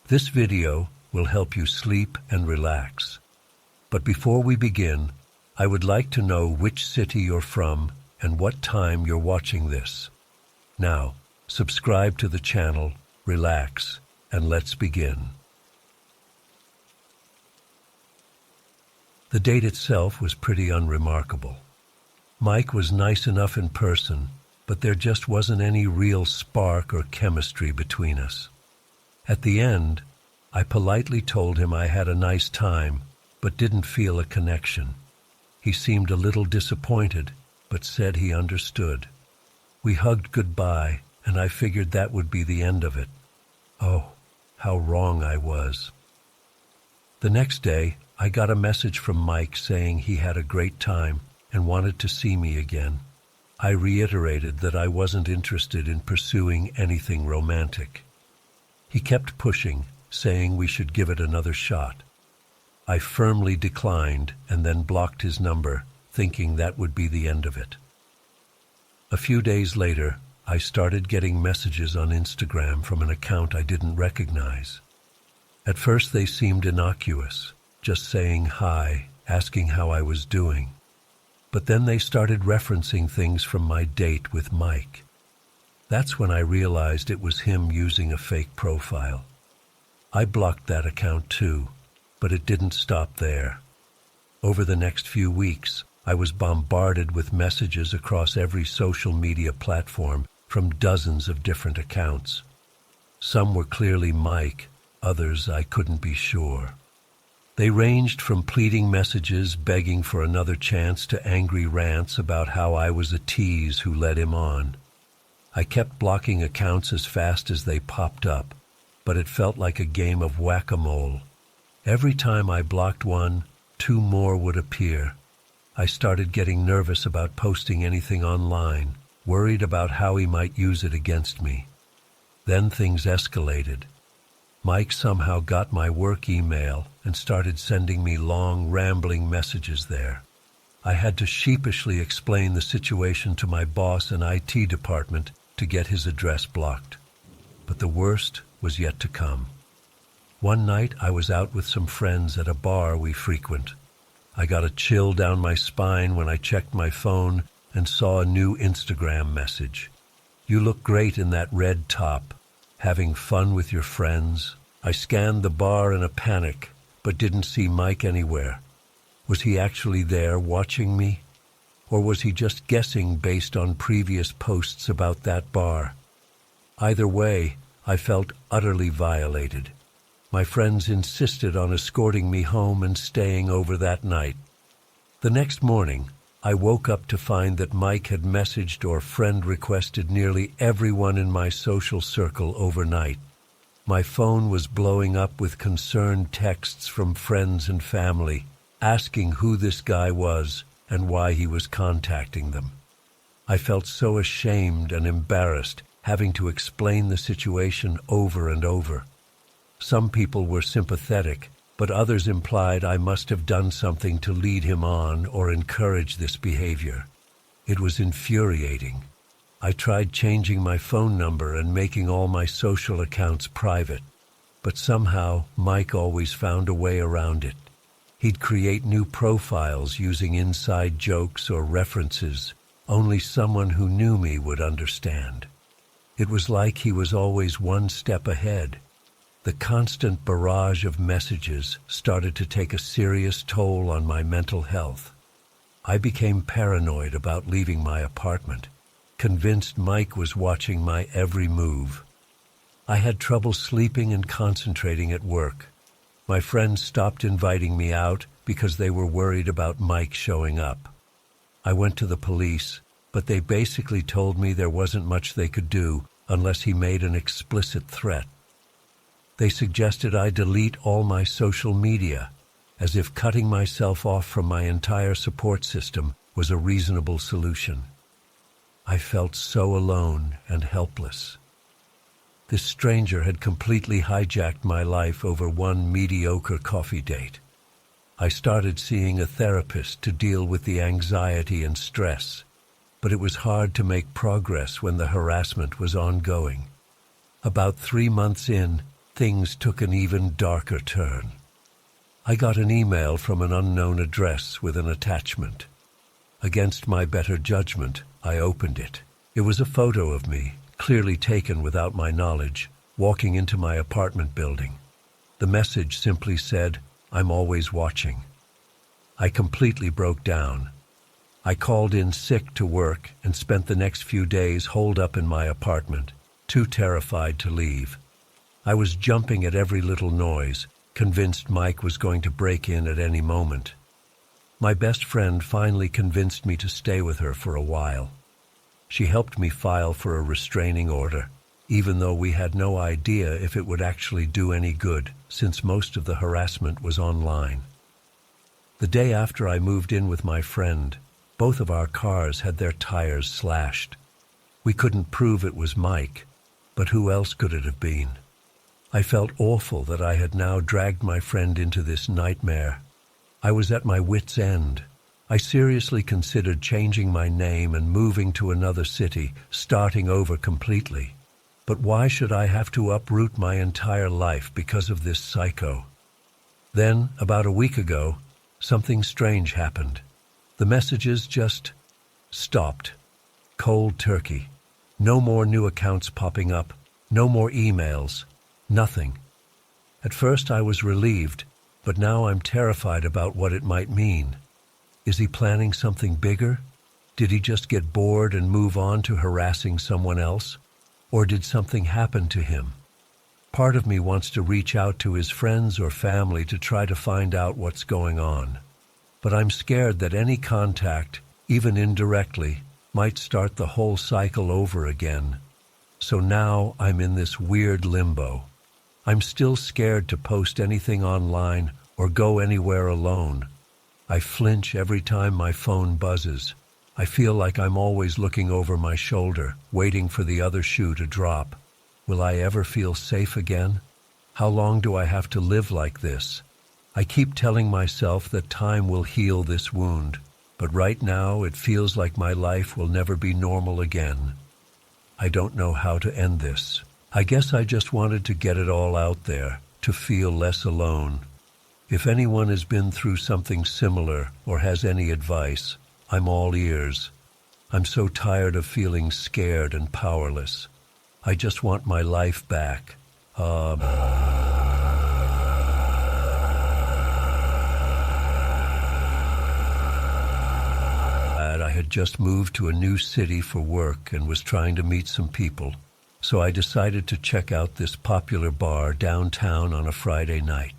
This video will help you sleep and relax. But before we begin, I would like to know which city you're from and what time you're watching this. Now, subscribe to the channel, relax, and let's begin. The date itself was pretty unremarkable. Mike was nice enough in person, but there just wasn't any real spark or chemistry between us. At the end, I politely told him I had a nice time, but didn't feel a connection. He seemed a little disappointed, but said he understood. We hugged goodbye, and I figured that would be the end of it. Oh, how wrong I was. The next day, I got a message from Mike saying he had a great time and wanted to see me again. I reiterated that I wasn't interested in pursuing anything romantic. He kept pushing, saying we should give it another shot. I firmly declined and then blocked his number, thinking that would be the end of it. A few days later, I started getting messages on Instagram from an account I didn't recognize. At first they seemed innocuous, just saying hi, asking how I was doing. But then they started referencing things from my date with Mike. That's when I realized it was him using a fake profile. I blocked that account too, but it didn't stop there. Over the next few weeks, I was bombarded with messages across every social media platform from dozens of different accounts. Some were clearly Mike, others I couldn't be sure. They ranged from pleading messages begging for another chance to angry rants about how I was a tease who led him on. I kept blocking accounts as fast as they popped up, but it felt like a game of whack-a-mole. Every time I blocked one, two more would appear. I started getting nervous about posting anything online, worried about how he might use it against me. Then things escalated. Mike somehow got my work email and started sending me long, rambling messages there. I had to sheepishly explain the situation to my boss and IT department to get his address blocked. But the worst was yet to come. One night I was out with some friends at a bar we frequent. I got a chill down my spine when I checked my phone and saw a new Instagram message. "You look great in that red top. Having fun with your friends?" I scanned the bar in a panic, but didn't see Mike anywhere. Was he actually there watching me? Or was he just guessing based on previous posts about that bar? Either way, I felt utterly violated. My friends insisted on escorting me home and staying over that night. The next morning, I woke up to find that Mike had messaged or friend requested nearly everyone in my social circle overnight. My phone was blowing up with concerned texts from friends and family, asking who this guy was and why he was contacting them. I felt so ashamed and embarrassed having to explain the situation over and over. Some people were sympathetic, but others implied I must have done something to lead him on or encourage this behavior. It was infuriating. I tried changing my phone number and making all my social accounts private, but somehow Mike always found a way around it. He'd create new profiles using inside jokes or references only someone who knew me would understand. It was like he was always one step ahead. The constant barrage of messages started to take a serious toll on my mental health. I became paranoid about leaving my apartment, convinced Mike was watching my every move. I had trouble sleeping and concentrating at work. My friends stopped inviting me out because they were worried about Mike showing up. I went to the police, but they basically told me there wasn't much they could do unless he made an explicit threat. They suggested I delete all my social media, as if cutting myself off from my entire support system was a reasonable solution. I felt so alone and helpless. This stranger had completely hijacked my life over one mediocre coffee date. I started seeing a therapist to deal with the anxiety and stress, but it was hard to make progress when the harassment was ongoing. About 3 months in, things took an even darker turn. I got an email from an unknown address with an attachment. Against my better judgment, I opened it. It was a photo of me, clearly taken without my knowledge, walking into my apartment building. The message simply said, "I'm always watching." I completely broke down. I called in sick to work and spent the next few days holed up in my apartment, too terrified to leave. I was jumping at every little noise, convinced Mike was going to break in at any moment. My best friend finally convinced me to stay with her for a while. She helped me file for a restraining order, even though we had no idea if it would actually do any good, since most of the harassment was online. The day after I moved in with my friend, both of our cars had their tires slashed. We couldn't prove it was Mike, but who else could it have been? I felt awful that I had now dragged my friend into this nightmare. I was at my wit's end. I seriously considered changing my name and moving to another city, starting over completely. But why should I have to uproot my entire life because of this psycho? Then, about a week ago, something strange happened. The messages just stopped. Cold turkey. No more new accounts popping up. No more emails. Nothing. At first I was relieved, but now I'm terrified about what it might mean. Is he planning something bigger? Did he just get bored and move on to harassing someone else? Or did something happen to him? Part of me wants to reach out to his friends or family to try to find out what's going on. But I'm scared that any contact, even indirectly, might start the whole cycle over again. So now I'm in this weird limbo. I'm still scared to post anything online or go anywhere alone. I flinch every time my phone buzzes. I feel like I'm always looking over my shoulder, waiting for the other shoe to drop. Will I ever feel safe again? How long do I have to live like this? I keep telling myself that time will heal this wound, but right now it feels like my life will never be normal again. I don't know how to end this. I guess I just wanted to get it all out there, to feel less alone. If anyone has been through something similar or has any advice, I'm all ears. I'm so tired of feeling scared and powerless. I just want my life back. I had just moved to a new city for work and was trying to meet some people. So I decided to check out this popular bar downtown on a Friday night.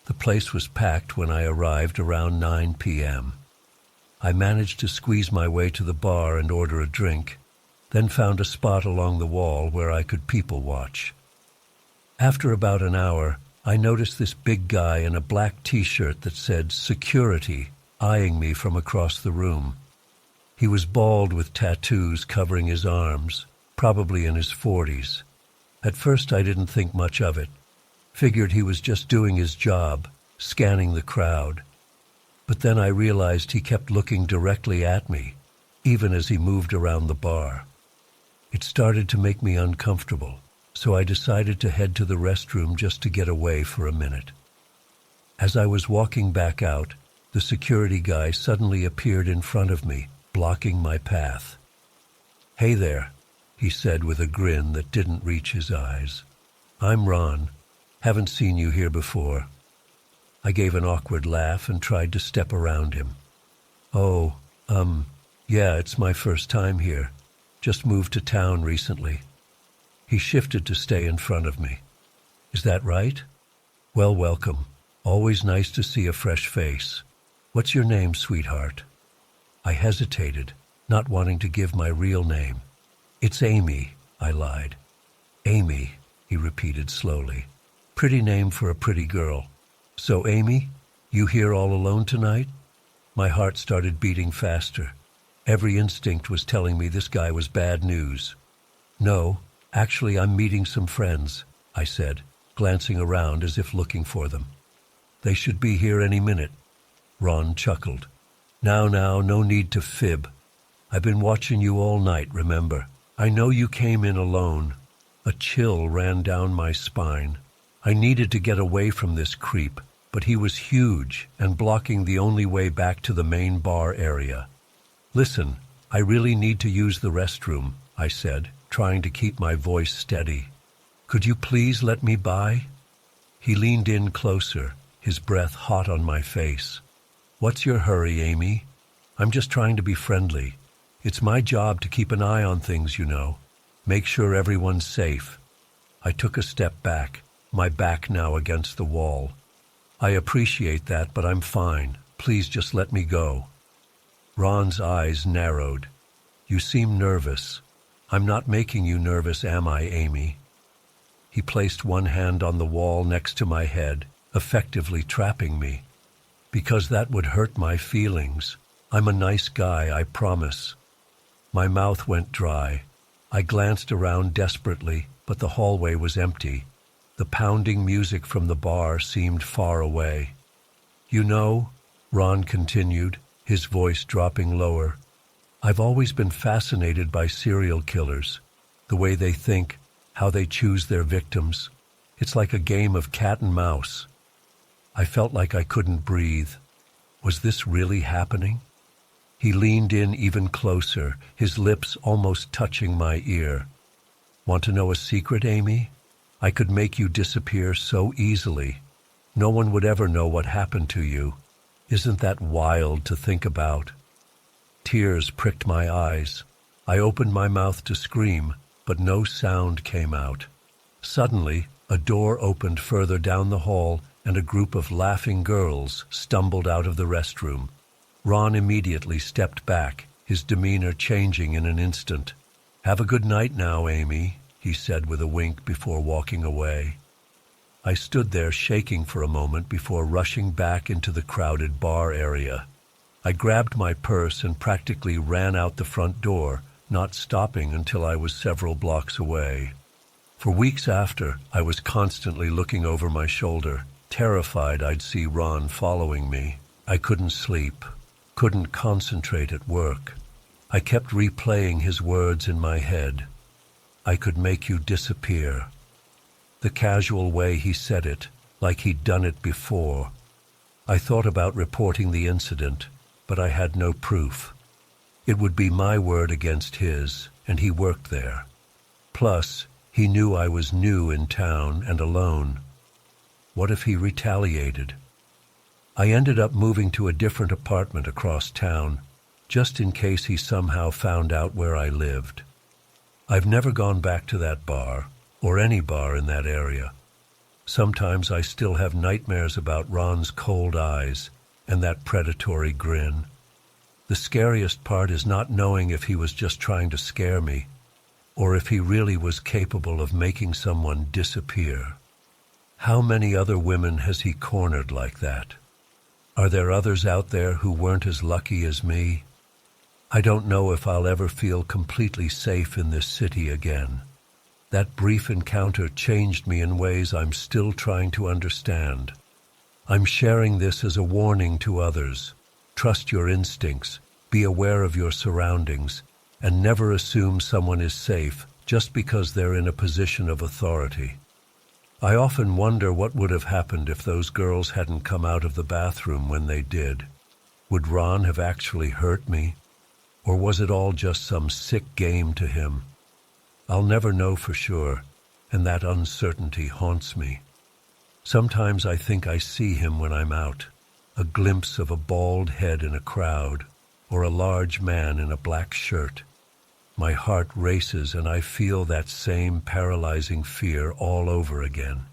The place was packed when I arrived around 9 p.m. I managed to squeeze my way to the bar and order a drink, then found a spot along the wall where I could people watch. After about an hour, I noticed this big guy in a black t-shirt that said "Security" eyeing me from across the room. He was bald with tattoos covering his arms, probably in his 40s. At first I didn't think much of it. Figured he was just doing his job, scanning the crowd. But then I realized he kept looking directly at me, even as he moved around the bar. It started to make me uncomfortable, so I decided to head to the restroom just to get away for a minute. As I was walking back out, the security guy suddenly appeared in front of me, blocking my path. "Hey there," he said with a grin that didn't reach his eyes. "I'm Ron. Haven't seen you here before." I gave an awkward laugh and tried to step around him. "Oh, yeah, it's my first time here. Just moved to town recently." He shifted to stay in front of me. "Is that right? Well, welcome. Always nice to see a fresh face. What's your name, sweetheart?" I hesitated, not wanting to give my real name. "It's Amy," I lied. "Amy," he repeated slowly. "Pretty name for a pretty girl. So, Amy, you here all alone tonight?" My heart started beating faster. Every instinct was telling me this guy was bad news. "No, actually I'm meeting some friends," I said, glancing around as if looking for them. "They should be here any minute." Ron chuckled. Now, no need to fib. I've been watching you all night, remember? I know you came in alone." A chill ran down my spine. I needed to get away from this creep, but he was huge and blocking the only way back to the main bar area. "Listen, I really need to use the restroom," I said, trying to keep my voice steady. "Could you please let me by?" He leaned in closer, his breath hot on my face. "What's your hurry, Amy? I'm just trying to be friendly. It's my job to keep an eye on things, you know. Make sure everyone's safe." I took a step back, my back now against the wall. "I appreciate that, but I'm fine. Please just let me go." Ron's eyes narrowed. "You seem nervous. I'm not making you nervous, am I, Amy?" He placed one hand on the wall next to my head, effectively trapping me. "Because that would hurt my feelings. I'm a nice guy, I promise." My mouth went dry. I glanced around desperately, but the hallway was empty. The pounding music from the bar seemed far away. "You know," Ron continued, his voice dropping lower, "I've always been fascinated by serial killers, the way they think, how they choose their victims. It's like a game of cat and mouse." I felt like I couldn't breathe. Was this really happening? He leaned in even closer, his lips almost touching my ear. "Want to know a secret, Amy? I could make you disappear so easily. No one would ever know what happened to you. Isn't that wild to think about?" Tears pricked my eyes. I opened my mouth to scream, but no sound came out. Suddenly, a door opened further down the hall, and a group of laughing girls stumbled out of the restroom. Ron immediately stepped back, his demeanor changing in an instant. "Have a good night now, Amy," he said with a wink before walking away. I stood there shaking for a moment before rushing back into the crowded bar area. I grabbed my purse and practically ran out the front door, not stopping until I was several blocks away. For weeks after, I was constantly looking over my shoulder, terrified I'd see Ron following me. I couldn't sleep, couldn't concentrate at work. I kept replaying his words in my head. "I could make you disappear." The casual way he said it, like he'd done it before. I thought about reporting the incident, but I had no proof. It would be my word against his, and he worked there. Plus, he knew I was new in town and alone. What if he retaliated? I ended up moving to a different apartment across town, just in case he somehow found out where I lived. I've never gone back to that bar, or any bar in that area. Sometimes I still have nightmares about Ron's cold eyes and that predatory grin. The scariest part is not knowing if he was just trying to scare me, or if he really was capable of making someone disappear. How many other women has he cornered like that? Are there others out there who weren't as lucky as me? I don't know if I'll ever feel completely safe in this city again. That brief encounter changed me in ways I'm still trying to understand. I'm sharing this as a warning to others. Trust your instincts, be aware of your surroundings, and never assume someone is safe just because they're in a position of authority. I often wonder what would have happened if those girls hadn't come out of the bathroom when they did. Would Ron have actually hurt me? Or was it all just some sick game to him? I'll never know for sure, and that uncertainty haunts me. Sometimes I think I see him when I'm out, a glimpse of a bald head in a crowd, or a large man in a black shirt. My heart races and I feel that same paralyzing fear all over again.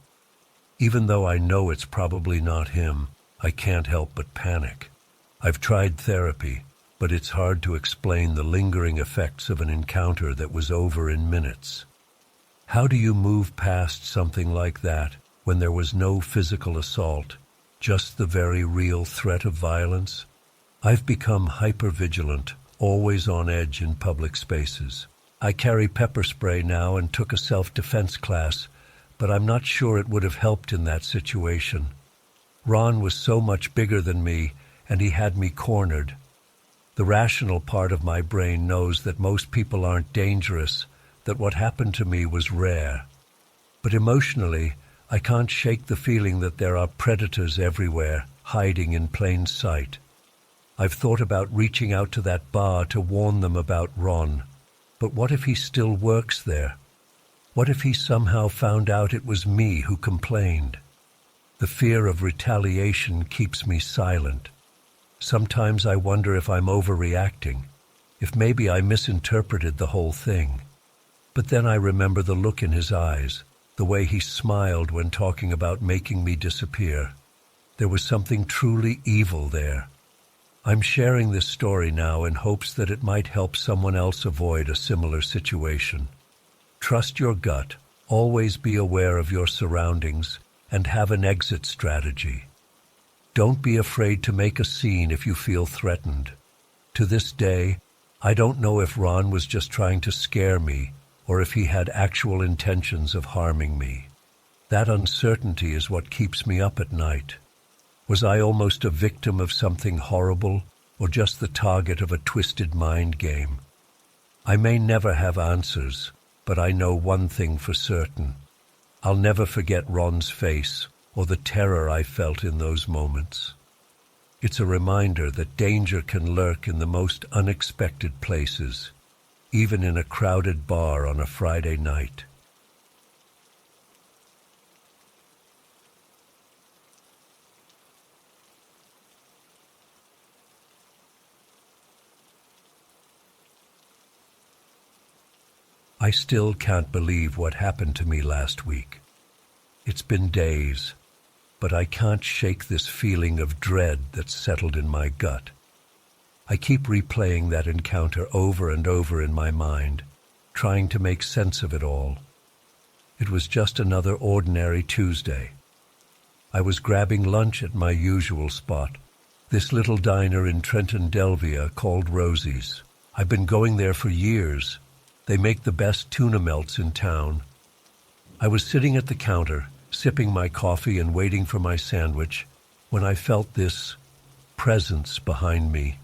Even though I know it's probably not him, I can't help but panic. I've tried therapy, but it's hard to explain the lingering effects of an encounter that was over in minutes. How do you move past something like that when there was no physical assault, just the very real threat of violence? I've become hyper-vigilant, always on edge in public spaces. I carry pepper spray now and took a self-defense class, but I'm not sure it would have helped in that situation. Ron was so much bigger than me, and he had me cornered. The rational part of my brain knows that most people aren't dangerous, that what happened to me was rare. But emotionally, I can't shake the feeling that there are predators everywhere, hiding in plain sight. I've thought about reaching out to that bar to warn them about Ron. But what if he still works there? What if he somehow found out it was me who complained? The fear of retaliation keeps me silent. Sometimes I wonder if I'm overreacting, if maybe I misinterpreted the whole thing. But then I remember the look in his eyes, the way he smiled when talking about making me disappear. There was something truly evil there. I'm sharing this story now in hopes that it might help someone else avoid a similar situation. Trust your gut, always be aware of your surroundings, and have an exit strategy. Don't be afraid to make a scene if you feel threatened. To this day, I don't know if Ron was just trying to scare me or if he had actual intentions of harming me. That uncertainty is what keeps me up at night. Was I almost a victim of something horrible or just the target of a twisted mind game? I may never have answers, but I know one thing for certain. I'll never forget Ron's face or the terror I felt in those moments. It's a reminder that danger can lurk in the most unexpected places, even in a crowded bar on a Friday night. I still can't believe what happened to me last week. It's been days, but I can't shake this feeling of dread that's settled in my gut. I keep replaying that encounter over and over in my mind, trying to make sense of it all. It was just another ordinary Tuesday. I was grabbing lunch at my usual spot, this little diner in Trenton Delvia called Rosie's. I've been going there for years. They make the best tuna melts in town. I was sitting at the counter, sipping my coffee and waiting for my sandwich, when I felt this presence behind me.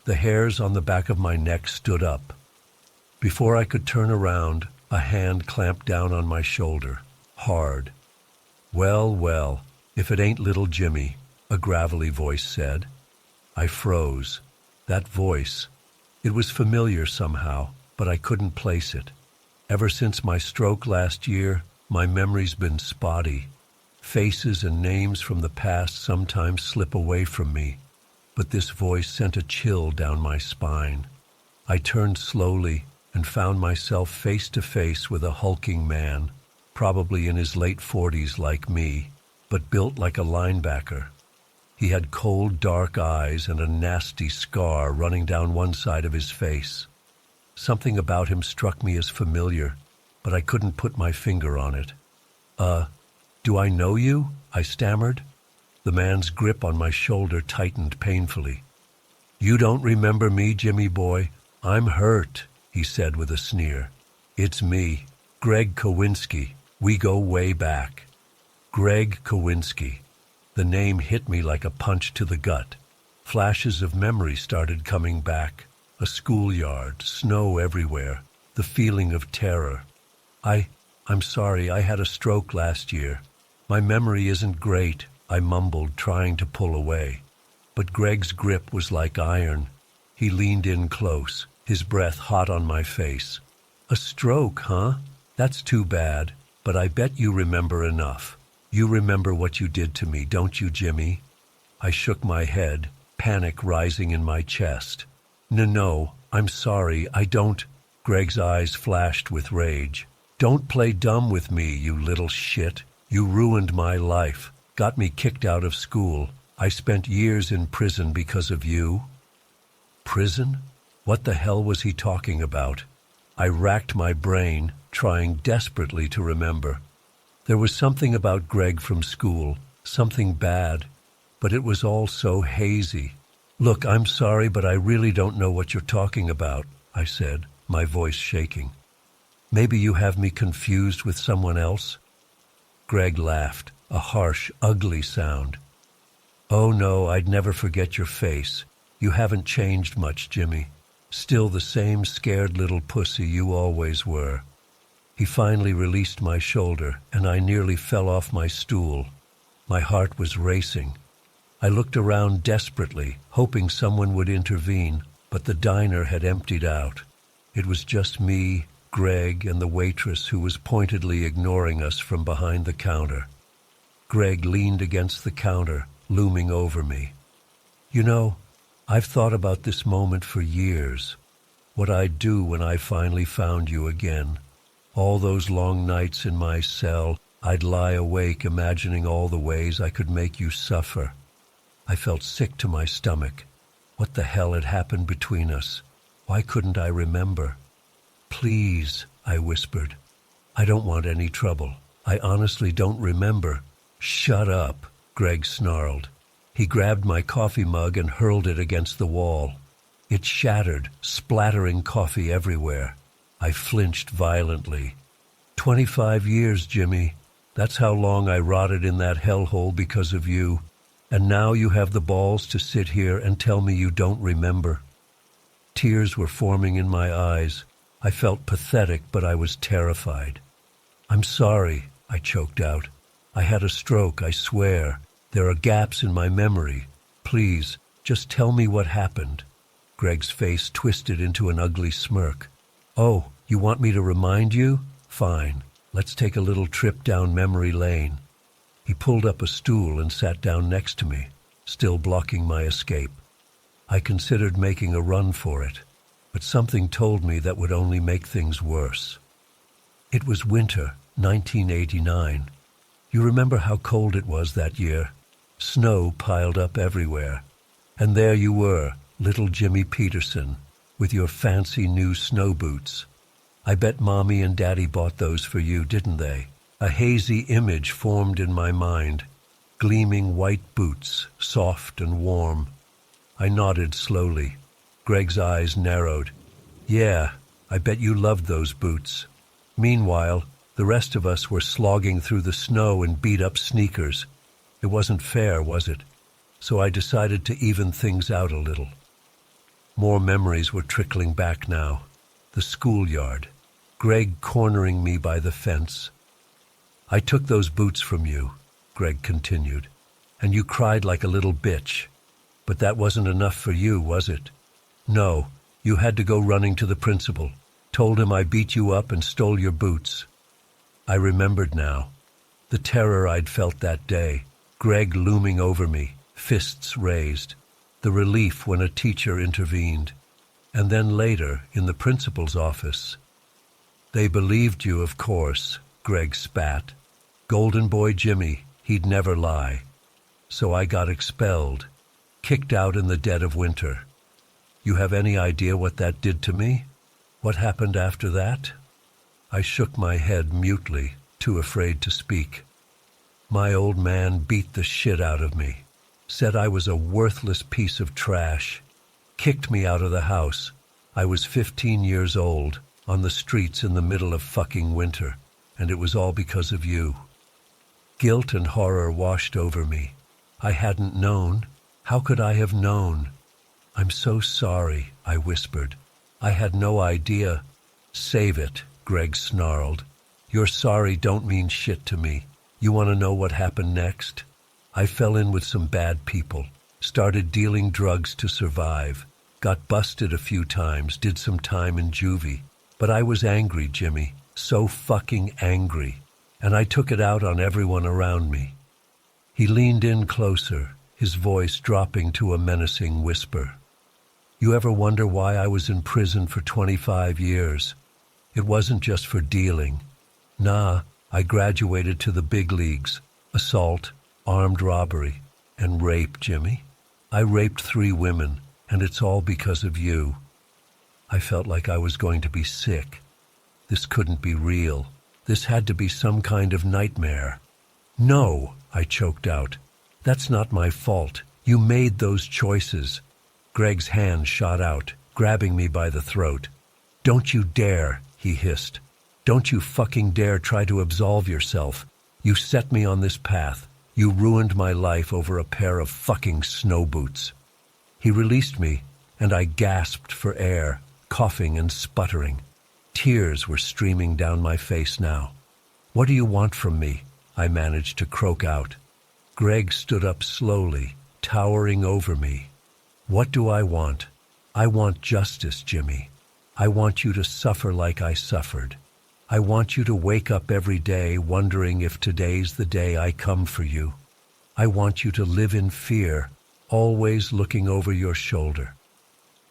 The hairs on the back of my neck stood up. Before I could turn around, a hand clamped down on my shoulder, hard. "Well, well, if it ain't little Jimmy," a gravelly voice said. I froze. That voice. It was familiar somehow, but I couldn't place it. Ever since my stroke last year, my memory's been spotty. Faces and names from the past sometimes slip away from me, but this voice sent a chill down my spine. I turned slowly and found myself face to face with a hulking man, probably in his late 40s like me, but built like a linebacker. He had cold, dark eyes and a nasty scar running down one side of his face. Something about him struck me as familiar, but I couldn't put my finger on it. Do I know you?" I stammered. The man's grip on my shoulder tightened painfully. "You don't remember me, Jimmy boy? I'm hurt," he said with a sneer. "It's me, Greg Kowinski. We go way back." Greg Kowinski. The name hit me like a punch to the gut. Flashes of memory started coming back. A schoolyard, snow everywhere, the feeling of terror. I'm sorry, I had a stroke last year. My memory isn't great," I mumbled, trying to pull away. But Greg's grip was like iron. He leaned in close, his breath hot on my face. "A stroke, huh? That's too bad, but I bet you remember enough. You remember what you did to me, don't you, Jimmy?" I shook my head, panic rising in my chest. No, I'm sorry, I don't." Greg's eyes flashed with rage. "Don't play dumb with me, you little shit. You ruined my life, got me kicked out of school. I spent years in prison because of you." Prison? What the hell was he talking about? I racked my brain, trying desperately to remember. There was something about Greg from school, something bad, but it was all so hazy. "Look, I'm sorry, but I really don't know what you're talking about," I said, my voice shaking. "Maybe you have me confused with someone else?" Greg laughed, a harsh, ugly sound. "Oh no, I'd never forget your face. You haven't changed much, Jimmy. Still the same scared little pussy you always were." He finally released my shoulder, and I nearly fell off my stool. My heart was racing. I looked around desperately, hoping someone would intervene, but the diner had emptied out. It was just me, Greg, and the waitress who was pointedly ignoring us from behind the counter. Greg leaned against the counter, looming over me. You know, I've thought about this moment for years. What I'd do when I finally found you again. All those long nights in my cell, I'd lie awake imagining all the ways I could make you suffer. I felt sick to my stomach. What the hell had happened between us? Why couldn't I remember? Please, I whispered. I don't want any trouble. I honestly don't remember. Shut up, Greg snarled. He grabbed my coffee mug and hurled it against the wall. It shattered, splattering coffee everywhere. I flinched violently. 25 years, Jimmy. That's how long I rotted in that hellhole because of you. And now you have the balls to sit here and tell me you don't remember. Tears were forming in my eyes. I felt pathetic, but I was terrified. I'm sorry, I choked out. I had a stroke, I swear. There are gaps in my memory. Please, just tell me what happened. Greg's face twisted into an ugly smirk. Oh, you want me to remind you? Fine. Let's take a little trip down memory lane. He pulled up a stool and sat down next to me, still blocking my escape. I considered making a run for it, but something told me that would only make things worse. It was winter, 1989. You remember how cold it was that year? Snow piled up everywhere. And there you were, little Jimmy Peterson, with your fancy new snow boots. I bet Mommy and Daddy bought those for you, didn't they? A hazy image formed in my mind, gleaming white boots, soft and warm. I nodded slowly. Greg's eyes narrowed. Yeah, I bet you loved those boots. Meanwhile, the rest of us were slogging through the snow in beat-up sneakers. It wasn't fair, was it? So I decided to even things out a little. More memories were trickling back now. The schoolyard. Greg cornering me by the fence. I took those boots from you, Greg continued, and you cried like a little bitch. But that wasn't enough for you, was it? No, you had to go running to the principal. Told him I beat you up and stole your boots. I remembered now. The terror I'd felt that day. Greg looming over me, fists raised. The relief when a teacher intervened. And then later, in the principal's office. They believed you, of course, Greg spat. Golden boy Jimmy, he'd never lie. So I got expelled, kicked out in the dead of winter. You have any idea what that did to me? What happened after that? I shook my head mutely, too afraid to speak. My old man beat the shit out of me, said I was a worthless piece of trash, kicked me out of the house. I was 15 years old, on the streets in the middle of fucking winter, and it was all because of you. Guilt and horror washed over me. I hadn't known. How could I have known? I'm so sorry, I whispered. I had no idea. Save it, Greg snarled. Your sorry don't mean shit to me. You want to know what happened next? I fell in with some bad people, started dealing drugs to survive, got busted a few times, did some time in juvie. But I was angry, Jimmy, so fucking angry. And I took it out on everyone around me. He leaned in closer, his voice dropping to a menacing whisper. You ever wonder why I was in prison for 25 years? It wasn't just for dealing. Nah, I graduated to the big leagues. Assault, armed robbery, and rape, Jimmy. I raped 3 women, and it's all because of you. I felt like I was going to be sick. This couldn't be real. This had to be some kind of nightmare. No, I choked out. That's not my fault. You made those choices. Greg's hand shot out, grabbing me by the throat. Don't you dare, he hissed. Don't you fucking dare try to absolve yourself. You set me on this path. You ruined my life over a pair of fucking snow boots. He released me, and I gasped for air, coughing and sputtering. Tears were streaming down my face now. "What do you want from me?" I managed to croak out. Greg stood up slowly, towering over me. "What do I want? I want justice, Jimmy. I want you to suffer like I suffered. I want you to wake up every day wondering if today's the day I come for you. I want you to live in fear, always looking over your shoulder."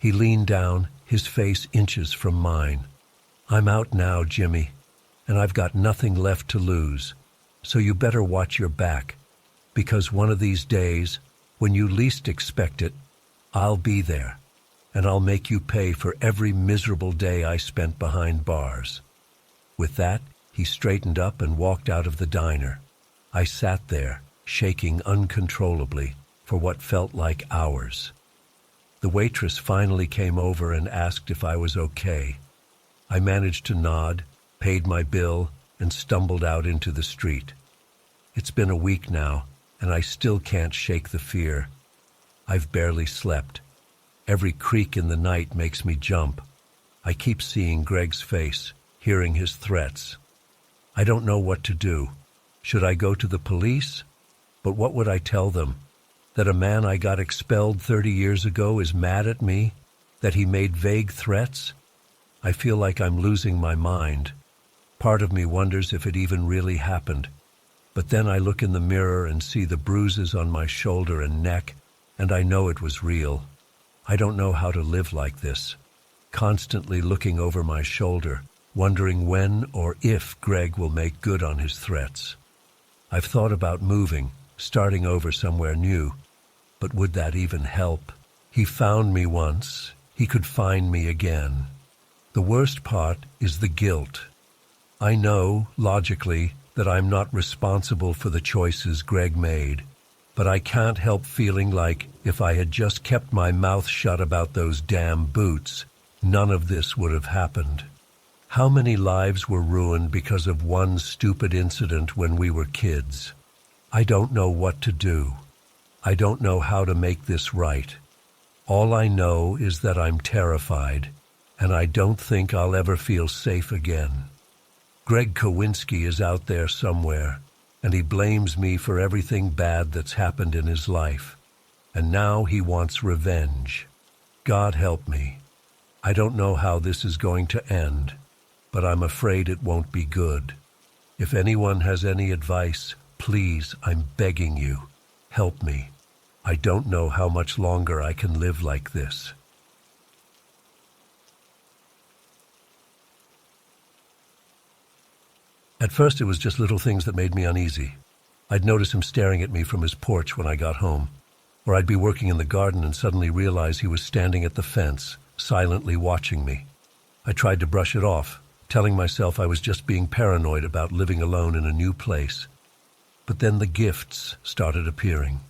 He leaned down, his face inches from mine. "I'm out now, Jimmy, and I've got nothing left to lose, so you better watch your back, because one of these days, when you least expect it, I'll be there, and I'll make you pay for every miserable day I spent behind bars." With that, he straightened up and walked out of the diner. I sat there, shaking uncontrollably, for what felt like hours. The waitress finally came over and asked if I was okay. I managed to nod, paid my bill, and stumbled out into the street. It's been a week now, and I still can't shake the fear. I've barely slept. Every creak in the night makes me jump. I keep seeing Greg's face, hearing his threats. I don't know what to do. Should I go to the police? But what would I tell them? That a man I got expelled 30 years ago is mad at me? That he made vague threats? I feel like I'm losing my mind. Part of me wonders if it even really happened. But then I look in the mirror and see the bruises on my shoulder and neck, and I know it was real. I don't know how to live like this, constantly looking over my shoulder, wondering when or if Greg will make good on his threats. I've thought about moving, starting over somewhere new, but would that even help? He found me once. He could find me again. The worst part is the guilt. I know, logically, that I'm not responsible for the choices Greg made, but I can't help feeling like if I had just kept my mouth shut about those damn boots, none of this would have happened. How many lives were ruined because of one stupid incident when we were kids? I don't know what to do. I don't know how to make this right. All I know is that I'm terrified, and I don't think I'll ever feel safe again. Greg Kowinski is out there somewhere, and he blames me for everything bad that's happened in his life. And now he wants revenge. God help me. I don't know how this is going to end, but I'm afraid it won't be good. If anyone has any advice, please, I'm begging you, help me. I don't know how much longer I can live like this. At first, it was just little things that made me uneasy. I'd notice him staring at me from his porch when I got home, or I'd be working in the garden and suddenly realize he was standing at the fence, silently watching me. I tried to brush it off, telling myself I was just being paranoid about living alone in a new place. But then the gifts started appearing.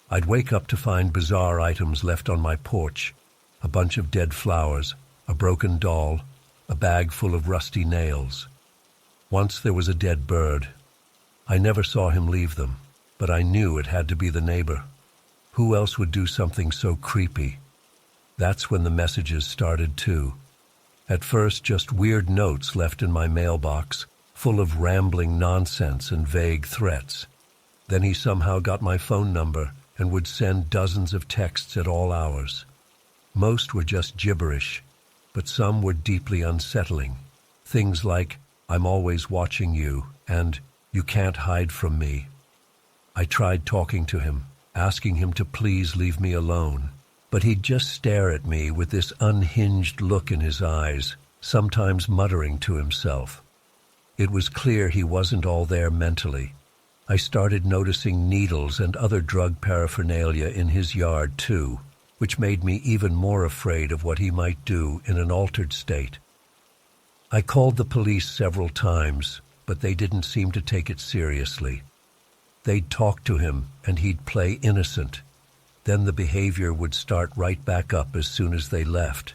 I'd wake up to find bizarre items left on my porch, a bunch of dead flowers, a broken doll, a bag full of rusty nails. Once there was a dead bird. I never saw him leave them, but I knew it had to be the neighbor. Who else would do something so creepy? That's when the messages started too. At first, just weird notes left in my mailbox, full of rambling nonsense and vague threats. Then he somehow got my phone number and would send dozens of texts at all hours. Most were just gibberish, but some were deeply unsettling. Things like, "I'm always watching you," and "You can't hide from me." I tried talking to him, asking him to please leave me alone, but he'd just stare at me with this unhinged look in his eyes, sometimes muttering to himself. It was clear he wasn't all there mentally. I started noticing needles and other drug paraphernalia in his yard too, which made me even more afraid of what he might do in an altered state. I called the police several times, but they didn't seem to take it seriously. They'd talk to him, and he'd play innocent. Then the behavior would start right back up as soon as they left.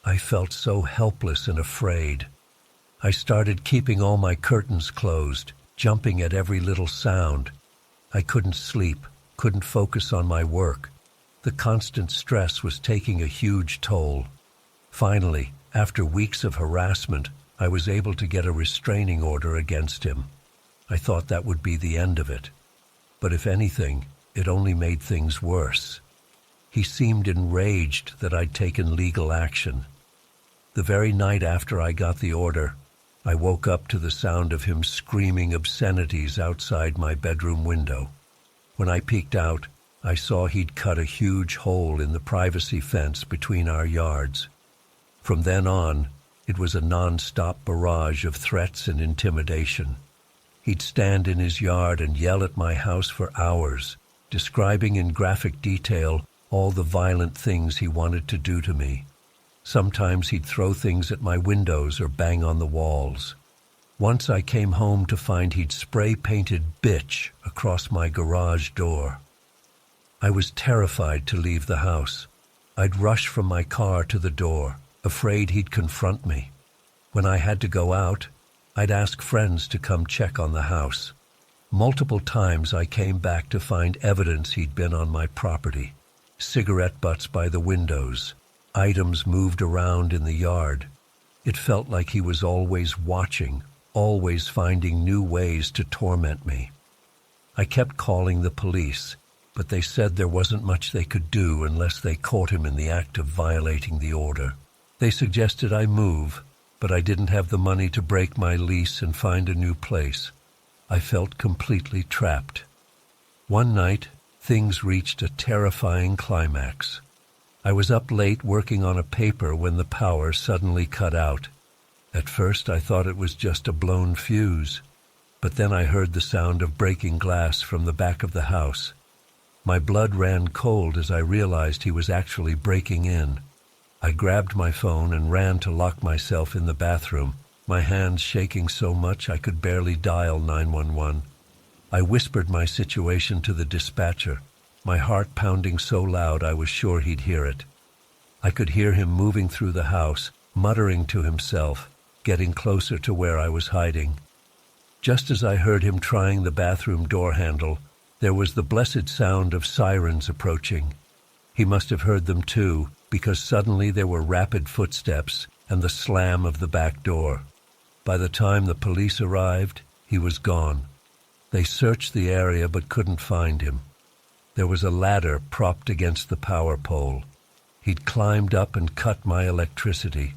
I felt so helpless and afraid. I started keeping all my curtains closed, jumping at every little sound. I couldn't sleep, couldn't focus on my work. The constant stress was taking a huge toll. Finally, After weeks of harassment, I was able to get a restraining order against him. I thought that would be the end of it. But if anything, it only made things worse. He seemed enraged that I'd taken legal action. The very night after I got the order, I woke up to the sound of him screaming obscenities outside my bedroom window. When I peeked out, I saw he'd cut a huge hole in the privacy fence between our yards. From then on, it was a non-stop barrage of threats and intimidation. He'd stand in his yard and yell at my house for hours, describing in graphic detail all the violent things he wanted to do to me. Sometimes he'd throw things at my windows or bang on the walls. Once I came home to find he'd spray-painted "bitch" across my garage door. I was terrified to leave the house. I'd rush from my car to the door, afraid he'd confront me. When I had to go out, I'd ask friends to come check on the house. Multiple times I came back to find evidence he'd been on my property. Cigarette butts by the windows, items moved around in the yard. It felt like he was always watching, always finding new ways to torment me. I kept calling the police, but they said there wasn't much they could do unless they caught him in the act of violating the order. They suggested I move, but I didn't have the money to break my lease and find a new place. I felt completely trapped. One night, things reached a terrifying climax. I was up late working on a paper when the power suddenly cut out. At first I thought it was just a blown fuse, but then I heard the sound of breaking glass from the back of the house. My blood ran cold as I realized he was actually breaking in. I grabbed my phone and ran to lock myself in the bathroom, my hands shaking so much I could barely dial 911. I whispered my situation to the dispatcher, my heart pounding so loud I was sure he'd hear it. I could hear him moving through the house, muttering to himself, getting closer to where I was hiding. Just as I heard him trying the bathroom door handle, there was the blessed sound of sirens approaching. He must have heard them too, because suddenly there were rapid footsteps and the slam of the back door. By the time the police arrived, he was gone. They searched the area but couldn't find him. There was a ladder propped against the power pole. He'd climbed up and cut my electricity.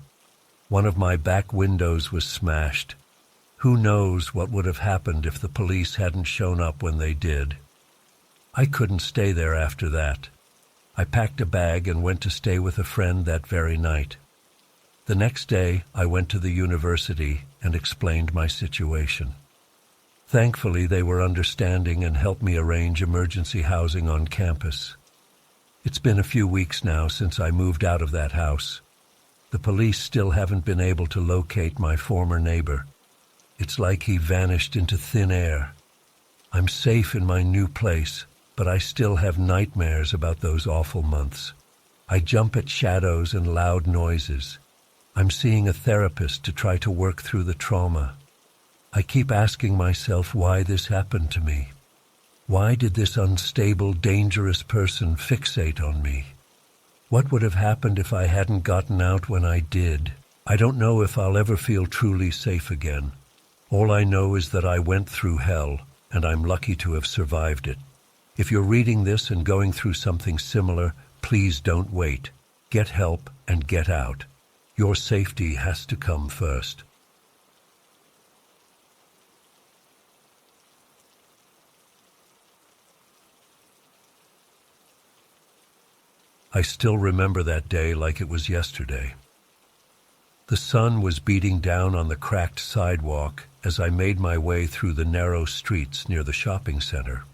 One of my back windows was smashed. Who knows what would have happened if the police hadn't shown up when they did. I couldn't stay there after that. I packed a bag and went to stay with a friend that very night. The next day, I went to the university and explained my situation. Thankfully, they were understanding and helped me arrange emergency housing on campus. It's been a few weeks now since I moved out of that house. The police still haven't been able to locate my former neighbor. It's like he vanished into thin air. I'm safe in my new place, but I still have nightmares about those awful months. I jump at shadows and loud noises. I'm seeing a therapist to try to work through the trauma. I keep asking myself why this happened to me. Why did this unstable, dangerous person fixate on me? What would have happened if I hadn't gotten out when I did? I don't know if I'll ever feel truly safe again. All I know is that I went through hell, and I'm lucky to have survived it. If you're reading this and going through something similar, please don't wait. Get help and get out. Your safety has to come first. I still remember that day like it was yesterday. The sun was beating down on the cracked sidewalk as I made my way through the narrow streets near the shopping center.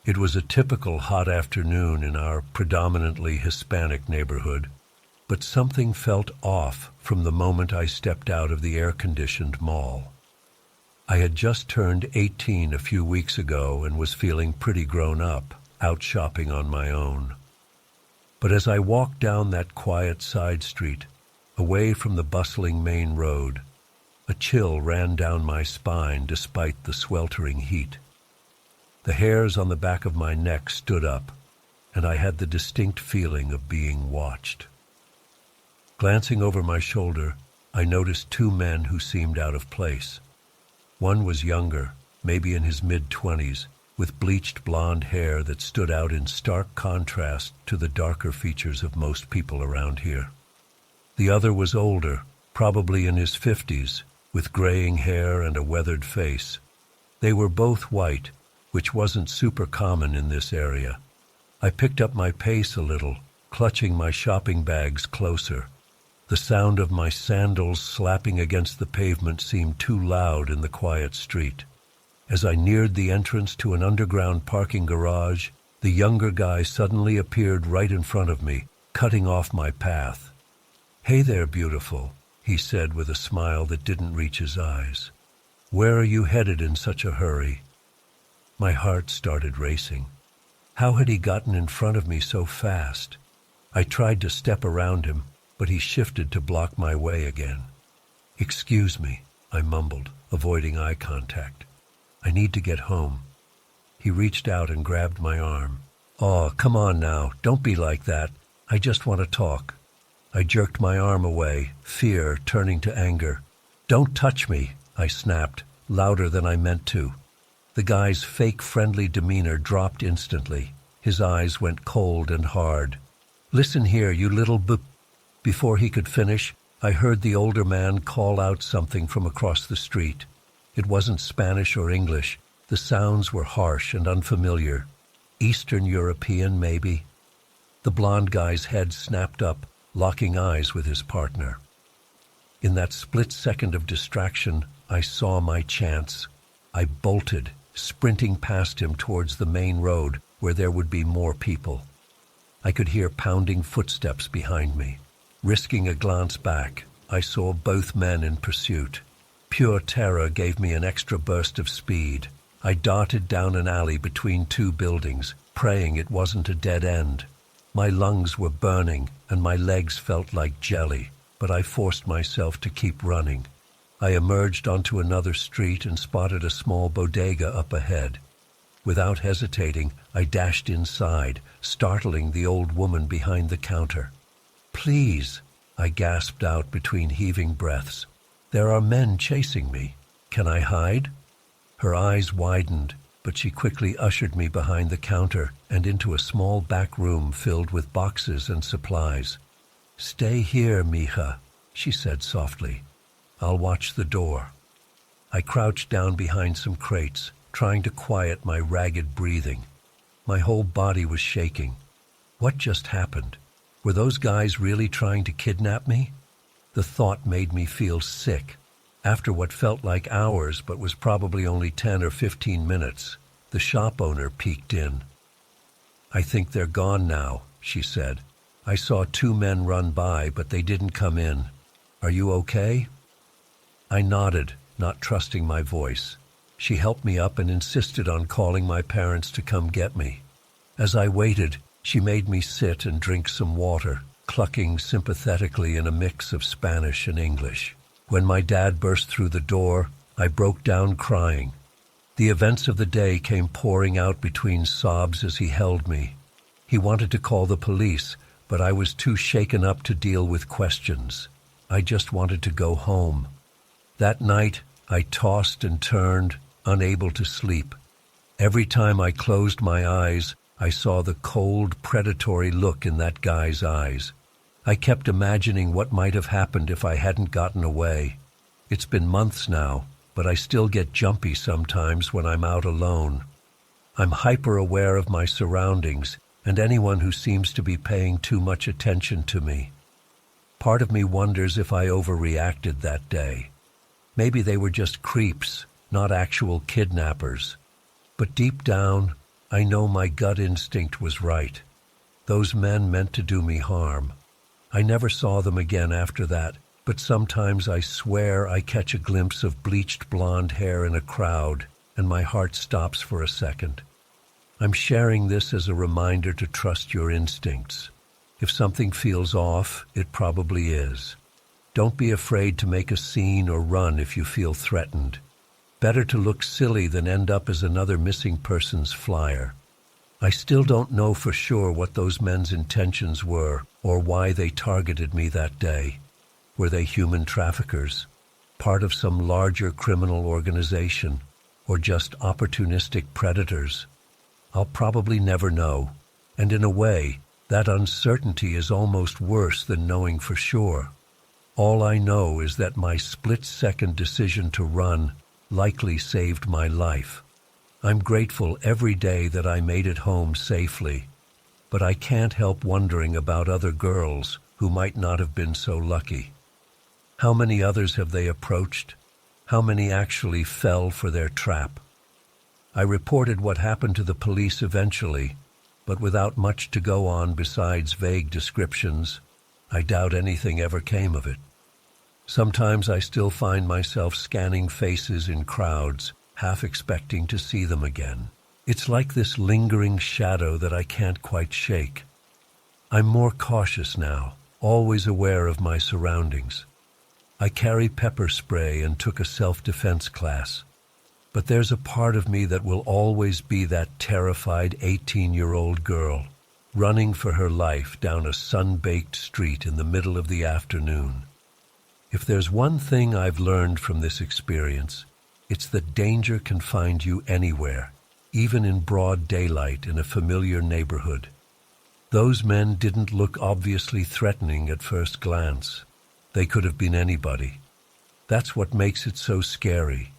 It was a typical hot afternoon in our predominantly Hispanic neighborhood, but something felt off from the moment I stepped out of the air-conditioned mall. I had just turned 18 a few weeks ago and was feeling pretty grown up, out shopping on my own. But as I walked down that quiet side street, away from the bustling main road, a chill ran down my spine despite the sweltering heat. The hairs on the back of my neck stood up, and I had the distinct feeling of being watched. Glancing over my shoulder, I noticed two men who seemed out of place. One was younger, maybe in his mid-20s, with bleached blonde hair that stood out in stark contrast to the darker features of most people around here. The other was older, probably in his 50s, with graying hair and a weathered face. They were both white, which wasn't super common in this area. I picked up my pace a little, clutching my shopping bags closer. The sound of my sandals slapping against the pavement seemed too loud in the quiet street. As I neared the entrance to an underground parking garage, the younger guy suddenly appeared right in front of me, cutting off my path. "Hey there, beautiful," he said with a smile that didn't reach his eyes. "Where are you headed in such a hurry?" My heart started racing. How had he gotten in front of me so fast? I tried to step around him, but he shifted to block my way again. "Excuse me," I mumbled, avoiding eye contact. "I need to get home." He reached out and grabbed my arm. "Oh, come on now, don't be like that. I just want to talk." I jerked my arm away, fear turning to anger. "Don't touch me," I snapped, louder than I meant to. The guy's fake friendly demeanor dropped instantly. His eyes went cold and hard. "Listen here, you little b—" Before he could finish, I heard the older man call out something from across the street. It wasn't Spanish or English. The sounds were harsh and unfamiliar. Eastern European, maybe. The blonde guy's head snapped up, locking eyes with his partner. In that split second of distraction, I saw my chance. I bolted, sprinting past him towards the main road where there would be more people. I could hear pounding footsteps behind me. Risking a glance back, I saw both men in pursuit. Pure terror gave me an extra burst of speed. I darted down an alley between two buildings, praying it wasn't a dead end. My lungs were burning and my legs felt like jelly, but I forced myself to keep running. I emerged onto another street and spotted a small bodega up ahead. Without hesitating, I dashed inside, startling the old woman behind the counter. "Please," I gasped out between heaving breaths. "There are men chasing me. Can I hide?" Her eyes widened, but she quickly ushered me behind the counter and into a small back room filled with boxes and supplies. "Stay here, mija," she said softly. "I'll watch the door." I crouched down behind some crates, trying to quiet my ragged breathing. My whole body was shaking. What just happened? Were those guys really trying to kidnap me? The thought made me feel sick. After what felt like hours but was probably only 10 or 15 minutes, the shop owner peeked in. "I think they're gone now," she said. "I saw two men run by, but they didn't come in. Are you okay?" I nodded, not trusting my voice. She helped me up and insisted on calling my parents to come get me. As I waited, she made me sit and drink some water, clucking sympathetically in a mix of Spanish and English. When my dad burst through the door, I broke down crying. The events of the day came pouring out between sobs as he held me. He wanted to call the police, but I was too shaken up to deal with questions. I just wanted to go home. That night, I tossed and turned, unable to sleep. Every time I closed my eyes, I saw the cold, predatory look in that guy's eyes. I kept imagining what might have happened if I hadn't gotten away. It's been months now, but I still get jumpy sometimes when I'm out alone. I'm hyper-aware of my surroundings and anyone who seems to be paying too much attention to me. Part of me wonders if I overreacted that day. Maybe they were just creeps, not actual kidnappers. But deep down, I know my gut instinct was right. Those men meant to do me harm. I never saw them again after that, but sometimes I swear I catch a glimpse of bleached blonde hair in a crowd, and my heart stops for a second. I'm sharing this as a reminder to trust your instincts. If something feels off, it probably is. Don't be afraid to make a scene or run if you feel threatened. Better to look silly than end up as another missing person's flyer. I still don't know for sure what those men's intentions were or why they targeted me that day. Were they human traffickers, part of some larger criminal organization, or just opportunistic predators? I'll probably never know, and in a way, that uncertainty is almost worse than knowing for sure. All I know is that my split-second decision to run likely saved my life. I'm grateful every day that I made it home safely, but I can't help wondering about other girls who might not have been so lucky. How many others have they approached? How many actually fell for their trap? I reported what happened to the police eventually, but without much to go on besides vague descriptions, I doubt anything ever came of it. Sometimes I still find myself scanning faces in crowds, half expecting to see them again. It's like this lingering shadow that I can't quite shake. I'm more cautious now, always aware of my surroundings. I carry pepper spray and took a self-defense class. But there's a part of me that will always be that terrified 18-year-old girl, running for her life down a sun-baked street in the middle of the afternoon. If there's one thing I've learned from this experience, it's that danger can find you anywhere, even in broad daylight in a familiar neighborhood. Those men didn't look obviously threatening at first glance. They could have been anybody. That's what makes it so scary.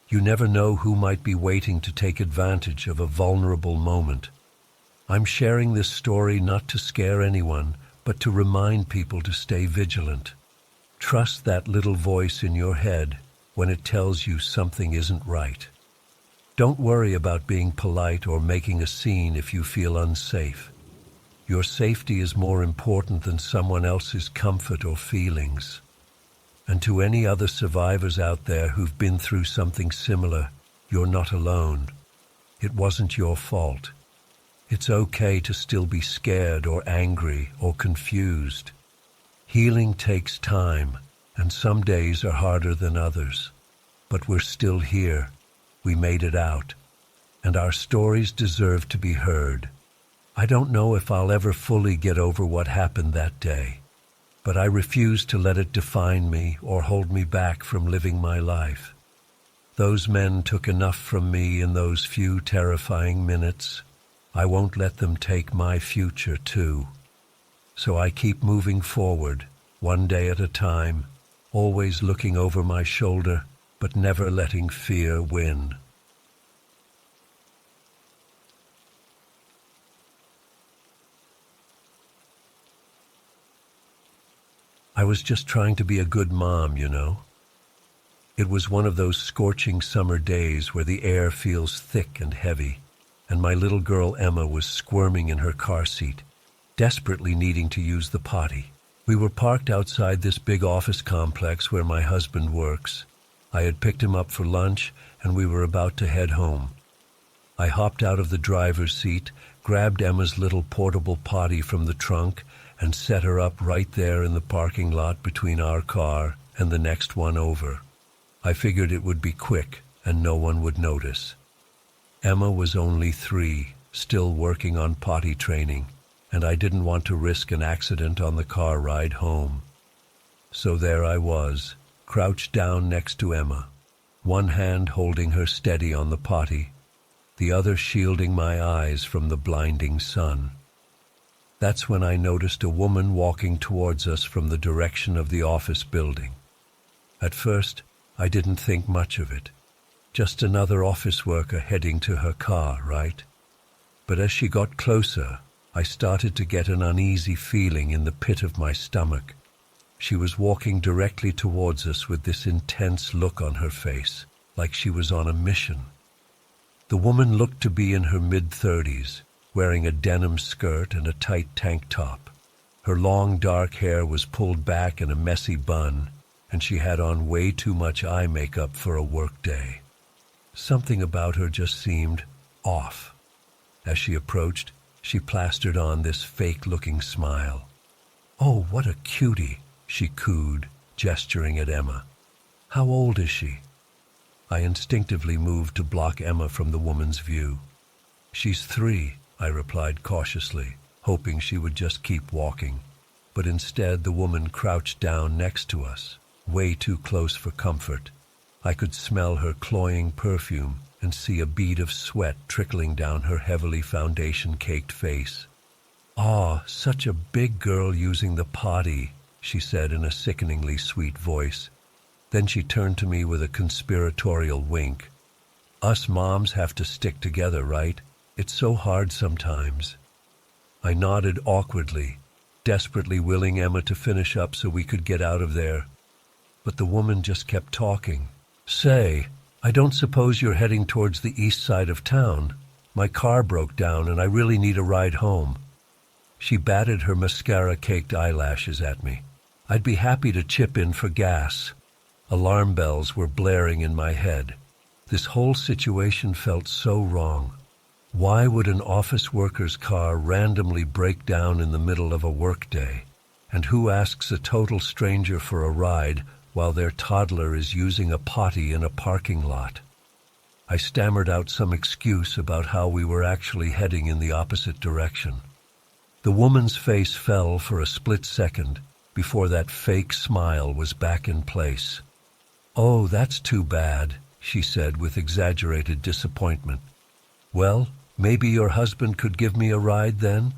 You never know who might be waiting to take advantage of a vulnerable moment. I'm sharing this story not to scare anyone, but to remind people to stay vigilant. Trust that little voice in your head when it tells you something isn't right. Don't worry about being polite or making a scene if you feel unsafe. Your safety is more important than someone else's comfort or feelings. And to any other survivors out there who've been through something similar, you're not alone. It wasn't your fault. It's okay to still be scared or angry or confused. Healing takes time, and some days are harder than others. But we're still here. We made it out. And our stories deserve to be heard. I don't know if I'll ever fully get over what happened that day, but I refuse to let it define me or hold me back from living my life. Those men took enough from me in those few terrifying minutes. I won't let them take my future too. So I keep moving forward, one day at a time, always looking over my shoulder, but never letting fear win. I was just trying to be a good mom, you know. It was one of those scorching summer days where the air feels thick and heavy, and my little girl Emma was squirming in her car seat, desperately needing to use the potty. We were parked outside this big office complex where my husband works. I had picked him up for lunch, and we were about to head home. I hopped out of the driver's seat, grabbed Emma's little portable potty from the trunk, and set her up right there in the parking lot between our car and the next one over. I figured it would be quick and no one would notice. Emma was only 3, still working on potty training, and I didn't want to risk an accident on the car ride home. So there I was, crouched down next to Emma, one hand holding her steady on the potty, the other shielding my eyes from the blinding sun. That's when I noticed a woman walking towards us from the direction of the office building. At first, I didn't think much of it. Just another office worker heading to her car, right? But as she got closer, I started to get an uneasy feeling in the pit of my stomach. She was walking directly towards us with this intense look on her face, like she was on a mission. The woman looked to be in her mid-30s, wearing a denim skirt and a tight tank top. Her long dark hair was pulled back in a messy bun, and she had on way too much eye makeup for a work day. Something about her just seemed off. As she approached, she plastered on this fake-looking smile. "Oh, what a cutie," she cooed, gesturing at Emma. "How old is she?" I instinctively moved to block Emma from the woman's view. "She's 3, I replied cautiously, hoping she would just keep walking. But instead the woman crouched down next to us, way too close for comfort. I could smell her cloying perfume and see a bead of sweat trickling down her heavily foundation-caked face. "Ah, such a big girl using the potty," she said in a sickeningly sweet voice. Then she turned to me with a conspiratorial wink. "Us moms have to stick together, right? It's so hard sometimes." I nodded awkwardly, desperately willing Emma to finish up so we could get out of there. But the woman just kept talking. "Say, I don't suppose you're heading towards the east side of town? My car broke down and I really need a ride home." She batted her mascara-caked eyelashes at me. "I'd be happy to chip in for gas." Alarm bells were blaring in my head. This whole situation felt so wrong. Why would an office worker's car randomly break down in the middle of a workday? And who asks a total stranger for a ride while their toddler is using a potty in a parking lot? I stammered out some excuse about how we were actually heading in the opposite direction. The woman's face fell for a split second before that fake smile was back in place. "Oh, that's too bad," she said with exaggerated disappointment. "Well, maybe your husband could give me a ride then?"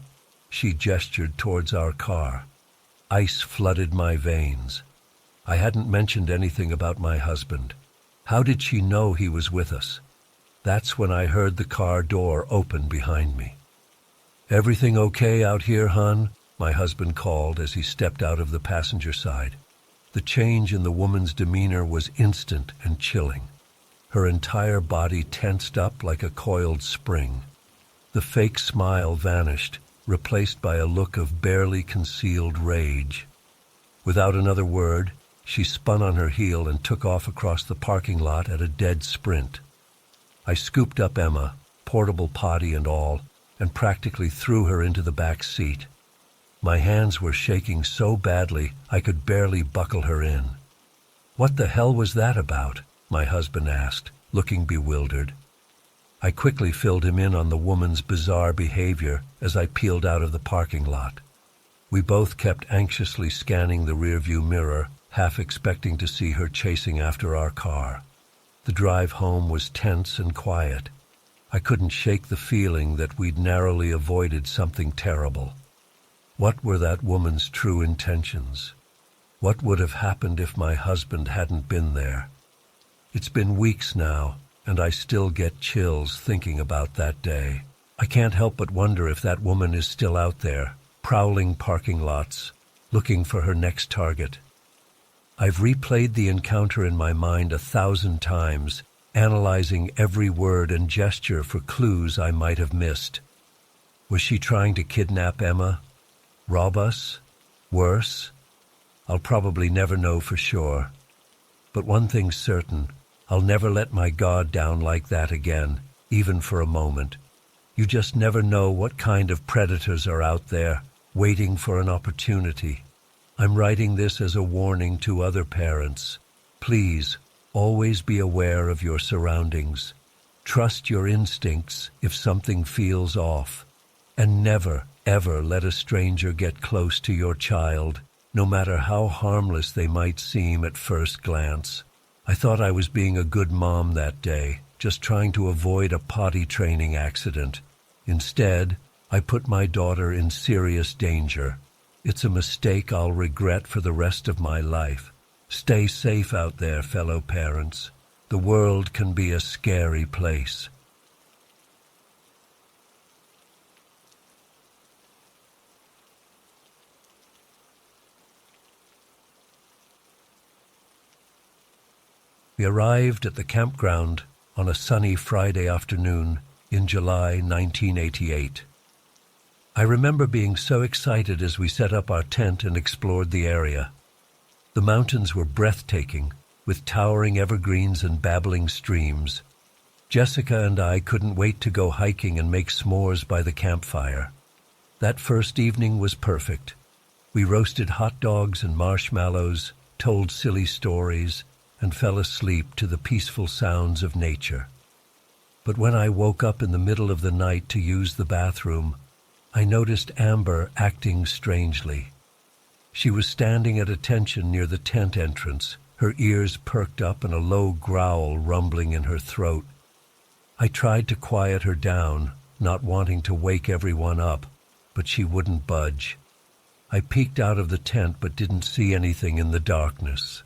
She gestured towards our car. Ice flooded my veins. I hadn't mentioned anything about my husband. How did she know he was with us? That's when I heard the car door open behind me. "Everything okay out here, hon?" my husband called as he stepped out of the passenger side. The change in the woman's demeanor was instant and chilling. Her entire body tensed up like a coiled spring. The fake smile vanished, replaced by a look of barely concealed rage. Without another word, she spun on her heel and took off across the parking lot at a dead sprint. I scooped up Emma, portable potty and all, and practically threw her into the back seat. My hands were shaking so badly I could barely buckle her in. "What the hell was that about?" my husband asked, looking bewildered. I quickly filled him in on the woman's bizarre behavior as I peeled out of the parking lot. We both kept anxiously scanning the rearview mirror, half expecting to see her chasing after our car. The drive home was tense and quiet. I couldn't shake the feeling that we'd narrowly avoided something terrible. What were that woman's true intentions? What would have happened if my husband hadn't been there? It's been weeks now, and I still get chills thinking about that day. I can't help but wonder if that woman is still out there, prowling parking lots, looking for her next target. I've replayed the encounter in my mind 1,000 times, analyzing every word and gesture for clues I might have missed. Was she trying to kidnap Emma? Rob us? Worse? I'll probably never know for sure. But one thing's certain, I'll never let my guard down like that again, even for a moment. You just never know what kind of predators are out there, waiting for an opportunity. I'm writing this as a warning to other parents. Please, always be aware of your surroundings. Trust your instincts if something feels off. And never, ever let a stranger get close to your child, no matter how harmless they might seem at first glance. I thought I was being a good mom that day, just trying to avoid a potty training accident. Instead, I put my daughter in serious danger. It's a mistake I'll regret for the rest of my life. Stay safe out there, fellow parents. The world can be a scary place. We arrived at the campground on a sunny Friday afternoon in July 1988. I remember being so excited as we set up our tent and explored the area. The mountains were breathtaking, with towering evergreens and babbling streams. Jessica and I couldn't wait to go hiking and make s'mores by the campfire. That first evening was perfect. We roasted hot dogs and marshmallows, told silly stories, and fell asleep to the peaceful sounds of nature. But when I woke up in the middle of the night to use the bathroom, I noticed Amber acting strangely. She was standing at attention near the tent entrance, her ears perked up and a low growl rumbling in her throat. I tried to quiet her down, not wanting to wake everyone up, but she wouldn't budge. I peeked out of the tent but didn't see anything in the darkness.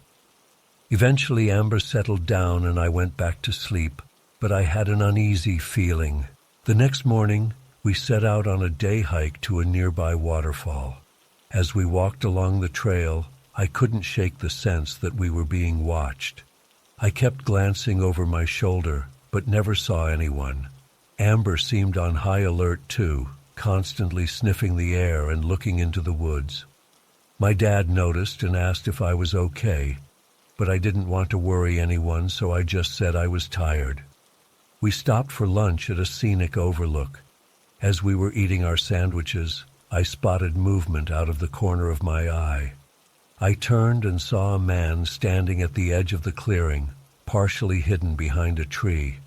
Eventually Amber settled down and I went back to sleep, but I had an uneasy feeling. The next morning, we set out on a day hike to a nearby waterfall. As we walked along the trail, I couldn't shake the sense that we were being watched. I kept glancing over my shoulder, but never saw anyone. Amber seemed on high alert too, constantly sniffing the air and looking into the woods. My dad noticed and asked if I was okay, but I didn't want to worry anyone, so I just said I was tired. We stopped for lunch at a scenic overlook. As we were eating our sandwiches, I spotted movement out of the corner of my eye. I turned and saw a man standing at the edge of the clearing, partially hidden behind a tree.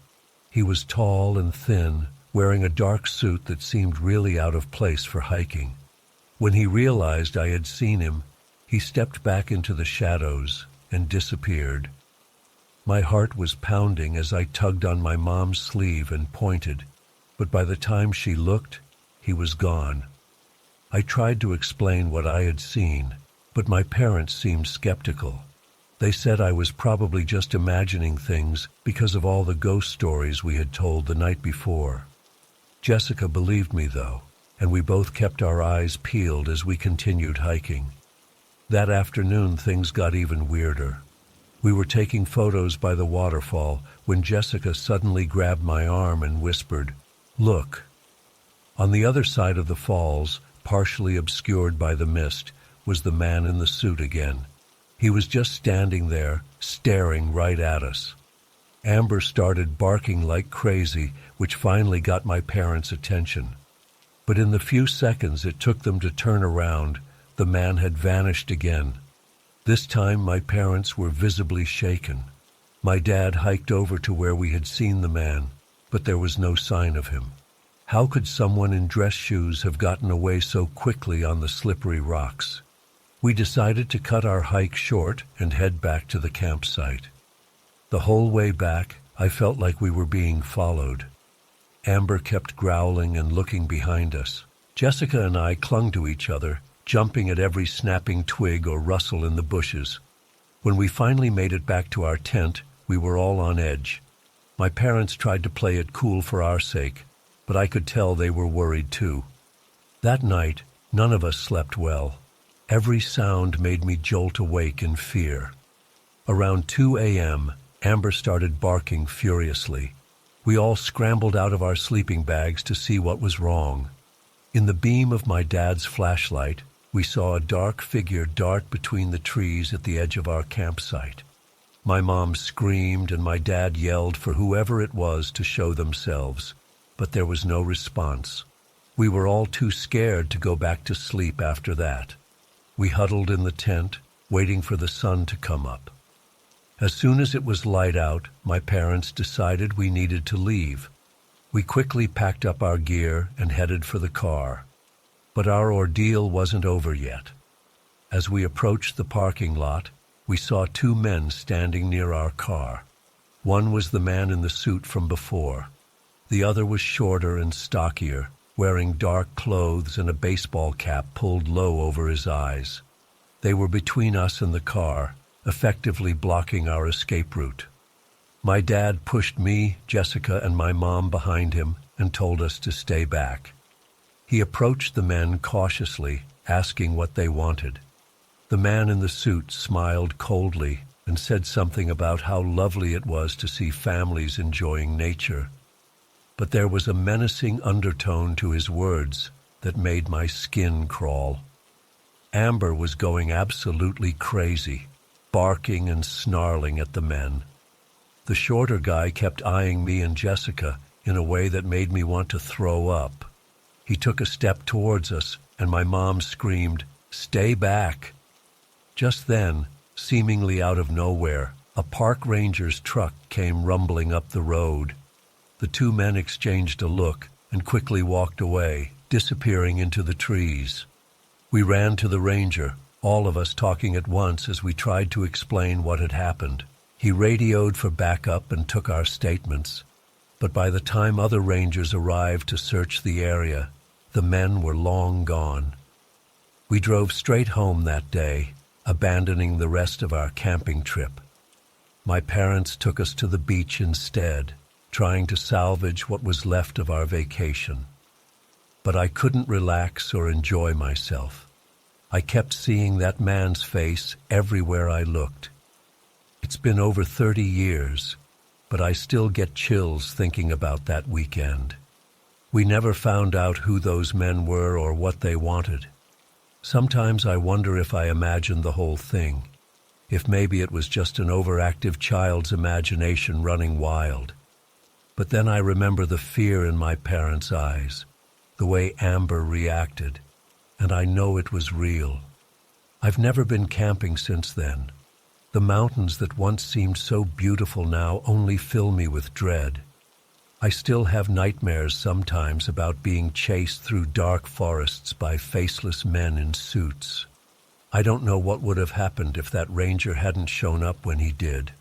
He was tall and thin, wearing a dark suit that seemed really out of place for hiking. When he realized I had seen him, he stepped back into the shadows and disappeared. My heart was pounding as I tugged on my mom's sleeve and pointed, but by the time she looked, he was gone. I tried to explain what I had seen, but my parents seemed skeptical. They said I was probably just imagining things because of all the ghost stories we had told the night before. Jessica believed me, though, and we both kept our eyes peeled as we continued hiking. That afternoon, things got even weirder. We were taking photos by the waterfall when Jessica suddenly grabbed my arm and whispered, "Look." On the other side of the falls, partially obscured by the mist, was the man in the suit again. He was just standing there, staring right at us. Amber started barking like crazy, which finally got my parents' attention. But in the few seconds it took them to turn around, the man had vanished again. This time my parents were visibly shaken. My dad hiked over to where we had seen the man, but there was no sign of him. How could someone in dress shoes have gotten away so quickly on the slippery rocks? We decided to cut our hike short and head back to the campsite. The whole way back, I felt like we were being followed. Amber kept growling and looking behind us. Jessica and I clung to each other, jumping at every snapping twig or rustle in the bushes. When we finally made it back to our tent, we were all on edge. My parents tried to play it cool for our sake, but I could tell they were worried too. That night, none of us slept well. Every sound made me jolt awake in fear. Around 2 a.m., Amber started barking furiously. We all scrambled out of our sleeping bags to see what was wrong. In the beam of my dad's flashlight, we saw a dark figure dart between the trees at the edge of our campsite. My mom screamed and my dad yelled for whoever it was to show themselves, but there was no response. We were all too scared to go back to sleep after that. We huddled in the tent, waiting for the sun to come up. As soon as it was light out, my parents decided we needed to leave. We quickly packed up our gear and headed for the car. But our ordeal wasn't over yet. As we approached the parking lot, we saw two men standing near our car. One was the man in the suit from before. The other was shorter and stockier, wearing dark clothes and a baseball cap pulled low over his eyes. They were between us and the car, effectively blocking our escape route. My dad pushed me, Jessica, and my mom behind him and told us to stay back. He approached the men cautiously, asking what they wanted. The man in the suit smiled coldly and said something about how lovely it was to see families enjoying nature. But there was a menacing undertone to his words that made my skin crawl. Amber was going absolutely crazy, barking and snarling at the men. The shorter guy kept eyeing me and Jessica in a way that made me want to throw up. He took a step towards us, and my mom screamed, "Stay back!" Just then, seemingly out of nowhere, a park ranger's truck came rumbling up the road. The two men exchanged a look and quickly walked away, disappearing into the trees. We ran to the ranger, all of us talking at once as we tried to explain what had happened. He radioed for backup and took our statements, but by the time other rangers arrived to search the area, the men were long gone. We drove straight home that day, abandoning the rest of our camping trip. My parents took us to the beach instead, trying to salvage what was left of our vacation. But I couldn't relax or enjoy myself. I kept seeing that man's face everywhere I looked. It's been over 30 years, but I still get chills thinking about that weekend. We never found out who those men were or what they wanted. Sometimes I wonder if I imagined the whole thing, if maybe it was just an overactive child's imagination running wild. But then I remember the fear in my parents' eyes, the way Amber reacted, and I know it was real. I've never been camping since then. The mountains that once seemed so beautiful now only fill me with dread. I still have nightmares sometimes about being chased through dark forests by faceless men in suits. I don't know what would have happened if that ranger hadn't shown up when he did.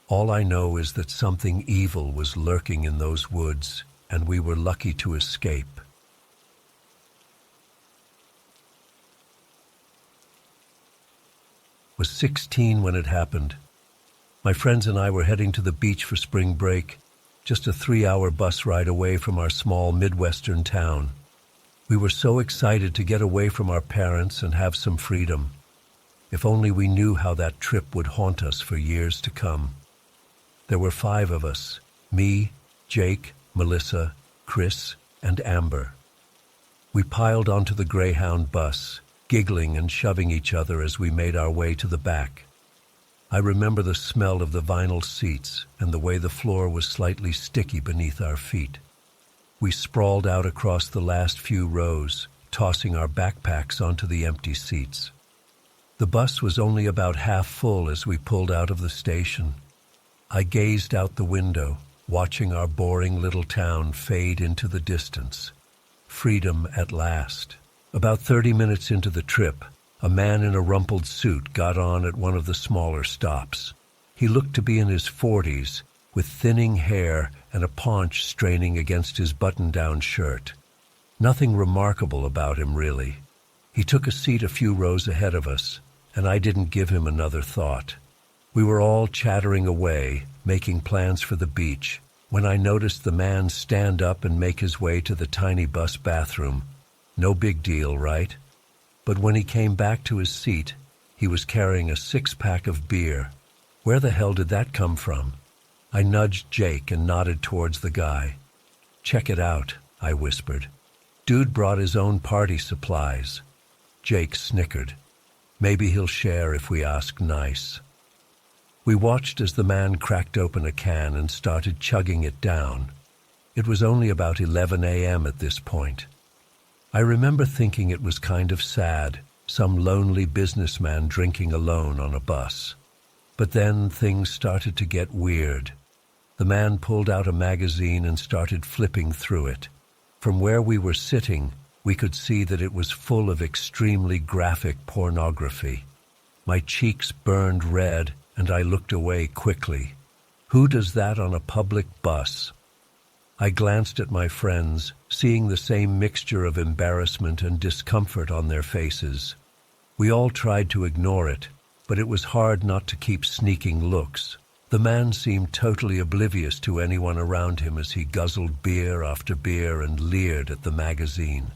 All I know is that something evil was lurking in those woods, and we were lucky to escape. I was 16 when it happened. My friends and I were heading to the beach for spring break, just a 3-hour bus ride away from our small Midwestern town. We were so excited to get away from our parents and have some freedom. If only we knew how that trip would haunt us for years to come. There were 5 of us, me, Jake, Melissa, Chris, and Amber. We piled onto the Greyhound bus, giggling and shoving each other as we made our way to the back. I remember the smell of the vinyl seats and the way the floor was slightly sticky beneath our feet. We sprawled out across the last few rows, tossing our backpacks onto the empty seats. The bus was only about half full as we pulled out of the station. I gazed out the window, watching our boring little town fade into the distance. Freedom at last. About 30 minutes into the trip, a man in a rumpled suit got on at one of the smaller stops. He looked to be in his 40s, with thinning hair and a paunch straining against his button-down shirt. Nothing remarkable about him, really. He took a seat a few rows ahead of us, and I didn't give him another thought. We were all chattering away, making plans for the beach, when I noticed the man stand up and make his way to the tiny bus bathroom. No big deal, right? But when he came back to his seat, he was carrying a 6-pack of beer. Where the hell did that come from? I nudged Jake and nodded towards the guy. "Check it out," I whispered. "Dude brought his own party supplies." Jake snickered. "Maybe he'll share if we ask nice." We watched as the man cracked open a can and started chugging it down. It was only about 11 a.m. at this point. I remember thinking it was kind of sad, some lonely businessman drinking alone on a bus. But then things started to get weird. The man pulled out a magazine and started flipping through it. From where we were sitting, we could see that it was full of extremely graphic pornography. My cheeks burned red, and I looked away quickly. Who does that on a public bus? I glanced at my friends, seeing the same mixture of embarrassment and discomfort on their faces. We all tried to ignore it, but it was hard not to keep sneaking looks. The man seemed totally oblivious to anyone around him as he guzzled beer after beer and leered at the magazine.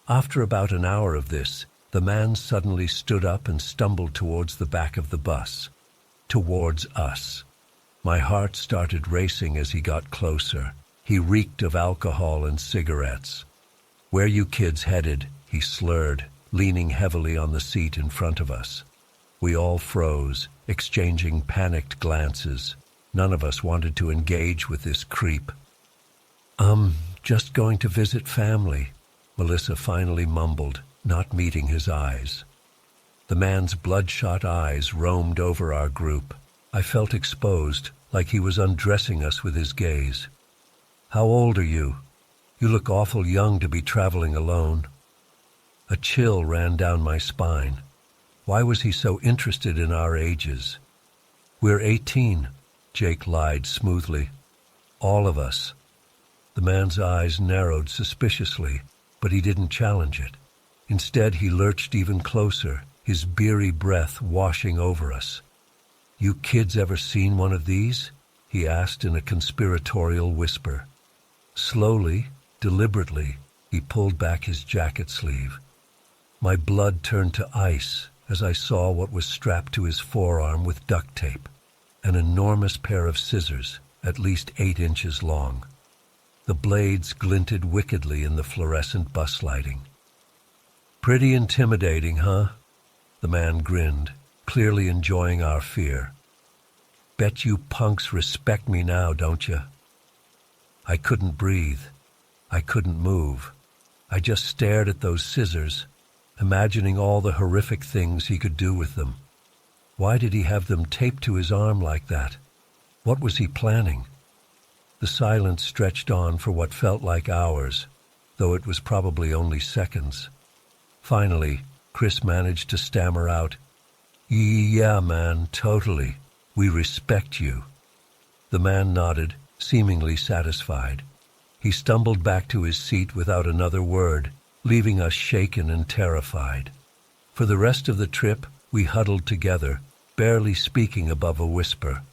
After about an hour of this, the man suddenly stood up and stumbled towards the back of the bus. Towards us. My heart started racing as he got closer. He reeked of alcohol and cigarettes. "Where you kids headed?" he slurred, leaning heavily on the seat in front of us. We all froze, exchanging panicked glances. None of us wanted to engage with this creep. Just going to visit family," Melissa finally mumbled, not meeting his eyes. The man's bloodshot eyes roamed over our group. I felt exposed, like he was undressing us with his gaze. How old are you? You look awful young to be traveling alone." A chill ran down my spine. Why was he so interested in our ages? "We're 18, Jake lied smoothly. "All of us." The man's eyes narrowed suspiciously, but he didn't challenge it. Instead, he lurched even closer, his beery breath washing over us. "You kids ever seen one of these?" he asked in a conspiratorial whisper. Slowly, deliberately, he pulled back his jacket sleeve. My blood turned to ice as I saw what was strapped to his forearm with duct tape, an enormous pair of scissors, at least 8 inches long. The blades glinted wickedly in the fluorescent bus lighting. "Pretty intimidating, huh?" The man grinned, clearly enjoying our fear. "Bet you punks respect me now, don't you?" I couldn't breathe. I couldn't move. I just stared at those scissors, imagining all the horrific things he could do with them. Why did he have them taped to his arm like that? What was he planning? The silence stretched on for what felt like hours, though it was probably only seconds. Finally, Chris managed to stammer out, "Yeah, man, totally. We respect you." The man nodded, seemingly satisfied. He stumbled back to his seat without another word, leaving us shaken and terrified. For the rest of the trip, we huddled together, barely speaking above a whisper.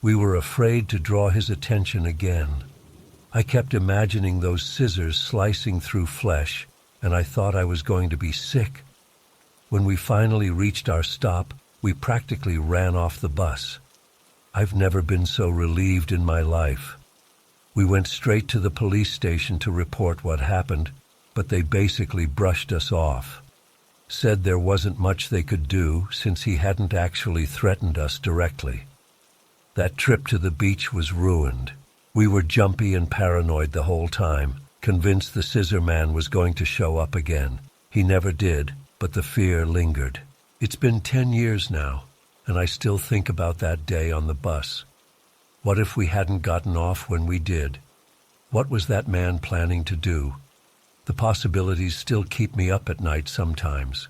We were afraid to draw his attention again. I kept imagining those scissors slicing through flesh, and I thought I was going to be sick. When we finally reached our stop, we practically ran off the bus. I've never been so relieved in my life. We went straight to the police station to report what happened, but they basically brushed us off. Said there wasn't much they could do since he hadn't actually threatened us directly. That trip to the beach was ruined. We were jumpy and paranoid the whole time, convinced the scissor man was going to show up again. He never did, but the fear lingered. It's been 10 years now, and I still think about that day on the bus. What if we hadn't gotten off when we did? What was that man planning to do? The possibilities still keep me up at night sometimes.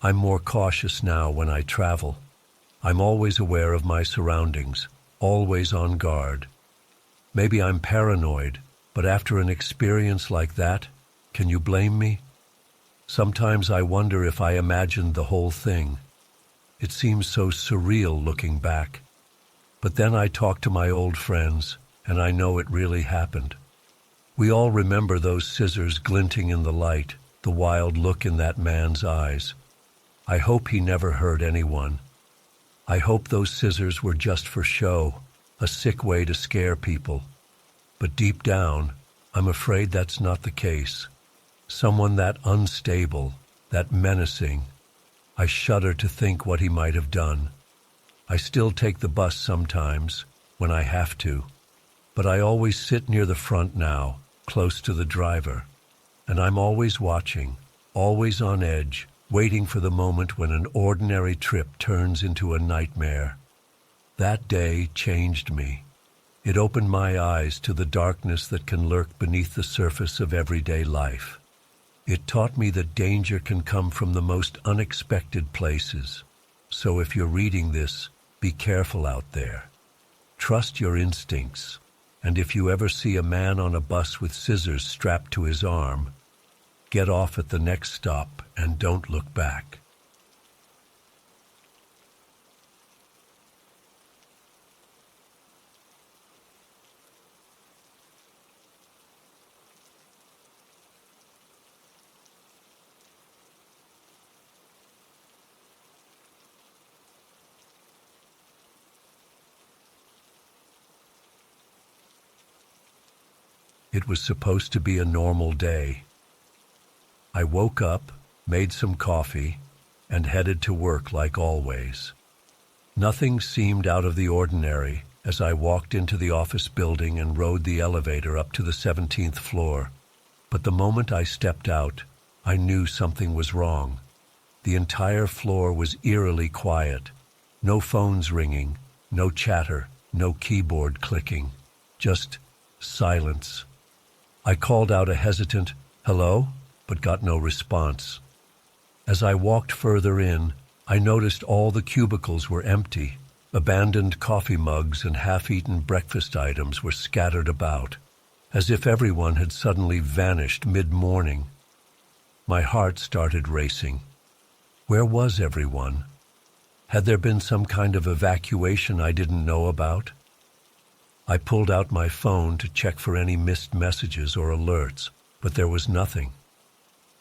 I'm more cautious now when I travel. I'm always aware of my surroundings, always on guard. Maybe I'm paranoid, but after an experience like that, can you blame me? Sometimes I wonder if I imagined the whole thing. It seems so surreal looking back. But then I talk to my old friends, and I know it really happened. We all remember those scissors glinting in the light, the wild look in that man's eyes. I hope he never hurt anyone. I hope those scissors were just for show, a sick way to scare people. But deep down, I'm afraid that's not the case. Someone that unstable, that menacing. I shudder to think what he might have done. I still take the bus sometimes, when I have to. But I always sit near the front now, close to the driver. And I'm always watching, always on edge, waiting for the moment when an ordinary trip turns into a nightmare. That day changed me. It opened my eyes to the darkness that can lurk beneath the surface of everyday life. It taught me that danger can come from the most unexpected places. So if you're reading this, be careful out there. Trust your instincts. And if you ever see a man on a bus with scissors strapped to his arm, get off at the next stop and don't look back. It was supposed to be a normal day. I woke up, made some coffee, and headed to work like always. Nothing seemed out of the ordinary as I walked into the office building and rode the elevator up to the 17th floor. But the moment I stepped out, I knew something was wrong. The entire floor was eerily quiet. No phones ringing, no chatter, no keyboard clicking. Just silence. I called out a hesitant, "Hello?" but got no response. As I walked further in, I noticed all the cubicles were empty. Abandoned coffee mugs and half-eaten breakfast items were scattered about, as if everyone had suddenly vanished mid-morning. My heart started racing. Where was everyone? Had there been some kind of evacuation I didn't know about? I pulled out my phone to check for any missed messages or alerts, but there was nothing.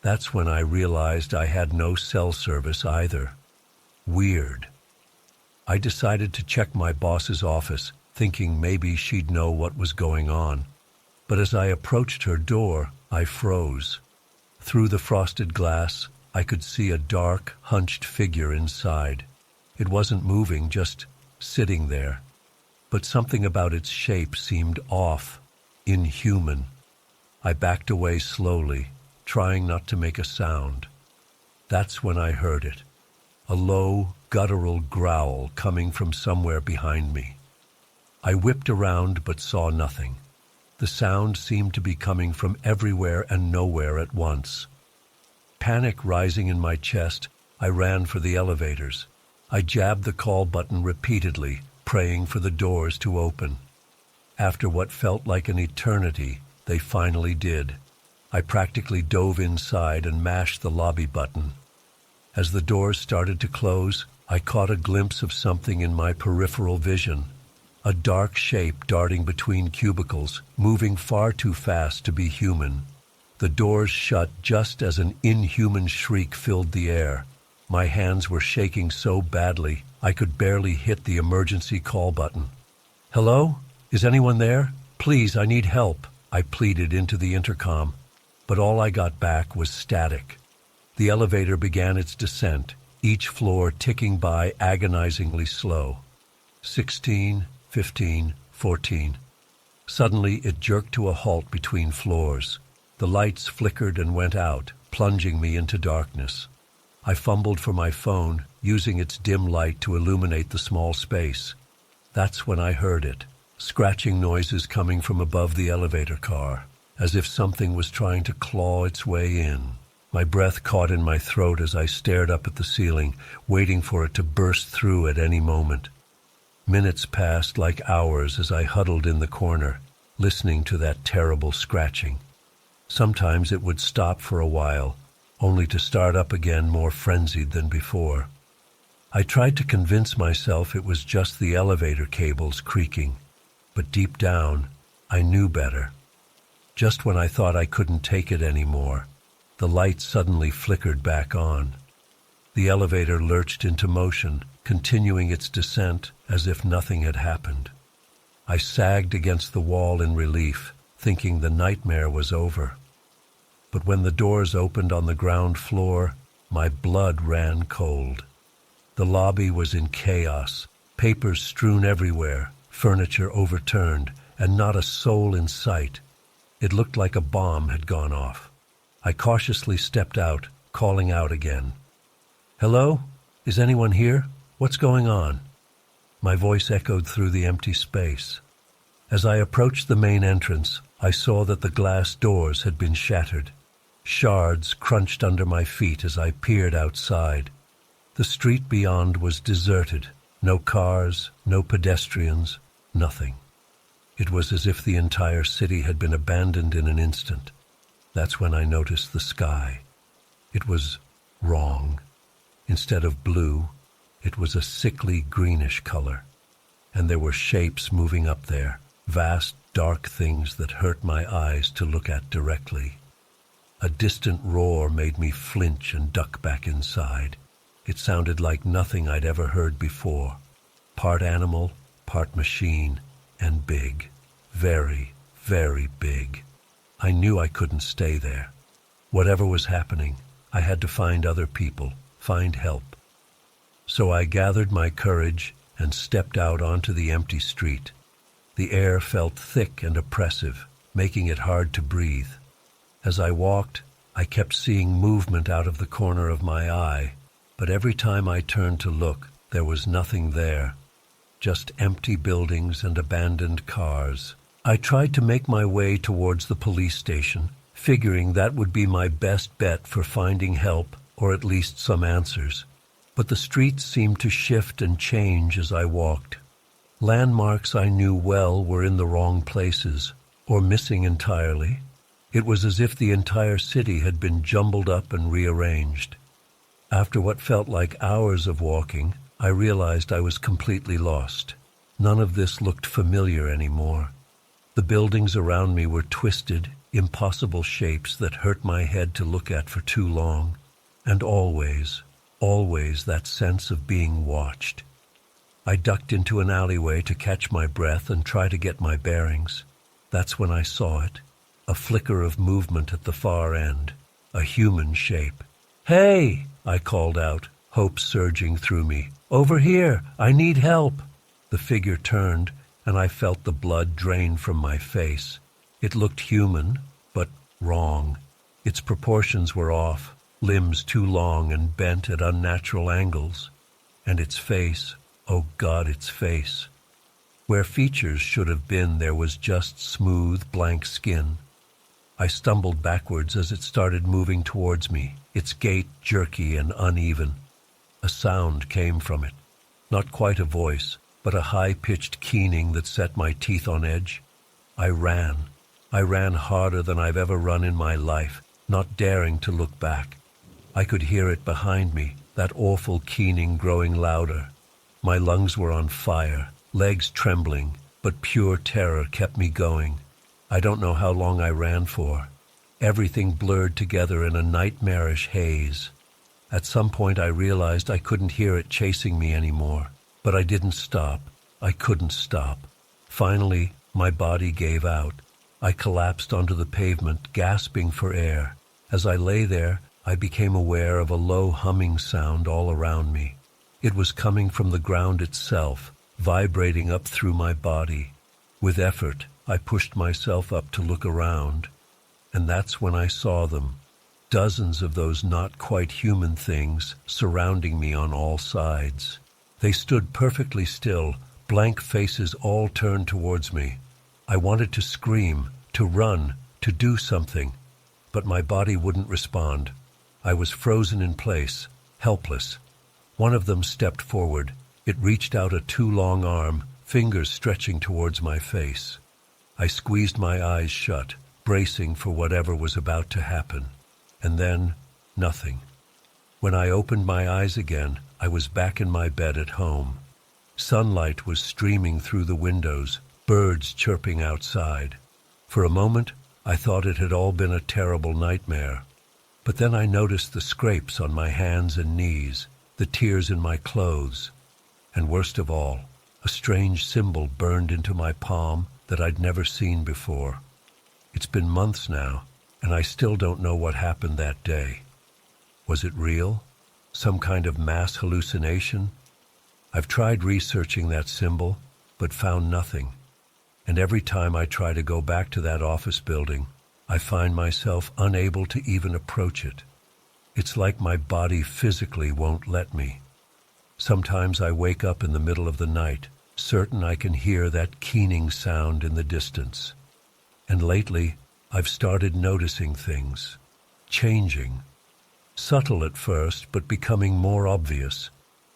That's when I realized I had no cell service either. Weird. I decided to check my boss's office, thinking maybe she'd know what was going on. But as I approached her door, I froze. Through the frosted glass, I could see a dark, hunched figure inside. It wasn't moving, just sitting there. But something about its shape seemed off, inhuman. I backed away slowly, trying not to make a sound. That's when I heard it. A low, guttural growl coming from somewhere behind me. I whipped around but saw nothing. The sound seemed to be coming from everywhere and nowhere at once. Panic rising in my chest, I ran for the elevators. I jabbed the call button repeatedly, praying for the doors to open. After what felt like an eternity, they finally did. I practically dove inside and mashed the lobby button. As the doors started to close, I caught a glimpse of something in my peripheral vision. A dark shape darting between cubicles, moving far too fast to be human. The doors shut just as an inhuman shriek filled the air. My hands were shaking so badly, I could barely hit the emergency call button. "Hello? Is anyone there? Please, I need help," I pleaded into the intercom. But all I got back was static. The elevator began its descent, each floor ticking by agonizingly slow. 16, 15, 14. Suddenly, it jerked to a halt between floors. The lights flickered and went out, plunging me into darkness. I fumbled for my phone, using its dim light to illuminate the small space. That's when I heard it, scratching noises coming from above the elevator car, as if something was trying to claw its way in. My breath caught in my throat as I stared up at the ceiling, waiting for it to burst through at any moment. Minutes passed like hours as I huddled in the corner, listening to that terrible scratching. Sometimes it would stop for a while, only to start up again more frenzied than before. I tried to convince myself it was just the elevator cables creaking, but deep down, I knew better. Just when I thought I couldn't take it anymore, the light suddenly flickered back on. The elevator lurched into motion, continuing its descent as if nothing had happened. I sagged against the wall in relief, thinking the nightmare was over. But when the doors opened on the ground floor, my blood ran cold. The lobby was in chaos, papers strewn everywhere, furniture overturned, and not a soul in sight. It looked like a bomb had gone off. I cautiously stepped out, calling out again. "Hello? Is anyone here? What's going on?" My voice echoed through the empty space. As I approached the main entrance, I saw that the glass doors had been shattered. Shards crunched under my feet as I peered outside. The street beyond was deserted. No cars, no pedestrians, nothing. It was as if the entire city had been abandoned in an instant. That's when I noticed the sky. It was wrong. Instead of blue, it was a sickly greenish color. And there were shapes moving up there, vast, dark things that hurt my eyes to look at directly. A distant roar made me flinch and duck back inside. It sounded like nothing I'd ever heard before. Part animal, part machine, and big. Very, very big. I knew I couldn't stay there. Whatever was happening, I had to find other people, find help. So I gathered my courage and stepped out onto the empty street. The air felt thick and oppressive, making it hard to breathe. As I walked, I kept seeing movement out of the corner of my eye, but every time I turned to look, there was nothing there. Just empty buildings and abandoned cars. I tried to make my way towards the police station, figuring that would be my best bet for finding help or at least some answers. But the streets seemed to shift and change as I walked. Landmarks I knew well were in the wrong places, or missing entirely. It was as if the entire city had been jumbled up and rearranged. After what felt like hours of walking, I realized I was completely lost. None of this looked familiar anymore. The buildings around me were twisted, impossible shapes that hurt my head to look at for too long. And always that sense of being watched. I ducked into an alleyway to catch my breath and try to get my bearings. That's when I saw it. A flicker of movement at the far end. A human shape. "Hey!" I called out, hope surging through me. "Over here! I need help!" The figure turned, and I felt the blood drain from my face. It looked human, but wrong. Its proportions were off, limbs too long and bent at unnatural angles. And its face, oh God, its face. Where features should have been, there was just smooth, blank skin. I stumbled backwards as it started moving towards me, its gait jerky and uneven. A sound came from it. Not quite a voice, but a high-pitched keening that set my teeth on edge. I ran. I ran harder than I've ever run in my life, not daring to look back. I could hear it behind me, that awful keening growing louder. My lungs were on fire, legs trembling, but pure terror kept me going. I don't know how long I ran for. Everything blurred together in a nightmarish haze. At some point I realized I couldn't hear it chasing me anymore. But I didn't stop. I couldn't stop. Finally, my body gave out. I collapsed onto the pavement, gasping for air. As I lay there, I became aware of a low humming sound all around me. It was coming from the ground itself, vibrating up through my body. With effort, I pushed myself up to look around. And that's when I saw them. Dozens of those not quite human things surrounding me on all sides. They stood perfectly still, blank faces all turned towards me. I wanted to scream, to run, to do something, but my body wouldn't respond. I was frozen in place, helpless. One of them stepped forward. It reached out a too long arm, fingers stretching towards my face. I squeezed my eyes shut, bracing for whatever was about to happen. And then, nothing. When I opened my eyes again, I was back in my bed at home. Sunlight was streaming through the windows, birds chirping outside. For a moment, I thought it had all been a terrible nightmare. But then I noticed the scrapes on my hands and knees, the tears in my clothes, and worst of all, a strange symbol burned into my palm that I'd never seen before. It's been months now, and I still don't know what happened that day. Was it real? Some kind of mass hallucination? I've tried researching that symbol, but found nothing. And every time I try to go back to that office building, I find myself unable to even approach it. It's like my body physically won't let me. Sometimes I wake up in the middle of the night, certain I can hear that keening sound in the distance. And lately, I've started noticing things, changing. Subtle at first, but becoming more obvious.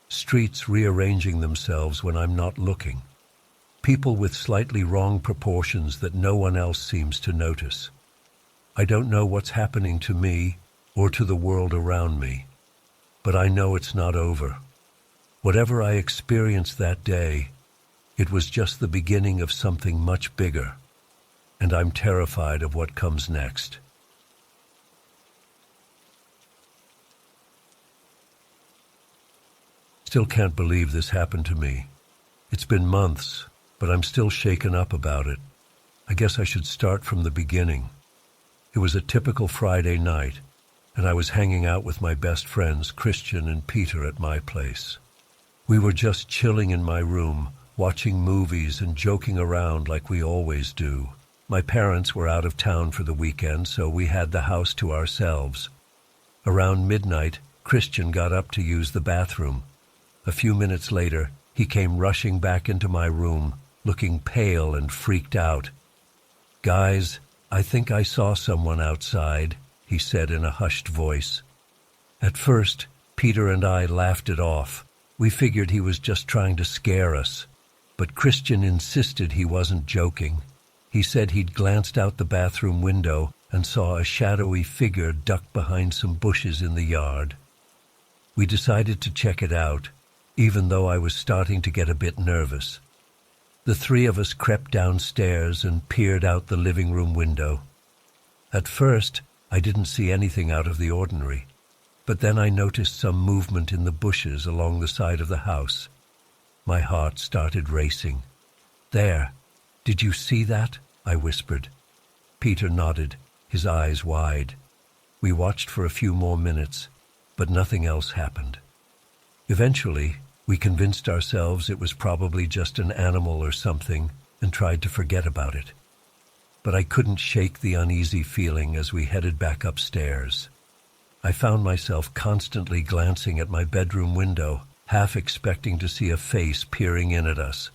Streets rearranging themselves when I'm not looking. People with slightly wrong proportions that no one else seems to notice. I don't know what's happening to me or to the world around me, but I know it's not over. Whatever I experienced that day, it was just the beginning of something much bigger, and I'm terrified of what comes next. Still can't believe this happened to me. It's been months, but I'm still shaken up about it. I guess I should start from the beginning. It was a typical Friday night, and I was hanging out with my best friends, Christian and Peter, at my place. We were just chilling in my room, watching movies and joking around like we always do. My parents were out of town for the weekend, so we had the house to ourselves. Around midnight, Christian got up to use the bathroom. A few minutes later, he came rushing back into my room, looking pale and freaked out. "Guys, I think I saw someone outside," he said in a hushed voice. At first, Peter and I laughed it off. We figured he was just trying to scare us. But Christian insisted he wasn't joking. He said he'd glanced out the bathroom window and saw a shadowy figure ducked behind some bushes in the yard. We decided to check it out, even though I was starting to get a bit nervous. The three of us crept downstairs and peered out the living room window. At first, I didn't see anything out of the ordinary, but then I noticed some movement in the bushes along the side of the house. My heart started racing. "There, did you see that?" I whispered. Peter nodded, his eyes wide. We watched for a few more minutes, but nothing else happened. Eventually, we convinced ourselves it was probably just an animal or something and tried to forget about it. But I couldn't shake the uneasy feeling as we headed back upstairs. I found myself constantly glancing at my bedroom window, half expecting to see a face peering in at us.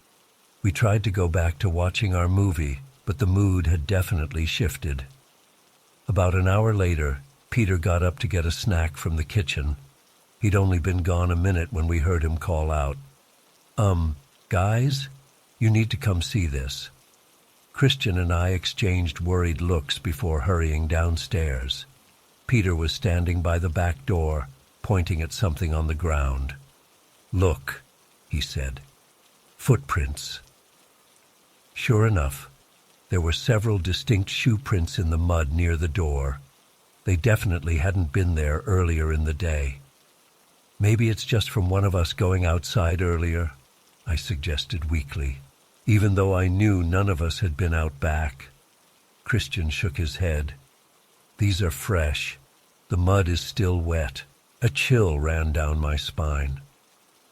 We tried to go back to watching our movie, but the mood had definitely shifted. About an hour later, Peter got up to get a snack from the kitchen. He'd only been gone a minute when we heard him call out, "Guys, you need to come see this." Christian and I exchanged worried looks before hurrying downstairs. Peter was standing by the back door, pointing at something on the ground. "Look," he said. "Footprints." Sure enough, there were several distinct shoe prints in the mud near the door. They definitely hadn't been there earlier in the day. "Maybe it's just from one of us going outside earlier," I suggested weakly, even though I knew none of us had been out back. Christian shook his head. "These are fresh. The mud is still wet." A chill ran down my spine.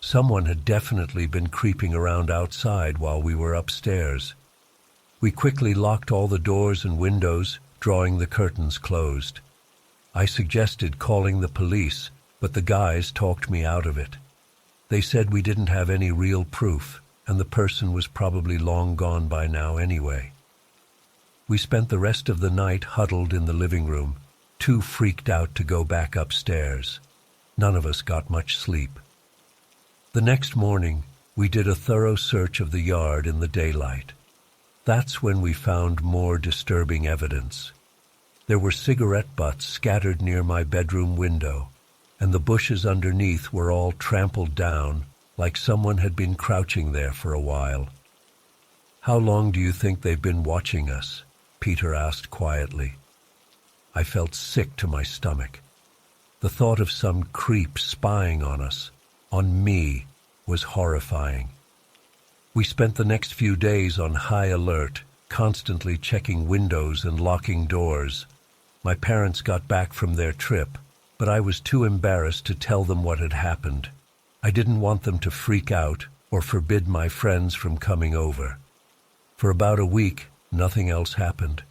Someone had definitely been creeping around outside while we were upstairs. We quickly locked all the doors and windows, drawing the curtains closed. I suggested calling the police, but the guys talked me out of it. They said we didn't have any real proof, and the person was probably long gone by now anyway. We spent the rest of the night huddled in the living room, too freaked out to go back upstairs. None of us got much sleep. The next morning, we did a thorough search of the yard in the daylight. That's when we found more disturbing evidence. There were cigarette butts scattered near my bedroom window, and the bushes underneath were all trampled down, like someone had been crouching there for a while. "How long do you think they've been watching us?" Peter asked quietly. I felt sick to my stomach. The thought of some creep spying on us, on me, was horrifying. We spent the next few days on high alert, constantly checking windows and locking doors. My parents got back from their trip, but I was too embarrassed to tell them what had happened. I didn't want them to freak out or forbid my friends from coming over. For about a week, nothing else happened.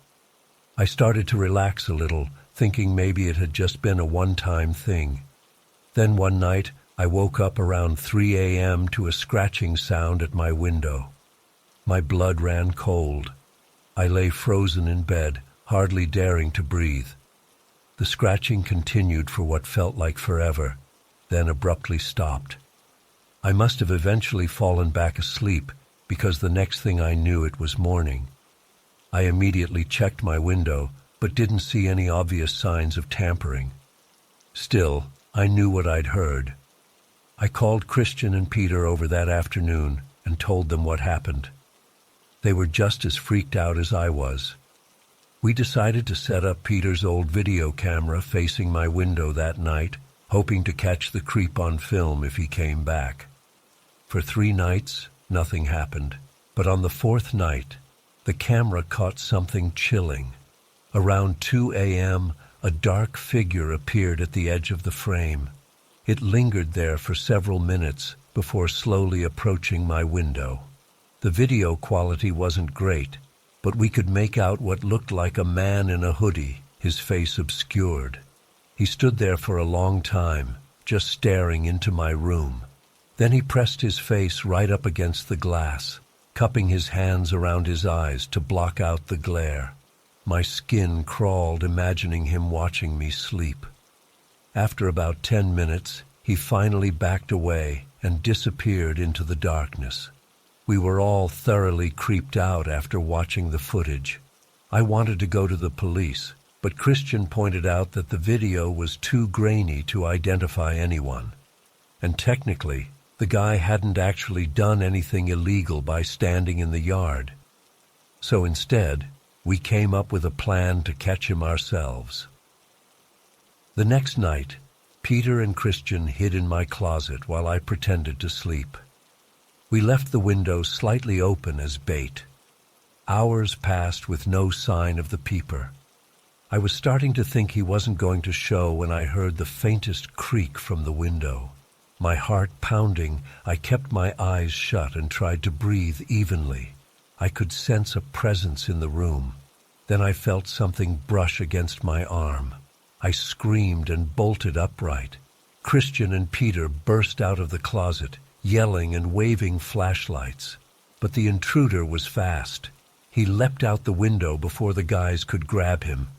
I started to relax a little, thinking maybe it had just been a one-time thing. Then one night, I woke up around 3 a.m. to a scratching sound at my window. My blood ran cold. I lay frozen in bed, hardly daring to breathe. The scratching continued for what felt like forever, then abruptly stopped. I must have eventually fallen back asleep, because the next thing I knew it was morning. I immediately checked my window, but didn't see any obvious signs of tampering. Still, I knew what I'd heard. I called Christian and Peter over that afternoon and told them what happened. They were just as freaked out as I was. We decided to set up Peter's old video camera facing my window that night, hoping to catch the creep on film if he came back. For 3 nights, nothing happened. But on the 4th night, the camera caught something chilling. Around 2 a.m., a dark figure appeared at the edge of the frame. It lingered there for several minutes before slowly approaching my window. The video quality wasn't great, but we could make out what looked like a man in a hoodie, his face obscured. He stood there for a long time, just staring into my room. Then he pressed his face right up against the glass. cupping his hands around his eyes to block out the glare. My skin crawled imagining him watching me sleep. After about 10 minutes, he finally backed away and disappeared into the darkness. We were all thoroughly creeped out after watching the footage. I wanted to go to the police, but Christian pointed out that the video was too grainy to identify anyone. And technically, the guy hadn't actually done anything illegal by standing in the yard. So instead, we came up with a plan to catch him ourselves. The next night, Peter and Christian hid in my closet while I pretended to sleep. We left the window slightly open as bait. Hours passed with no sign of the peeper. I was starting to think he wasn't going to show when I heard the faintest creak from the window. My heart pounding, I kept my eyes shut and tried to breathe evenly. I could sense a presence in the room. Then I felt something brush against my arm. I screamed and bolted upright. Christian and Peter burst out of the closet, yelling and waving flashlights. But the intruder was fast. He leapt out the window before the guys could grab him.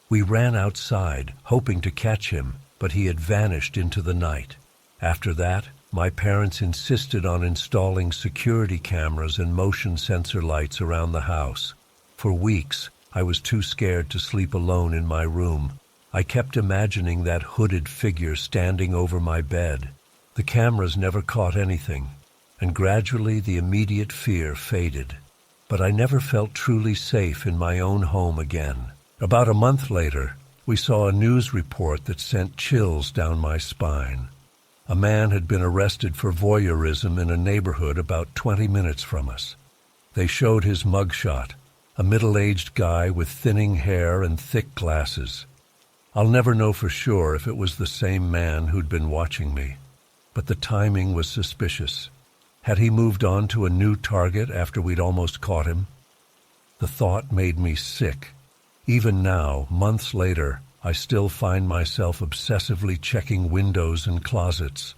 We ran outside, hoping to catch him, but he had vanished into the night. After that, my parents insisted on installing security cameras and motion sensor lights around the house. For weeks, I was too scared to sleep alone in my room. I kept imagining that hooded figure standing over my bed. The cameras never caught anything, and gradually the immediate fear faded. But I never felt truly safe in my own home again. About a month later, we saw a news report that sent chills down my spine. A man had been arrested for voyeurism in a neighborhood about 20 minutes from us. They showed his mugshot, a middle-aged guy with thinning hair and thick glasses. I'll never know for sure if it was the same man who'd been watching me, but the timing was suspicious. Had he moved on to a new target after we'd almost caught him? The thought made me sick. Even now, months later, I still find myself obsessively checking windows and closets.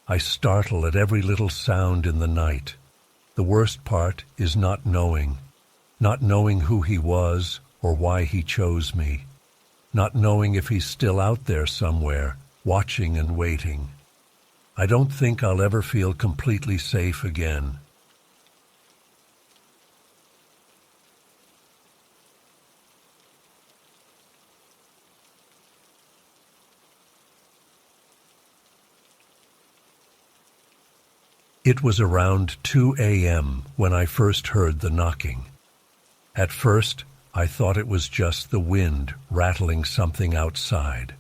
I startle at every little sound in the night. The worst part is not knowing who he was or why he chose me. Not knowing if he's still out there somewhere, watching and waiting. I don't think I'll ever feel completely safe again. It was around 2 a.m. when I first heard the knocking. At first, I thought it was just the wind rattling something outside.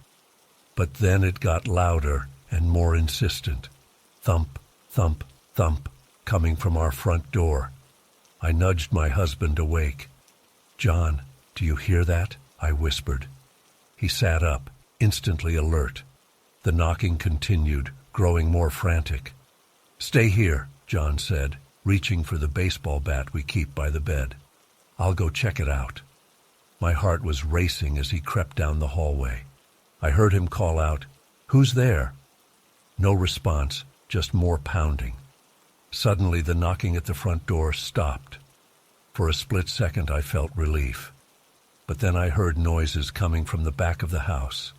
But then it got louder and more insistent. Thump, thump, thump, coming from our front door. I nudged my husband awake. "John, do you hear that?" I whispered. He sat up, instantly alert. The knocking continued, growing more frantic. "Stay here," John said, reaching for the baseball bat we keep by the bed. "I'll go check it out." My heart was racing as he crept down the hallway. I heard him call out, "Who's there?" No response, just more pounding. Suddenly the knocking at the front door stopped. For a split second I felt relief. But then I heard noises coming from the back of the house.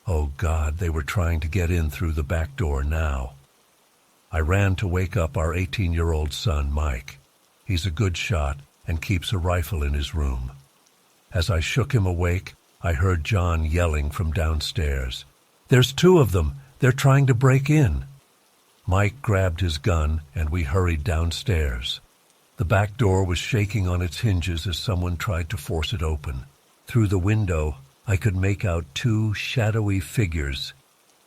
Oh God, they were trying to get in through the back door now. I ran to wake up our 18-year-old son, Mike. He's a good shot and keeps a rifle in his room. As I shook him awake, I heard John yelling from downstairs. "There's 2 of them! They're trying to break in!" Mike grabbed his gun and we hurried downstairs. The back door was shaking on its hinges as someone tried to force it open. Through the window, I could make out 2 shadowy figures.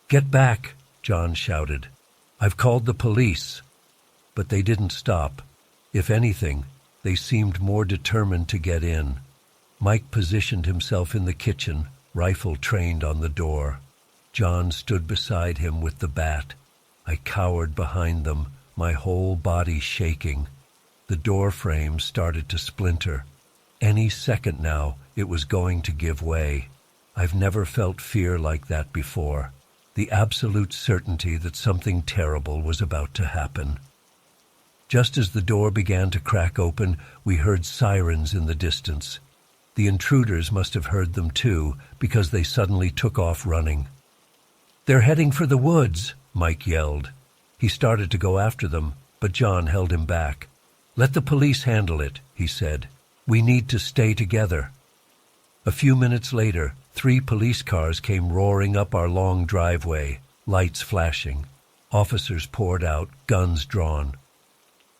"Get back!" John shouted. "I've called the police." But they didn't stop. If anything, they seemed more determined to get in. Mike positioned himself in the kitchen, rifle trained on the door. John stood beside him with the bat. I cowered behind them, my whole body shaking. The door frame started to splinter. Any second now, it was going to give way. I've never felt fear like that before. The absolute certainty that something terrible was about to happen. Just as the door began to crack open, we heard sirens in the distance. The intruders must have heard them too, because they suddenly took off running. "They're heading for the woods," Mike yelled. He started to go after them, but John held him back. "Let the police handle it," he said. "We need to stay together." A few minutes later, 3 police cars came roaring up our long driveway, lights flashing. Officers poured out, guns drawn.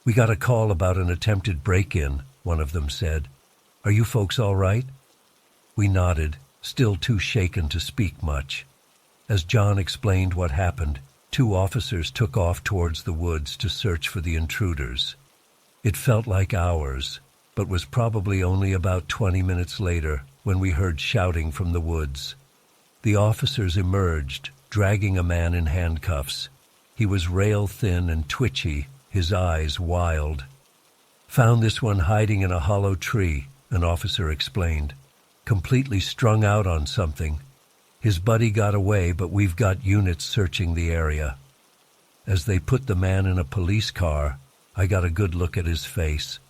"We got a call about an attempted break-in," one of them said. "Are you folks all right?" We nodded, still too shaken to speak much. As John explained what happened, 2 officers took off towards the woods to search for the intruders. It felt like hours, but was probably only about 20 minutes later when we heard shouting from the woods. The officers emerged, dragging a man in handcuffs. He was rail-thin and twitchy, his eyes wild. "Found this one hiding in a hollow tree," an officer explained. "Completely strung out on something. His buddy got away, but we've got units searching the area." As they put the man in a police car, I got a good look at his face.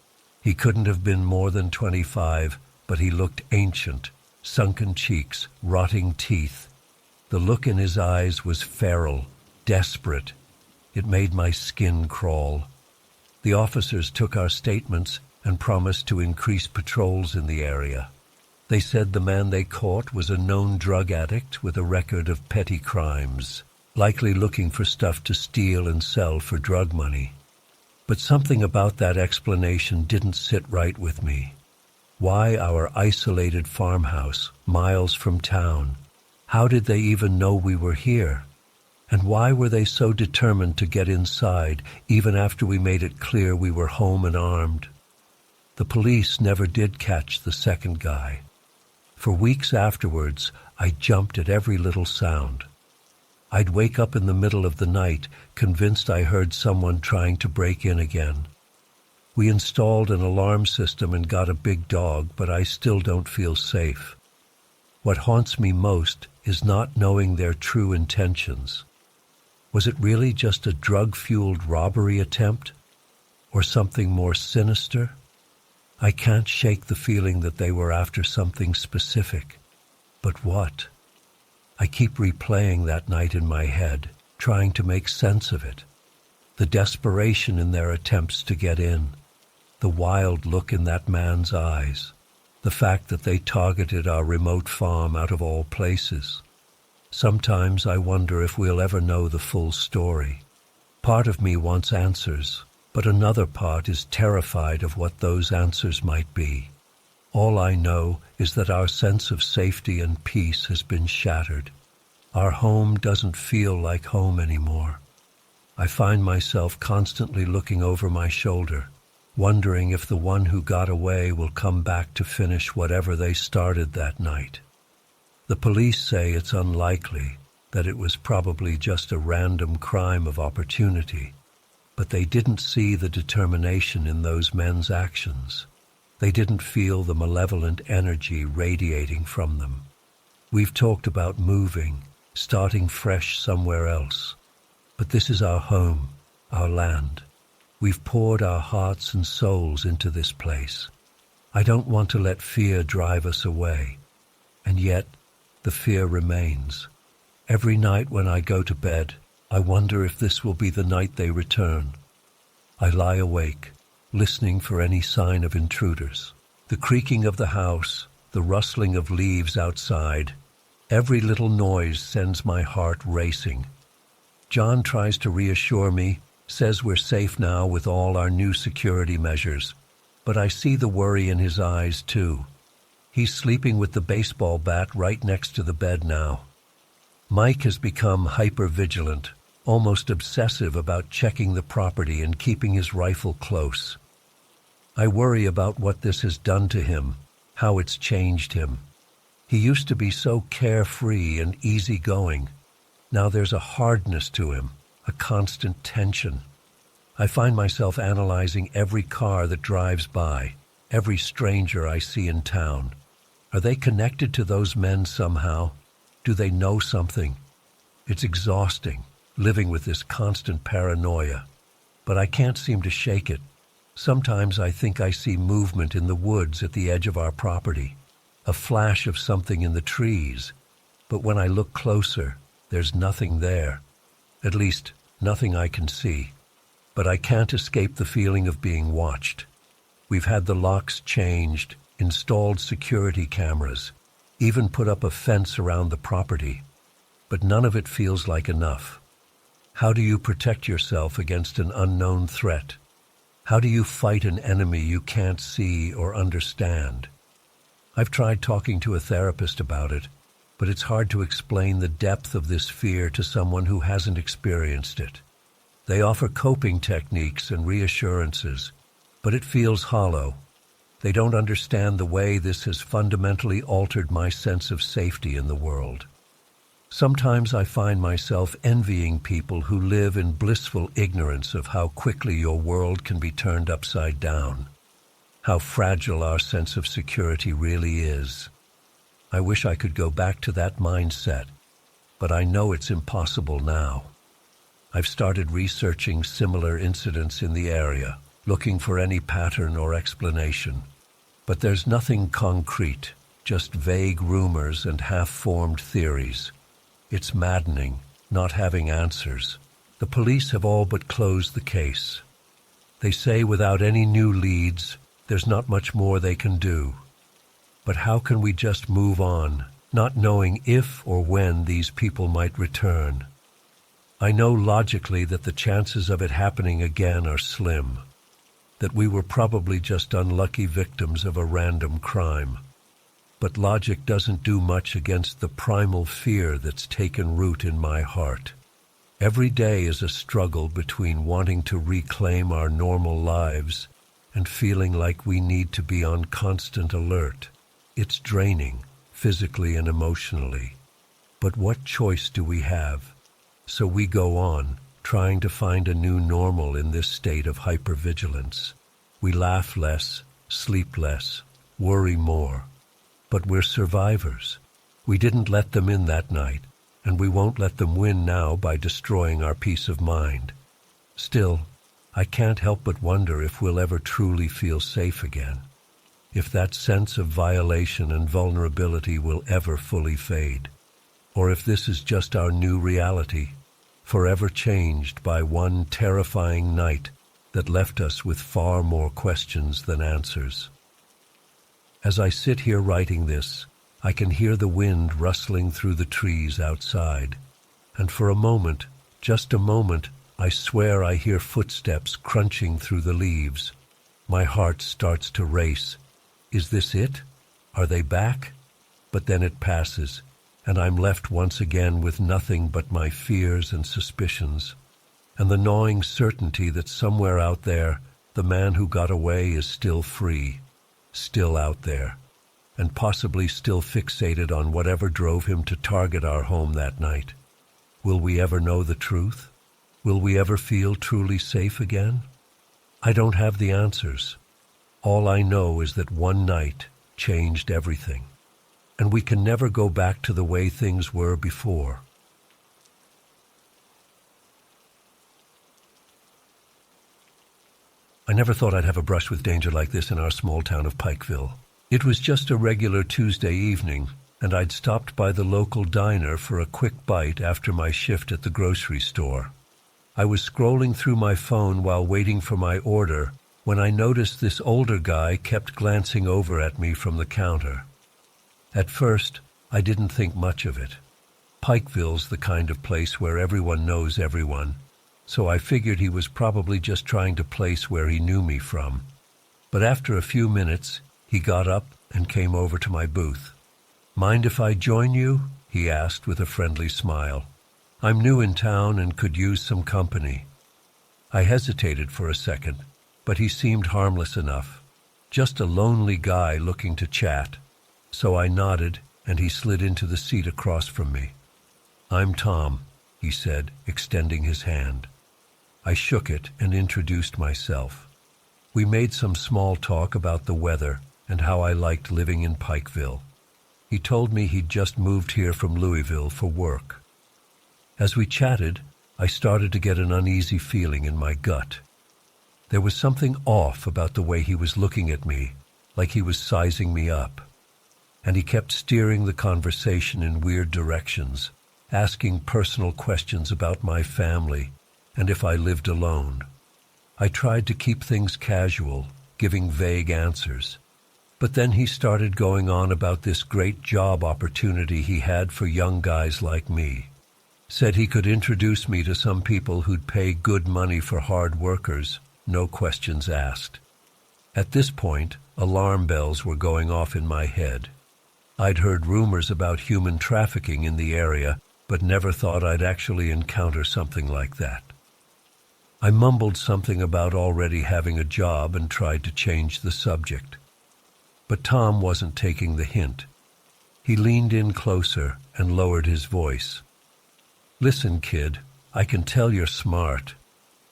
He couldn't have been more than 25, but he looked ancient, sunken cheeks, rotting teeth. The look in his eyes was feral, desperate. It made my skin crawl. The officers took our statements and promised to increase patrols in the area. They said the man they caught was a known drug addict with a record of petty crimes, likely looking for stuff to steal and sell for drug money. But something about that explanation didn't sit right with me. Why our isolated farmhouse, miles from town? How did they even know we were here? And why were they so determined to get inside, even after we made it clear we were home and armed? The police never did catch the second guy. For weeks afterwards, I jumped at every little sound. I'd wake up in the middle of the night, convinced I heard someone trying to break in again. We installed an alarm system and got a big dog, but I still don't feel safe. What haunts me most is not knowing their true intentions. Was it really just a drug-fueled robbery attempt? Or something more sinister? I can't shake the feeling that they were after something specific. But what? I keep replaying that night in my head, trying to make sense of it. The desperation in their attempts to get in, the wild look in that man's eyes, the fact that they targeted our remote farm out of all places. Sometimes I wonder if we'll ever know the full story. Part of me wants answers, but another part is terrified of what those answers might be. All I know is that our sense of safety and peace has been shattered. Our home doesn't feel like home anymore. I find myself constantly looking over my shoulder, wondering if the one who got away will come back to finish whatever they started that night. The police say it's unlikely, that it was probably just a random crime of opportunity, but they didn't see the determination in those men's actions. They didn't feel the malevolent energy radiating from them. We've talked about moving, starting fresh somewhere else. But this is our home, our land. We've poured our hearts and souls into this place. I don't want to let fear drive us away. And yet, the fear remains. Every night when I go to bed, I wonder if this will be the night they return. I lie awake, listening for any sign of intruders. The creaking of the house, the rustling of leaves outside, every little noise sends my heart racing. John tries to reassure me, says we're safe now with all our new security measures, but I see the worry in his eyes too. He's sleeping with the baseball bat right next to the bed now. Mike has become hyper-vigilant, almost obsessive about checking the property and keeping his rifle close. I worry about what this has done to him, how it's changed him. He used to be so carefree and easygoing. Now there's a hardness to him, a constant tension. I find myself analyzing every car that drives by, every stranger I see in town. Are they connected to those men somehow? Do they know something? It's exhausting, living with this constant paranoia. but I can't seem to shake it. Sometimes I think I see movement in the woods at the edge of our property, a flash of something in the trees, but when I look closer, there's nothing there. At least, nothing I can see. But I can't escape the feeling of being watched. We've had the locks changed, installed security cameras, even put up a fence around the property. But none of it feels like enough. How do you protect yourself against an unknown threat? How do you fight an enemy you can't see or understand? I've tried talking to a therapist about it, but it's hard to explain the depth of this fear to someone who hasn't experienced it. They offer coping techniques and reassurances, but it feels hollow. They don't understand the way this has fundamentally altered my sense of safety in the world. Sometimes I find myself envying people who live in blissful ignorance of how quickly your world can be turned upside down, how fragile our sense of security really is. I wish I could go back to that mindset, but I know it's impossible now. I've started researching similar incidents in the area, looking for any pattern or explanation. But there's nothing concrete, just vague rumors and half-formed theories. It's maddening, not having answers. The police have all but closed the case. They say without any new leads, there's not much more they can do. But how can we just move on, not knowing if or when these people might return? I know logically that the chances of it happening again are slim, that we were probably just unlucky victims of a random crime. But logic doesn't do much against the primal fear that's taken root in my heart. Every day is a struggle between wanting to reclaim our normal lives and feeling like we need to be on constant alert. It's draining, physically and emotionally. But what choice do we have? So we go on, trying to find a new normal in this state of hypervigilance. We laugh less, sleep less, worry more. But we're survivors. We didn't let them in that night, and we won't let them win now by destroying our peace of mind. Still, I can't help but wonder if we'll ever truly feel safe again. If that sense of violation and vulnerability will ever fully fade. Or if this is just our new reality, forever changed by one terrifying night that left us with far more questions than answers. As I sit here writing this, I can hear the wind rustling through the trees outside, and for a moment, just a moment, I swear I hear footsteps crunching through the leaves. My heart starts to race. Is this it? Are they back? But then it passes, and I'm left once again with nothing but my fears and suspicions, and the gnawing certainty that somewhere out there, the man who got away is still free, still out there, and possibly still fixated on whatever drove him to target our home that night. Will we ever know the truth? Will we ever feel truly safe again? I don't have the answers. All I know is that one night changed everything, and we can never go back to the way things were before. I never thought I'd have a brush with danger like this in our small town of Pikeville. It was just a regular Tuesday evening, and I'd stopped by the local diner for a quick bite after my shift at the grocery store. I was scrolling through my phone while waiting for my order when I noticed this older guy kept glancing over at me from the counter. At first, I didn't think much of it. Pikeville's the kind of place where everyone knows everyone, so I figured he was probably just trying to place where he knew me from. But after a few minutes, he got up and came over to my booth. "Mind if I join you?" he asked with a friendly smile. "I'm new in town and could use some company." I hesitated for a second, but he seemed harmless enough. Just a lonely guy looking to chat. So I nodded, and he slid into the seat across from me. "I'm Tom," he said, extending his hand. I shook it and introduced myself. We made some small talk about the weather and how I liked living in Pikeville. He told me he'd just moved here from Louisville for work. As we chatted, I started to get an uneasy feeling in my gut. There was something off about the way he was looking at me, like he was sizing me up. And he kept steering the conversation in weird directions, asking personal questions about my family and if I lived alone. I tried to keep things casual, giving vague answers. But then he started going on about this great job opportunity he had for young guys like me. Said he could introduce me to some people who'd pay good money for hard workers, no questions asked. At this point, alarm bells were going off in my head. I'd heard rumors about human trafficking in the area, but never thought I'd actually encounter something like that. I mumbled something about already having a job and tried to change the subject. But Tom wasn't taking the hint. He leaned in closer and lowered his voice. "Listen, kid, I can tell you're smart.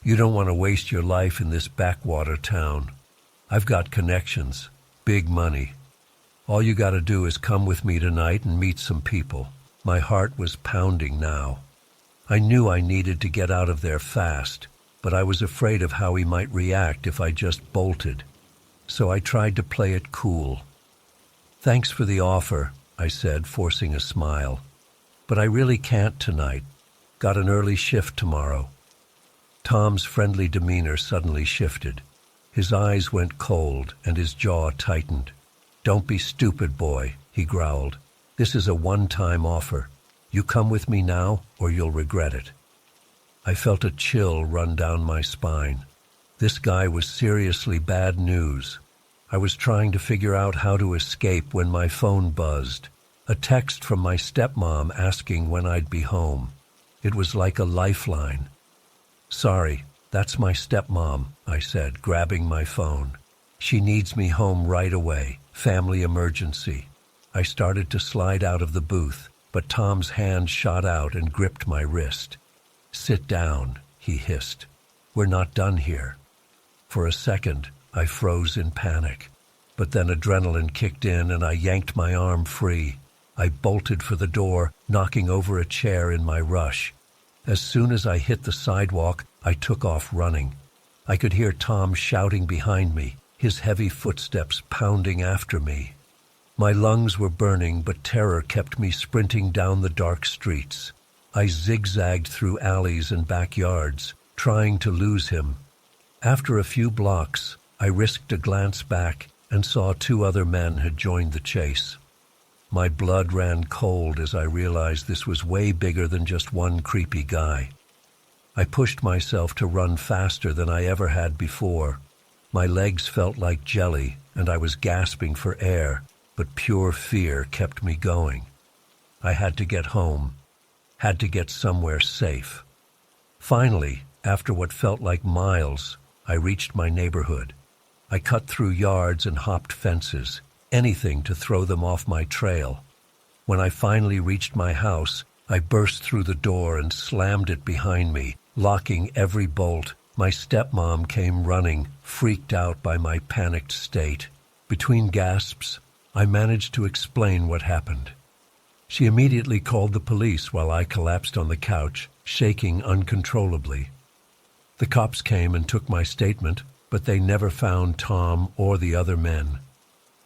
You don't want to waste your life in this backwater town. I've got connections, big money. All you got to do is come with me tonight and meet some people." My heart was pounding now. I knew I needed to get out of there fast, but I was afraid of how he might react if I just bolted. So I tried to play it cool. "Thanks for the offer," I said, forcing a smile. "But I really can't tonight. Got an early shift tomorrow." Tom's friendly demeanor suddenly shifted. His eyes went cold and his jaw tightened. "Don't be stupid, boy," he growled. "This is a one-time offer. You come with me now or you'll regret it." I felt a chill run down my spine. This guy was seriously bad news. I was trying to figure out how to escape when my phone buzzed. A text from my stepmom asking when I'd be home. It was like a lifeline. "Sorry, that's my stepmom," I said, grabbing my phone. "She needs me home right away. Family emergency." I started to slide out of the booth, but Tom's hand shot out and gripped my wrist. "Sit down," he hissed. "We're not done here." For a second, I froze in panic. But then adrenaline kicked in and I yanked my arm free. I bolted for the door, knocking over a chair in my rush. As soon as I hit the sidewalk, I took off running. I could hear Tom shouting behind me, his heavy footsteps pounding after me. My lungs were burning, but terror kept me sprinting down the dark streets. I zigzagged through alleys and backyards, trying to lose him. After a few blocks, I risked a glance back and saw 2 other men had joined the chase. My blood ran cold as I realized this was way bigger than just one creepy guy. I pushed myself to run faster than I ever had before. My legs felt like jelly, and I was gasping for air, but pure fear kept me going. I had to get home, had to get somewhere safe. Finally, after what felt like miles, I reached my neighborhood. I cut through yards and hopped fences, anything to throw them off my trail. When I finally reached my house, I burst through the door and slammed it behind me, locking every bolt. My stepmom came running, freaked out by my panicked state. Between gasps, I managed to explain what happened. She immediately called the police while I collapsed on the couch, shaking uncontrollably. The cops came and took my statement, but they never found Tom or the other men.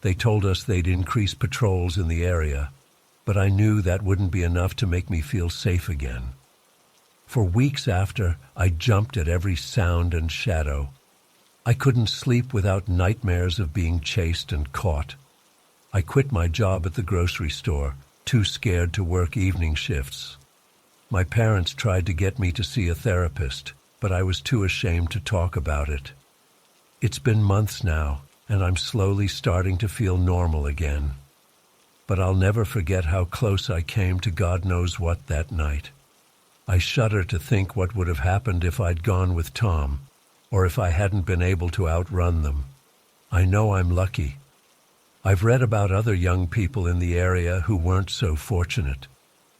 They told us they'd increase patrols in the area, but I knew that wouldn't be enough to make me feel safe again. For weeks after, I jumped at every sound and shadow. I couldn't sleep without nightmares of being chased and caught. I quit my job at the grocery store, too scared to work evening shifts. My parents tried to get me to see a therapist, but I was too ashamed to talk about it. It's been months now, and I'm slowly starting to feel normal again. But I'll never forget how close I came to God knows what that night. I shudder to think what would have happened if I'd gone with Tom, or if I hadn't been able to outrun them. I know I'm lucky. I've read about other young people in the area who weren't so fortunate.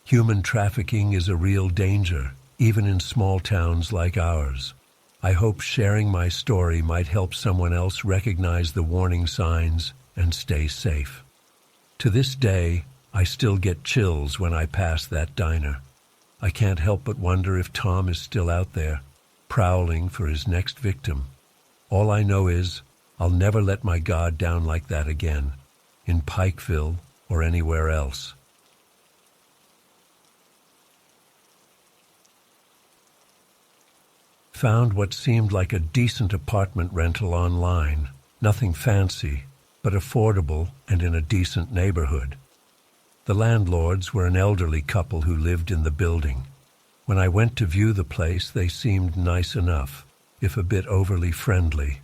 Human trafficking is a real danger, even in small towns like ours. I hope sharing my story might help someone else recognize the warning signs and stay safe. To this day, I still get chills when I pass that diner. I can't help but wonder if Tom is still out there, prowling for his next victim. All I know is I'll never let my guard down like that again, in Pikeville or anywhere else. Found what seemed like a decent apartment rental online. Nothing fancy, but affordable and in a decent neighborhood. The landlords were an elderly couple who lived in the building. When I went to view the place, they seemed nice enough, if a bit overly friendly.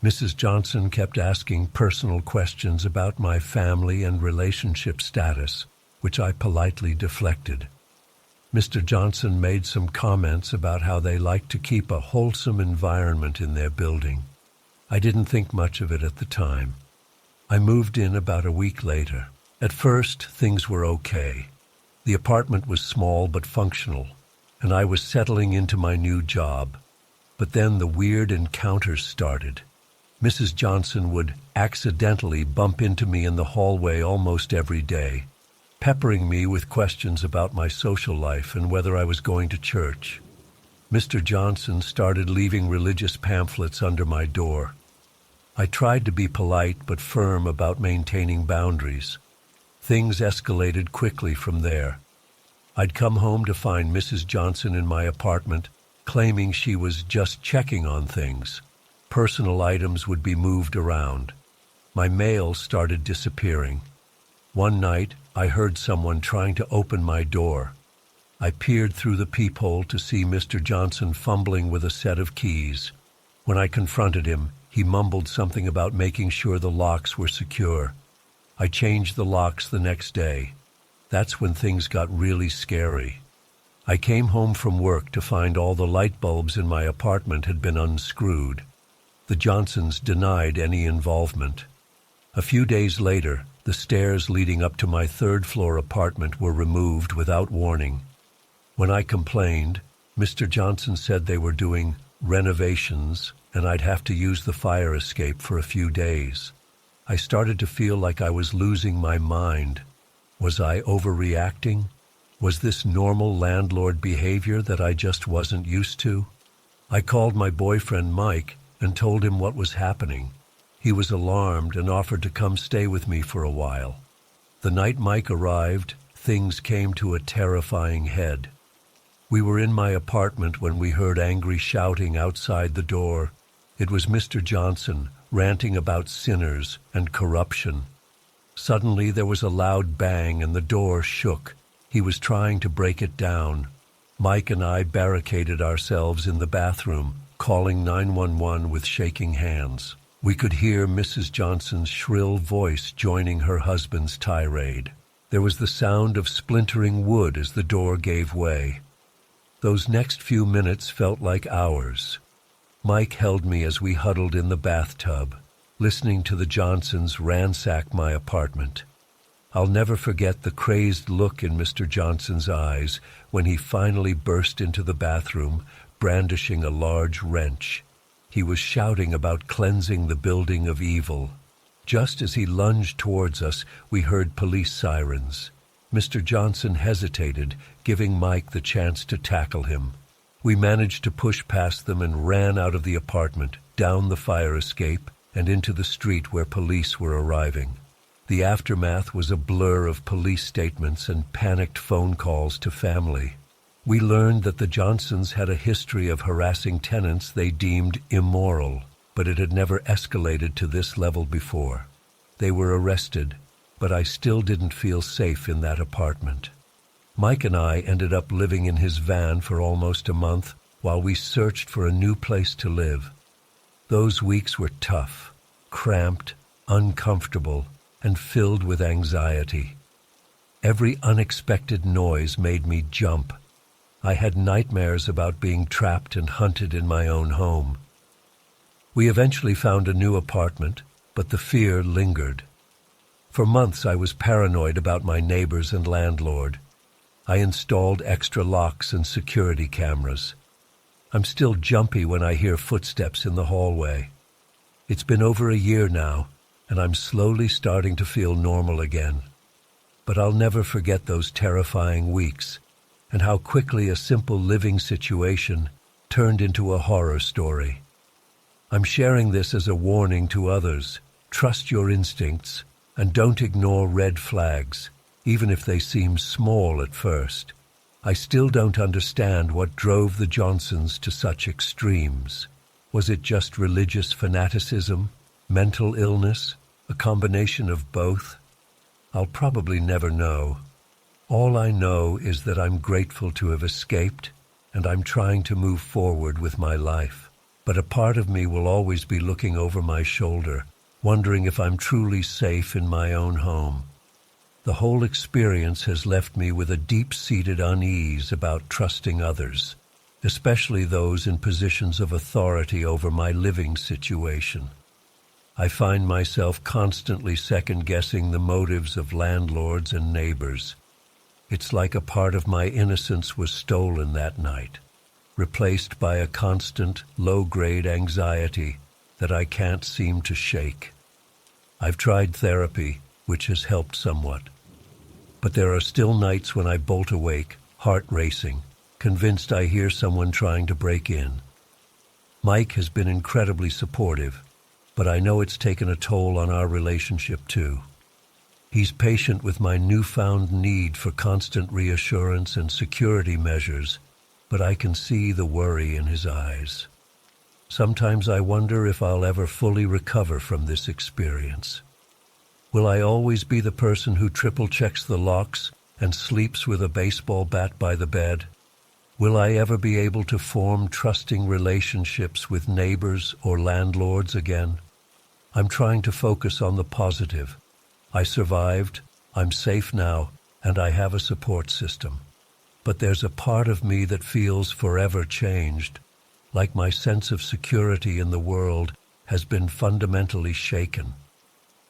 Mrs. Johnson kept asking personal questions about my family and relationship status, which I politely deflected. Mr. Johnson made some comments about how they like to keep a wholesome environment in their building. I didn't think much of it at the time. I moved in about a week later. At first, things were okay. The apartment was small but functional, and I was settling into my new job. But then the weird encounters started. Mrs. Johnson would accidentally bump into me in the hallway almost every day, peppering me with questions about my social life and whether I was going to church. Mr. Johnson started leaving religious pamphlets under my door. I tried to be polite but firm about maintaining boundaries. Things escalated quickly from there. I'd come home to find Mrs. Johnson in my apartment, claiming she was just checking on things. Personal items would be moved around. My mail started disappearing. One night, I heard someone trying to open my door. I peered through the peephole to see Mr. Johnson fumbling with a set of keys. When I confronted him, he mumbled something about making sure the locks were secure. I changed the locks the next day. That's when things got really scary. I came home from work to find all the light bulbs in my apartment had been unscrewed. The Johnsons denied any involvement. A few days later, the stairs leading up to my third-floor apartment were removed without warning. When I complained, Mr. Johnson said they were doing renovations and I'd have to use the fire escape for a few days. I started to feel like I was losing my mind. Was I overreacting? Was this normal landlord behavior that I just wasn't used to? I called my boyfriend Mike and told him what was happening. He was alarmed and offered to come stay with me for a while. The night Mike arrived, things came to a terrifying head. We were in my apartment when we heard angry shouting outside the door. It was Mr. Johnson, ranting about sinners and corruption. Suddenly there was a loud bang and the door shook. He was trying to break it down. Mike and I barricaded ourselves in the bathroom, calling 911 with shaking hands. We could hear Mrs. Johnson's shrill voice joining her husband's tirade. There was the sound of splintering wood as the door gave way. Those next few minutes felt like hours. Mike held me as we huddled in the bathtub, listening to the Johnsons ransack my apartment. I'll never forget the crazed look in Mr. Johnson's eyes when he finally burst into the bathroom, brandishing a large wrench. He was shouting about cleansing the building of evil. Just as he lunged towards us, we heard police sirens. Mr. Johnson hesitated, giving Mike the chance to tackle him. We managed to push past them and ran out of the apartment, down the fire escape, and into the street where police were arriving. The aftermath was a blur of police statements and panicked phone calls to family. We learned that the Johnsons had a history of harassing tenants they deemed immoral, but it had never escalated to this level before. They were arrested, but I still didn't feel safe in that apartment. Mike and I ended up living in his van for almost a month while we searched for a new place to live. Those weeks were tough, cramped, uncomfortable, and filled with anxiety. Every unexpected noise made me jump. I had nightmares about being trapped and hunted in my own home. We eventually found a new apartment, but the fear lingered. For months I was paranoid about my neighbors and landlord. I installed extra locks and security cameras. I'm still jumpy when I hear footsteps in the hallway. It's been over a year now, and I'm slowly starting to feel normal again. But I'll never forget those terrifying weeks, and how quickly a simple living situation turned into a horror story. I'm sharing this as a warning to others. Trust your instincts and don't ignore red flags, even if they seem small at first. I still don't understand what drove the Johnsons to such extremes. Was it just religious fanaticism, mental illness, a combination of both? I'll probably never know. All I know is that I'm grateful to have escaped, and I'm trying to move forward with my life. But a part of me will always be looking over my shoulder, wondering if I'm truly safe in my own home. The whole experience has left me with a deep-seated unease about trusting others, especially those in positions of authority over my living situation. I find myself constantly second-guessing the motives of landlords and neighbors. It's like a part of my innocence was stolen that night, replaced by a constant, low-grade anxiety that I can't seem to shake. I've tried therapy, which has helped somewhat. But there are still nights when I bolt awake, heart racing, convinced I hear someone trying to break in. Mike has been incredibly supportive, but I know it's taken a toll on our relationship too. He's patient with my newfound need for constant reassurance and security measures, but I can see the worry in his eyes. Sometimes I wonder if I'll ever fully recover from this experience. Will I always be the person who triple-checks the locks and sleeps with a baseball bat by the bed? Will I ever be able to form trusting relationships with neighbors or landlords again? I'm trying to focus on the positive. I survived, I'm safe now, and I have a support system. But there's a part of me that feels forever changed, like my sense of security in the world has been fundamentally shaken.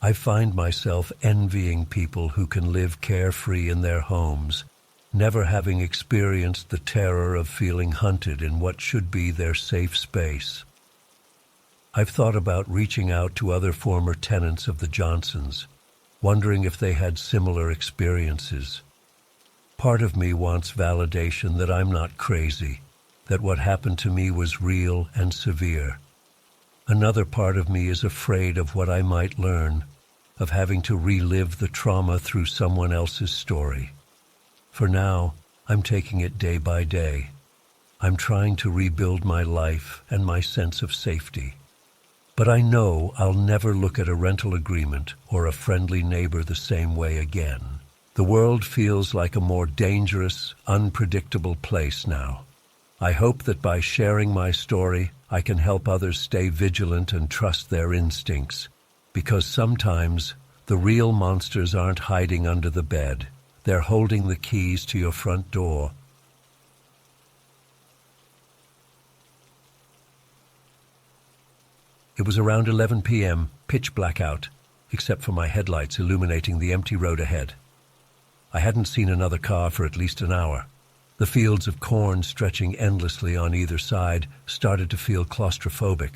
I find myself envying people who can live carefree in their homes, never having experienced the terror of feeling hunted in what should be their safe space. I've thought about reaching out to other former tenants of the Johnsons, wondering if they had similar experiences. Part of me wants validation that I'm not crazy, that what happened to me was real and severe. Another part of me is afraid of what I might learn, of having to relive the trauma through someone else's story. For now, I'm taking it day by day. I'm trying to rebuild my life and my sense of safety. But I know I'll never look at a rental agreement or a friendly neighbor the same way again. The world feels like a more dangerous, unpredictable place now. I hope that by sharing my story, I can help others stay vigilant and trust their instincts, because sometimes the real monsters aren't hiding under the bed. They're holding the keys to your front door. It was around 11 p.m., pitch black out, except for my headlights illuminating the empty road ahead. I hadn't seen another car for at least an hour. The fields of corn stretching endlessly on either side started to feel claustrophobic.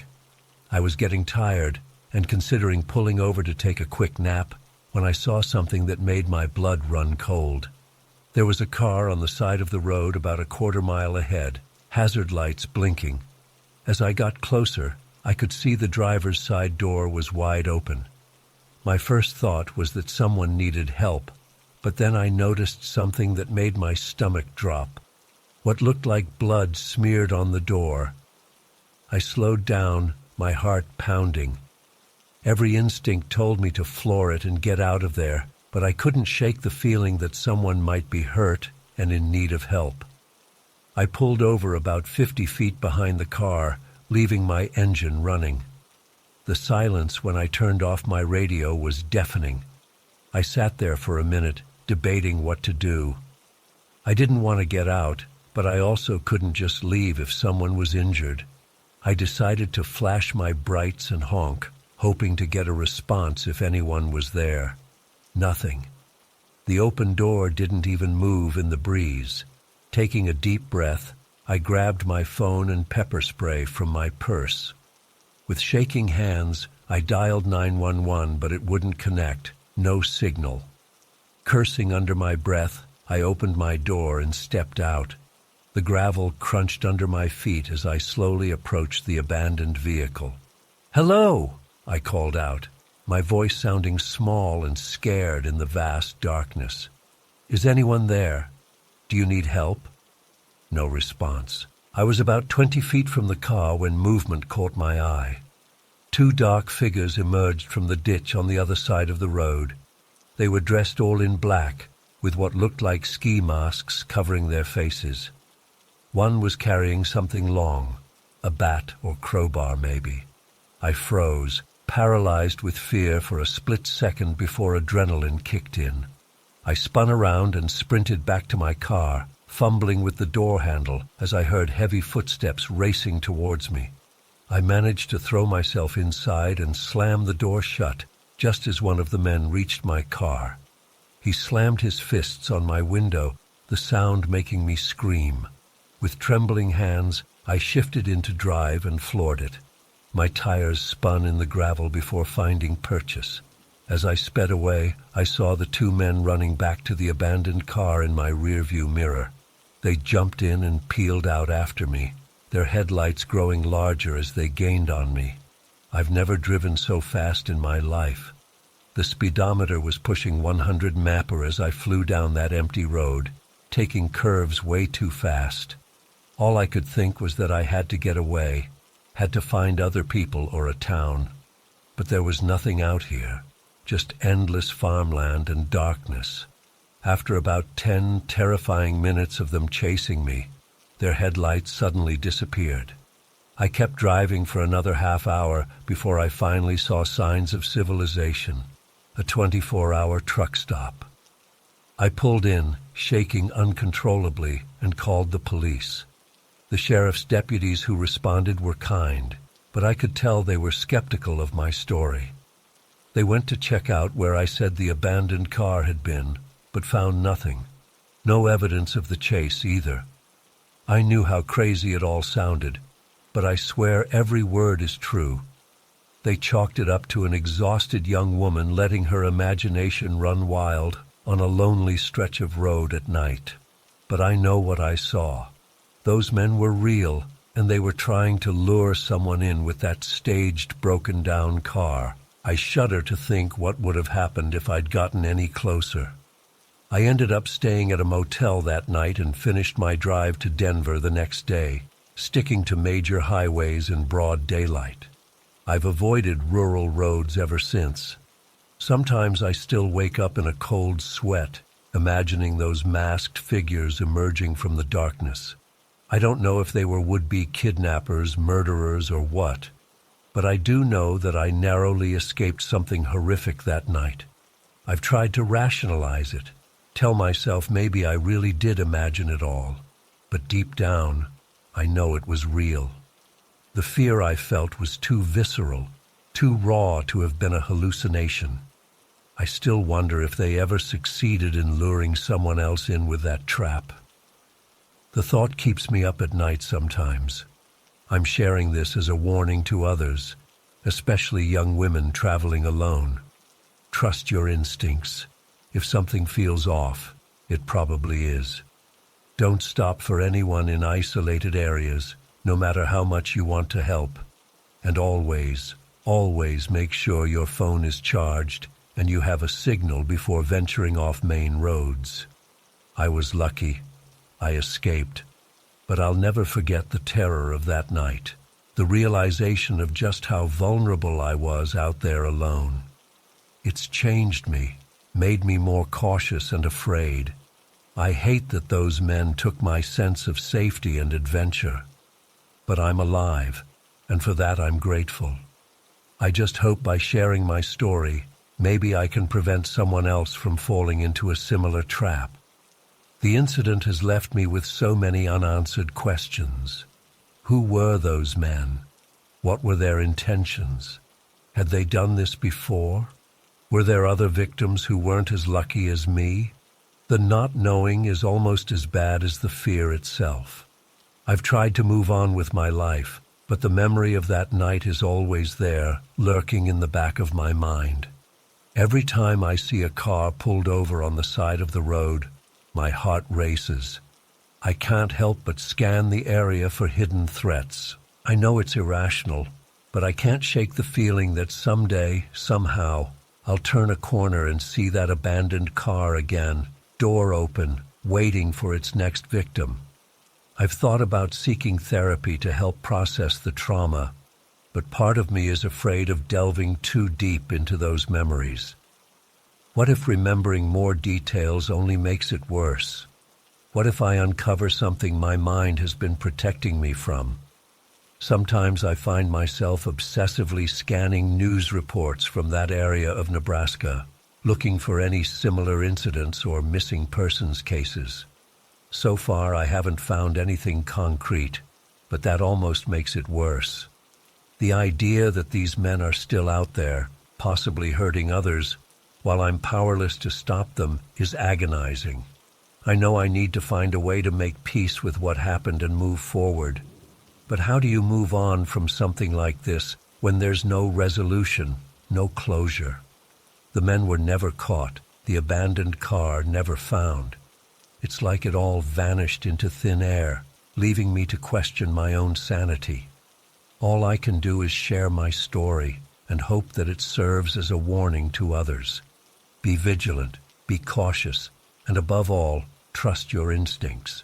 I was getting tired and considering pulling over to take a quick nap when I saw something that made my blood run cold. There was a car on the side of the road about a quarter-mile ahead, hazard lights blinking. As I got closer, I could see the driver's side door was wide open. My first thought was that someone needed help, but then I noticed something that made my stomach drop. What looked like blood smeared on the door. I slowed down, my heart pounding. Every instinct told me to floor it and get out of there, but I couldn't shake the feeling that someone might be hurt and in need of help. I pulled over about 50 feet behind the car, leaving my engine running. The silence when I turned off my radio was deafening. I sat there for a minute, debating what to do. I didn't want to get out, but I also couldn't just leave if someone was injured. I decided to flash my brights and honk, hoping to get a response if anyone was there. Nothing. The open door didn't even move in the breeze. Taking a deep breath, I grabbed my phone and pepper spray from my purse. With shaking hands, I dialed 911, but it wouldn't connect. No signal. Cursing under my breath, I opened my door and stepped out. The gravel crunched under my feet as I slowly approached the abandoned vehicle. "Hello!" I called out, my voice sounding small and scared in the vast darkness. "Is anyone there? Do you need help?" No response. I was about 20 feet from the car when movement caught my eye. Two dark figures emerged from the ditch on the other side of the road. They were dressed all in black, with what looked like ski masks covering their faces. One was carrying something long, a bat or crowbar maybe. I froze, paralyzed with fear for a split second before adrenaline kicked in. I spun around and sprinted back to my car, fumbling with the door handle as I heard heavy footsteps racing towards me. I managed to throw myself inside and slam the door shut just as one of the men reached my car. He slammed his fists on my window, the sound making me scream. With trembling hands, I shifted into drive and floored it. My tires spun in the gravel before finding purchase. As I sped away, I saw the two men running back to the abandoned car in my rearview mirror. They jumped in and peeled out after me, their headlights growing larger as they gained on me. I've never driven so fast in my life. The speedometer was pushing 100 mapper as I flew down that empty road, taking curves way too fast. All I could think was that I had to get away, had to find other people or a town. But there was nothing out here, just endless farmland and darkness. After about 10 terrifying minutes of them chasing me, their headlights suddenly disappeared. I kept driving for another half hour before I finally saw signs of civilization, a 24-hour truck stop. I pulled in, shaking uncontrollably, and called the police. The sheriff's deputies who responded were kind, but I could tell they were skeptical of my story. They went to check out where I said the abandoned car had been, but found nothing. No evidence of the chase either. I knew how crazy it all sounded, but I swear every word is true. They chalked it up to an exhausted young woman letting her imagination run wild on a lonely stretch of road at night. But I know what I saw. Those men were real, and they were trying to lure someone in with that staged, broken-down car. I shudder to think what would have happened if I'd gotten any closer. I ended up staying at a motel that night and finished my drive to Denver the next day, sticking to major highways in broad daylight. I've avoided rural roads ever since. Sometimes I still wake up in a cold sweat, imagining those masked figures emerging from the darkness. I don't know if they were would-be kidnappers, murderers, or what, but I do know that I narrowly escaped something horrific that night. I've tried to rationalize it, tell myself maybe I really did imagine it all, but deep down, I know it was real. The fear I felt was too visceral, too raw to have been a hallucination. I still wonder if they ever succeeded in luring someone else in with that trap. The thought keeps me up at night sometimes. I'm sharing this as a warning to others, especially young women traveling alone. Trust your instincts. If something feels off, it probably is. Don't stop for anyone in isolated areas, no matter how much you want to help. And always, always make sure your phone is charged and you have a signal before venturing off main roads. I was lucky. I escaped, but I'll never forget the terror of that night, the realization of just how vulnerable I was out there alone. It's changed me, made me more cautious and afraid. I hate that those men took my sense of safety and adventure. But I'm alive, and for that I'm grateful. I just hope by sharing my story, maybe I can prevent someone else from falling into a similar trap. The incident has left me with so many unanswered questions. Who were those men? What were their intentions? Had they done this before? Were there other victims who weren't as lucky as me? The not knowing is almost as bad as the fear itself. I've tried to move on with my life, but the memory of that night is always there, lurking in the back of my mind. Every time I see a car pulled over on the side of the road, my heart races. I can't help but scan the area for hidden threats. I know it's irrational, but I can't shake the feeling that someday, somehow, I'll turn a corner and see that abandoned car again, door open, waiting for its next victim. I've thought about seeking therapy to help process the trauma, but part of me is afraid of delving too deep into those memories. What if remembering more details only makes it worse? What if I uncover something my mind has been protecting me from? Sometimes I find myself obsessively scanning news reports from that area of Nebraska, looking for any similar incidents or missing persons cases. So far, I haven't found anything concrete, but that almost makes it worse. The idea that these men are still out there, possibly hurting others, while I'm powerless to stop them, is agonizing. I know I need to find a way to make peace with what happened and move forward. But how do you move on from something like this when there's no resolution, no closure? The men were never caught, the abandoned car never found. It's like it all vanished into thin air, leaving me to question my own sanity. All I can do is share my story and hope that it serves as a warning to others. Be vigilant, be cautious, and above all, trust your instincts.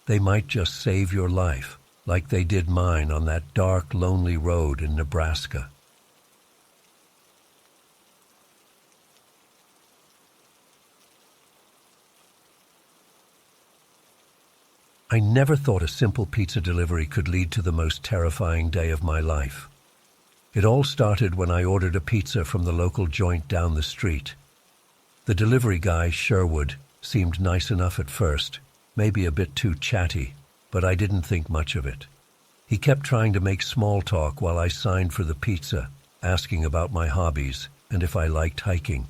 They might just save your life, like they did mine on that dark, lonely road in Nebraska. I never thought a simple pizza delivery could lead to the most terrifying day of my life. It all started when I ordered a pizza from the local joint down the street. The delivery guy, Sherwood, seemed nice enough at first, maybe a bit too chatty, but I didn't think much of it. He kept trying to make small talk while I signed for the pizza, asking about my hobbies and if I liked hiking.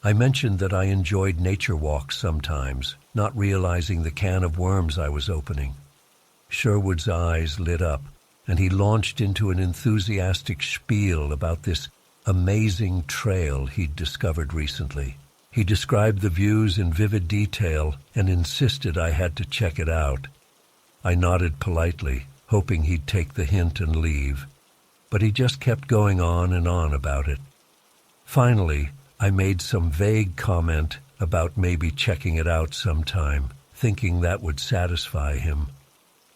I mentioned that I enjoyed nature walks sometimes, not realizing the can of worms I was opening. Sherwood's eyes lit up, and he launched into an enthusiastic spiel about this amazing trail he'd discovered recently. He described the views in vivid detail and insisted I had to check it out. I nodded politely, hoping he'd take the hint and leave, but he just kept going on and on about it. Finally, I made some vague comment about maybe checking it out sometime, thinking that would satisfy him.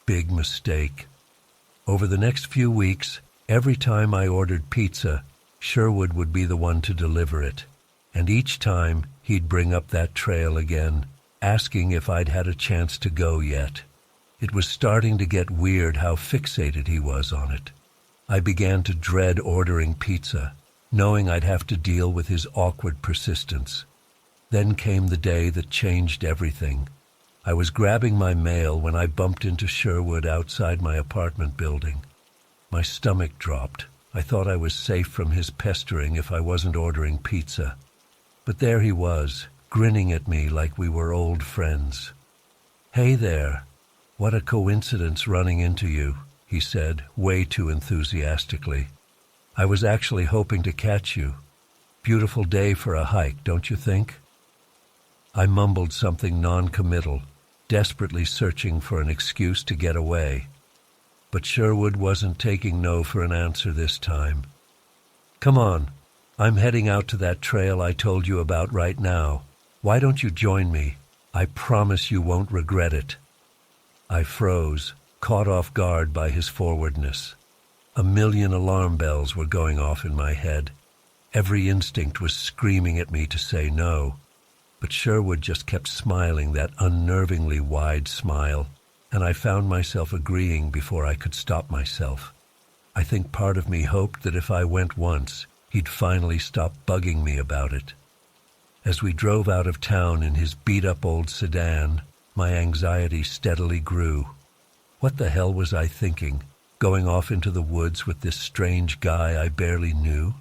Big mistake. Over the next few weeks, every time I ordered pizza, Sherwood would be the one to deliver it. And each time, he'd bring up that trail again, asking if I'd had a chance to go yet. It was starting to get weird how fixated he was on it. I began to dread ordering pizza, knowing I'd have to deal with his awkward persistence. Then came the day that changed everything. I was grabbing my mail when I bumped into Sherwood outside my apartment building. My stomach dropped. I thought I was safe from his pestering if I wasn't ordering pizza. But there he was, grinning at me like we were old friends. "Hey there. What a coincidence running into you," he said, way too enthusiastically. "I was actually hoping to catch you. Beautiful day for a hike, don't you think?" I mumbled something non-committal, desperately searching for an excuse to get away. But Sherwood wasn't taking no for an answer this time. "Come on, I'm heading out to that trail I told you about right now. Why don't you join me? I promise you won't regret it." I froze, caught off guard by his forwardness. A million alarm bells were going off in my head. Every instinct was screaming at me to say no. But Sherwood just kept smiling that unnervingly wide smile, and I found myself agreeing before I could stop myself. I think part of me hoped that if I went once, he'd finally stop bugging me about it. As we drove out of town in his beat-up old sedan, my anxiety steadily grew. What the hell was I thinking, going off into the woods with this strange guy I barely knew?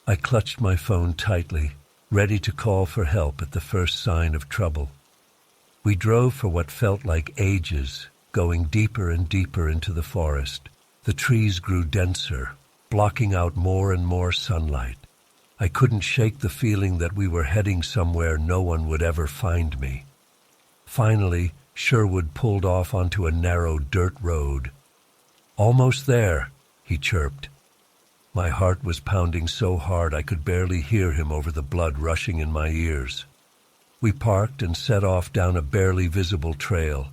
I clutched my phone tightly, ready to call for help at the first sign of trouble. We drove for what felt like ages, going deeper and deeper into the forest. The trees grew denser, blocking out more and more sunlight. I couldn't shake the feeling that we were heading somewhere no one would ever find me. Finally, Sherwood pulled off onto a narrow dirt road. "Almost there," he chirped. My heart was pounding so hard I could barely hear him over the blood rushing in my ears. We parked and set off down a barely visible trail.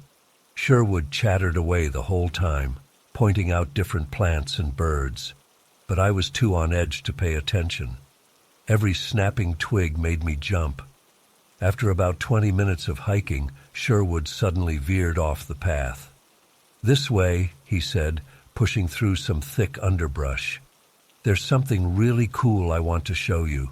Sherwood chattered away the whole time, pointing out different plants and birds, but I was too on edge to pay attention. Every snapping twig made me jump. After about 20 minutes of hiking, Sherwood suddenly veered off the path. "This way," he said, pushing through some thick underbrush. "There's something really cool I want to show you."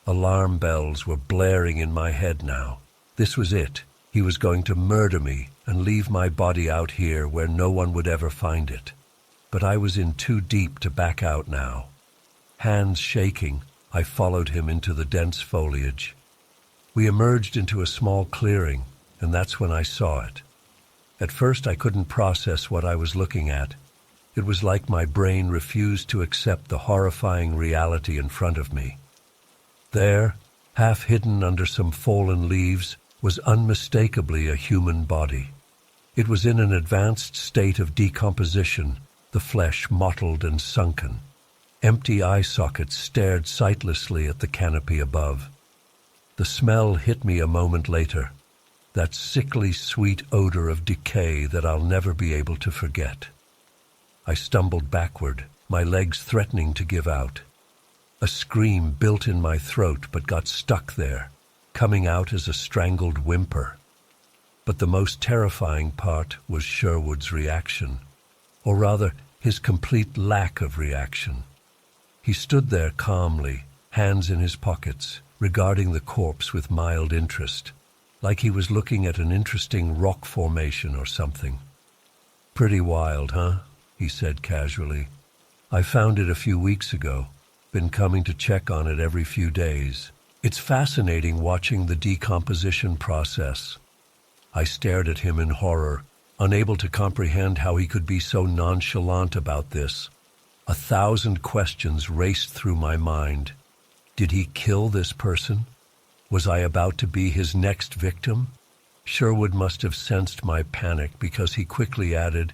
Alarm bells were blaring in my head now. This was it. He was going to murder me and leave my body out here where no one would ever find it. But I was in too deep to back out now. Hands shaking, I followed him into the dense foliage. We emerged into a small clearing, and that's when I saw it. At first I couldn't process what I was looking at. It was like my brain refused to accept the horrifying reality in front of me. There, half hidden under some fallen leaves, was unmistakably a human body. It was in an advanced state of decomposition, the flesh mottled and sunken. Empty eye sockets stared sightlessly at the canopy above. The smell hit me a moment later, that sickly sweet odor of decay that I'll never be able to forget. I stumbled backward, my legs threatening to give out. A scream built in my throat but got stuck there, coming out as a strangled whimper. But the most terrifying part was Sherwood's reaction, or rather, his complete lack of reaction. He stood there calmly, hands in his pockets, regarding the corpse with mild interest, like he was looking at an interesting rock formation or something. "Pretty wild, huh?" he said casually. "I found it a few weeks ago. Been coming to check on it every few days. It's fascinating watching the decomposition process." I stared at him in horror, unable to comprehend how he could be so nonchalant about this. 1,000 questions raced through my mind. Did he kill this person? Was I about to be his next victim? Sherwood must have sensed my panic because he quickly added,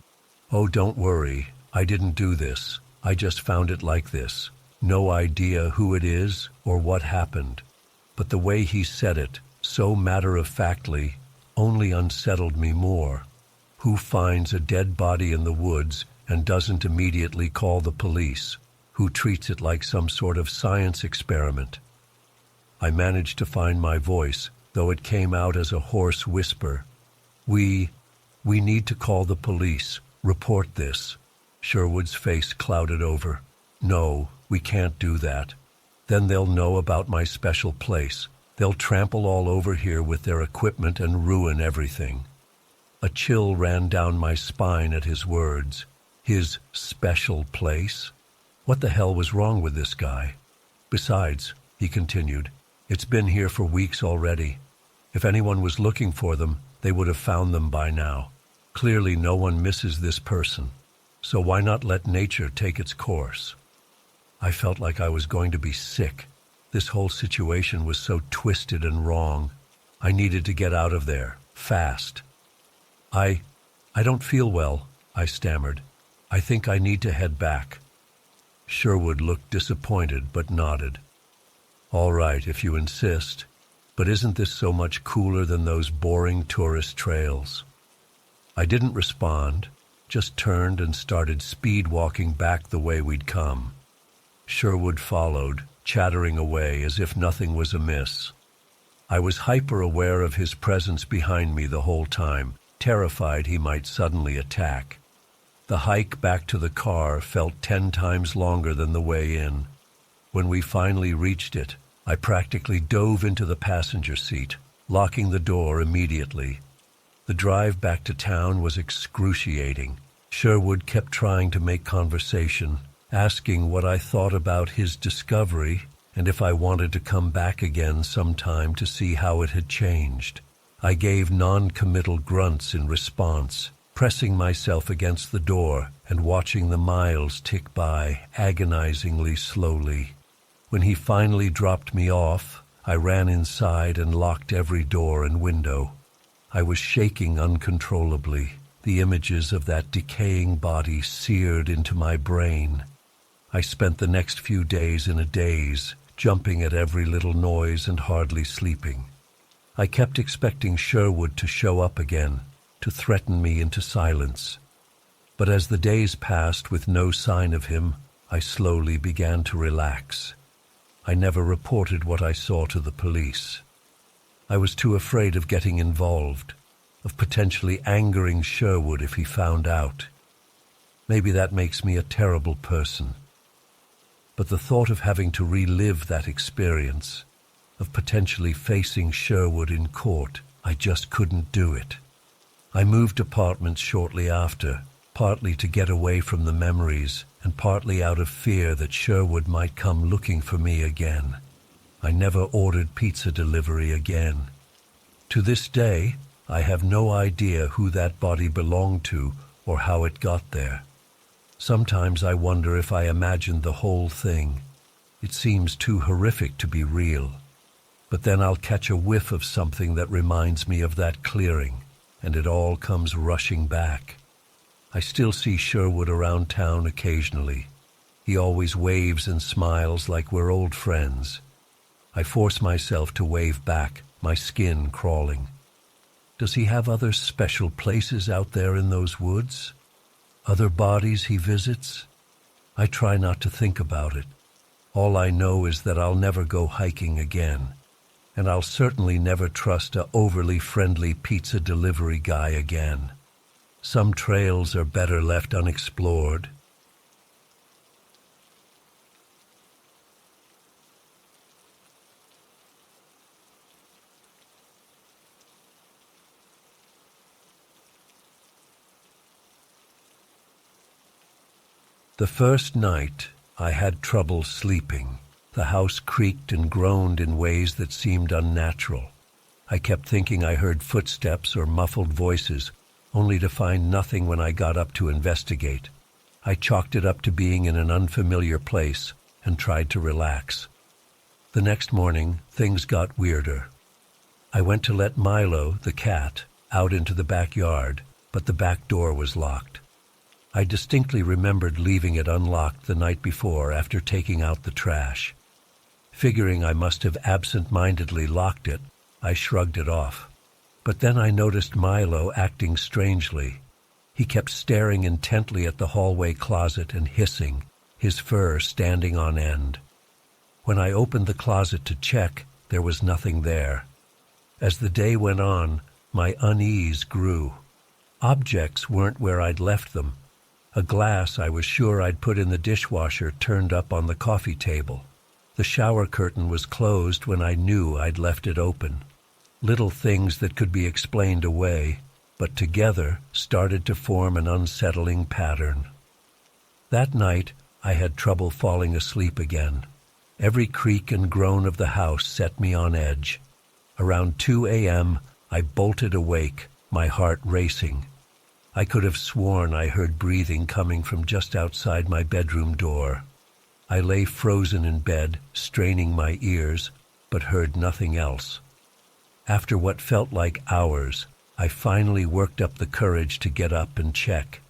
"Oh, don't worry, I didn't do this. I just found it like this. No idea who it is or what happened." But the way he said it, so matter-of-factly, only unsettled me more. Who finds a dead body in the woods and doesn't immediately call the police? Who treats it like some sort of science experiment? I managed to find my voice, though it came out as a hoarse whisper. We need to call the police. Report this." Sherwood's face clouded over. "No, we can't do that. Then they'll know about my special place. They'll trample all over here with their equipment and ruin everything." A chill ran down my spine at his words. His special place? What the hell was wrong with this guy? "Besides," he continued, "it's been here for weeks already. If anyone was looking for them, they would have found them by now. Clearly no one misses this person. So why not let nature take its course?" I felt like I was going to be sick. This whole situation was so twisted and wrong. I needed to get out of there, fast. I don't feel well," I stammered. "I think I need to head back." Sherwood looked disappointed but nodded. "All right, if you insist. But isn't this so much cooler than those boring tourist trails?" I didn't respond, just turned and started speed walking back the way we'd come. Sherwood followed, chattering away as if nothing was amiss. I was hyper-aware of his presence behind me the whole time, terrified he might suddenly attack. The hike back to the car felt 10 times longer than the way in. When we finally reached it, I practically dove into the passenger seat, locking the door immediately. The drive back to town was excruciating. Sherwood kept trying to make conversation, asking what I thought about his discovery and if I wanted to come back again sometime to see how it had changed. I gave non-committal grunts in response, pressing myself against the door and watching the miles tick by agonizingly slowly. When he finally dropped me off, I ran inside and locked every door and window. I was shaking uncontrollably, the images of that decaying body seared into my brain. I spent the next few days in a daze, jumping at every little noise and hardly sleeping. I kept expecting Sherwood to show up again, to threaten me into silence. But as the days passed with no sign of him, I slowly began to relax. I never reported what I saw to the police. I was too afraid of getting involved, of potentially angering Sherwood if he found out. Maybe that makes me a terrible person. But the thought of having to relive that experience, of potentially facing Sherwood in court, I just couldn't do it. I moved apartments shortly after, partly to get away from the memories and partly out of fear that Sherwood might come looking for me again. I never ordered pizza delivery again. To this day, I have no idea who that body belonged to or how it got there. Sometimes I wonder if I imagined the whole thing. It seems too horrific to be real. But then I'll catch a whiff of something that reminds me of that clearing, and it all comes rushing back. I still see Sherwood around town occasionally. He always waves and smiles like we're old friends. I force myself to wave back, my skin crawling. Does he have other special places out there in those woods? Other bodies he visits? I try not to think about it. All I know is that I'll never go hiking again, and I'll certainly never trust a overly friendly pizza delivery guy again. Some trails are better left unexplored. The first night, I had trouble sleeping. The house creaked and groaned in ways that seemed unnatural. I kept thinking I heard footsteps or muffled voices, only to find nothing when I got up to investigate. I chalked it up to being in an unfamiliar place and tried to relax. The next morning, things got weirder. I went to let Milo, the cat, out into the backyard, but the back door was locked. I distinctly remembered leaving it unlocked the night before after taking out the trash. Figuring I must have absent-mindedly locked it, I shrugged it off. But then I noticed Milo acting strangely. He kept staring intently at the hallway closet and hissing, his fur standing on end. When I opened the closet to check, there was nothing there. As the day went on, my unease grew. Objects weren't where I'd left them. A glass I was sure I'd put in the dishwasher turned up on the coffee table. The shower curtain was closed when I knew I'd left it open. Little things that could be explained away, but together started to form an unsettling pattern. That night, I had trouble falling asleep again. Every creak and groan of the house set me on edge. Around 2 a.m., I bolted awake, my heart racing. I could have sworn I heard breathing coming from just outside my bedroom door. I lay frozen in bed, straining my ears, but heard nothing else. After what felt like hours, I finally worked up the courage to get up and check.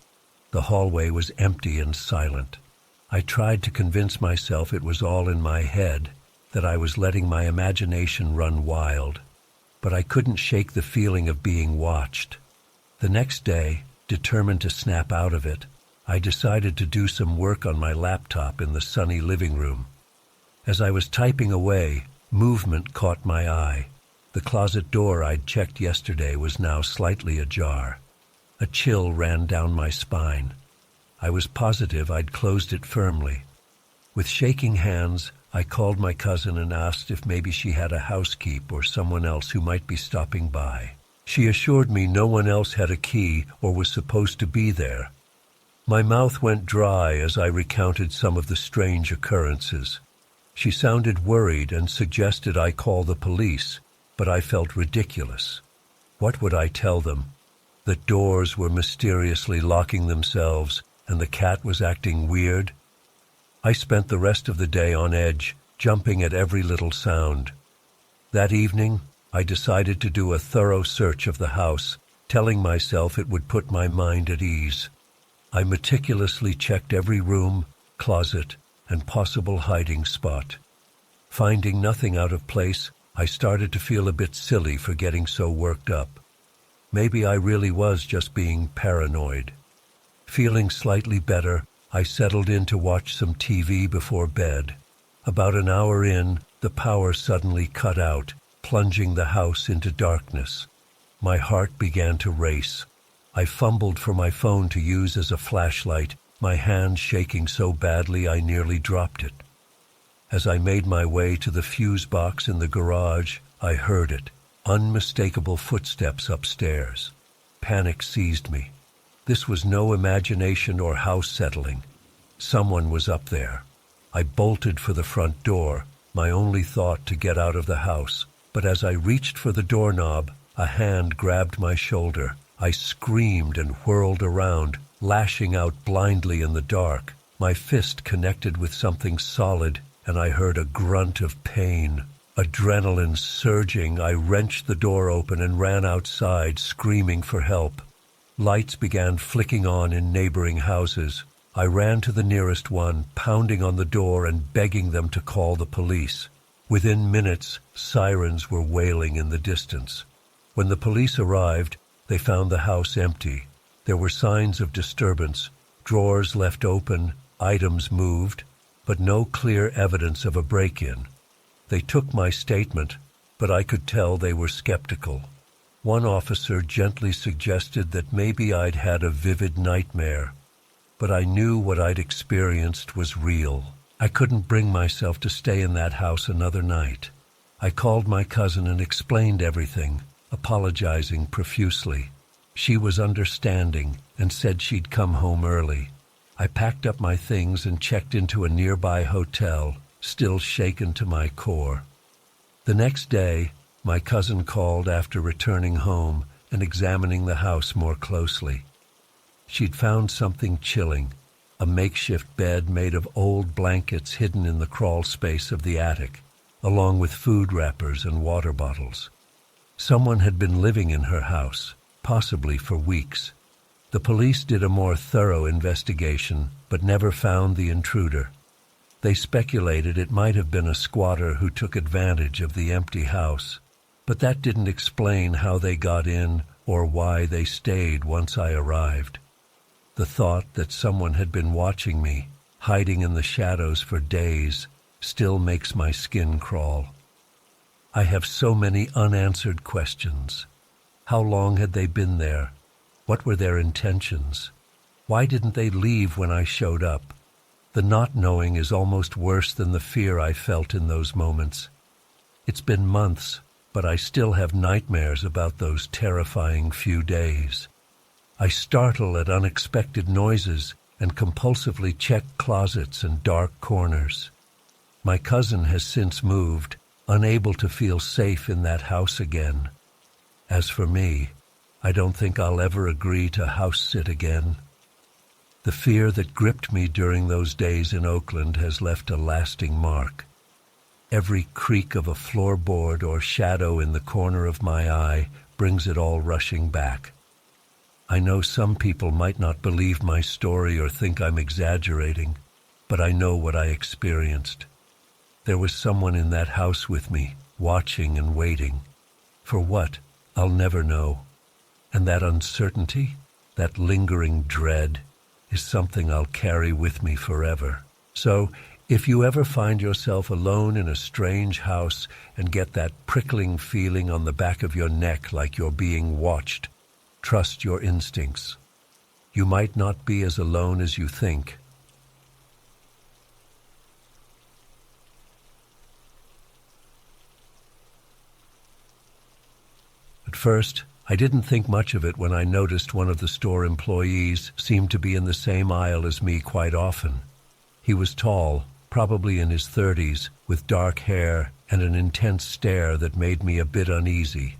The hallway was empty and silent. I tried to convince myself it was all in my head, that I was letting my imagination run wild. But I couldn't shake the feeling of being watched. The next day, determined to snap out of it, I decided to do some work on my laptop in the sunny living room. As I was typing away, movement caught my eye. The closet door I'd checked yesterday was now slightly ajar. A chill ran down my spine. I was positive I'd closed it firmly. With shaking hands, I called my cousin and asked if maybe she had a housekeep or someone else who might be stopping by. She assured me no one else had a key or was supposed to be there. My mouth went dry as I recounted some of the strange occurrences. She sounded worried and suggested I call the police, but I felt ridiculous. What would I tell them? That doors were mysteriously locking themselves and the cat was acting weird? I spent the rest of the day on edge, jumping at every little sound. That evening, I decided to do a thorough search of the house, telling myself it would put my mind at ease. I meticulously checked every room, closet, and possible hiding spot. Finding nothing out of place, I started to feel a bit silly for getting so worked up. Maybe I really was just being paranoid. Feeling slightly better, I settled in to watch some TV before bed. About an hour in, the power suddenly cut out, plunging the house into darkness. My heart began to race. I fumbled for my phone to use as a flashlight, my hand shaking so badly I nearly dropped it. As I made my way to the fuse box in the garage, I heard it. Unmistakable footsteps upstairs. Panic seized me. This was no imagination or house settling. Someone was up there. I bolted for the front door, my only thought to get out of the house. But as I reached for the doorknob, a hand grabbed my shoulder. I screamed and whirled around, lashing out blindly in the dark. My fist connected with something solid, and I heard a grunt of pain. Adrenaline surging, I wrenched the door open and ran outside, screaming for help. Lights began flicking on in neighboring houses. I ran to the nearest one, pounding on the door and begging them to call the police. Within minutes, sirens were wailing in the distance. When the police arrived, they found the house empty. There were signs of disturbance, drawers left open, items moved, but no clear evidence of a break-in. They took my statement, but I could tell they were skeptical. One officer gently suggested that maybe I'd had a vivid nightmare, but I knew what I'd experienced was real. I couldn't bring myself to stay in that house another night. I called my cousin and explained everything, apologizing profusely. She was understanding and said she'd come home early. I packed up my things and checked into a nearby hotel, still shaken to my core. The next day, my cousin called after returning home and examining the house more closely. She'd found something chilling, a makeshift bed made of old blankets hidden in the crawl space of the attic, along with food wrappers and water bottles. Someone had been living in her house, possibly for weeks. The police did a more thorough investigation, but never found the intruder. They speculated it might have been a squatter who took advantage of the empty house, but that didn't explain how they got in or why they stayed once I arrived. The thought that someone had been watching me, hiding in the shadows for days, still makes my skin crawl. I have so many unanswered questions. How long had they been there? What were their intentions? Why didn't they leave when I showed up? The not knowing is almost worse than the fear I felt in those moments. It's been months, but I still have nightmares about those terrifying few days. I startle at unexpected noises and compulsively check closets and dark corners. My cousin has since moved, unable to feel safe in that house again. As for me, I don't think I'll ever agree to house sit again. The fear that gripped me during those days in Oakland has left a lasting mark. Every creak of a floorboard or shadow in the corner of my eye brings it all rushing back. I know some people might not believe my story or think I'm exaggerating, but I know what I experienced. There was someone in that house with me, watching and waiting. For what? I'll never know. And that uncertainty, that lingering dread, is something I'll carry with me forever. So, if you ever find yourself alone in a strange house and get that prickling feeling on the back of your neck like you're being watched, trust your instincts. You might not be as alone as you think. At first, I didn't think much of it when I noticed one of the store employees seemed to be in the same aisle as me quite often. He was tall, probably in his 30s, with dark hair and an intense stare that made me a bit uneasy.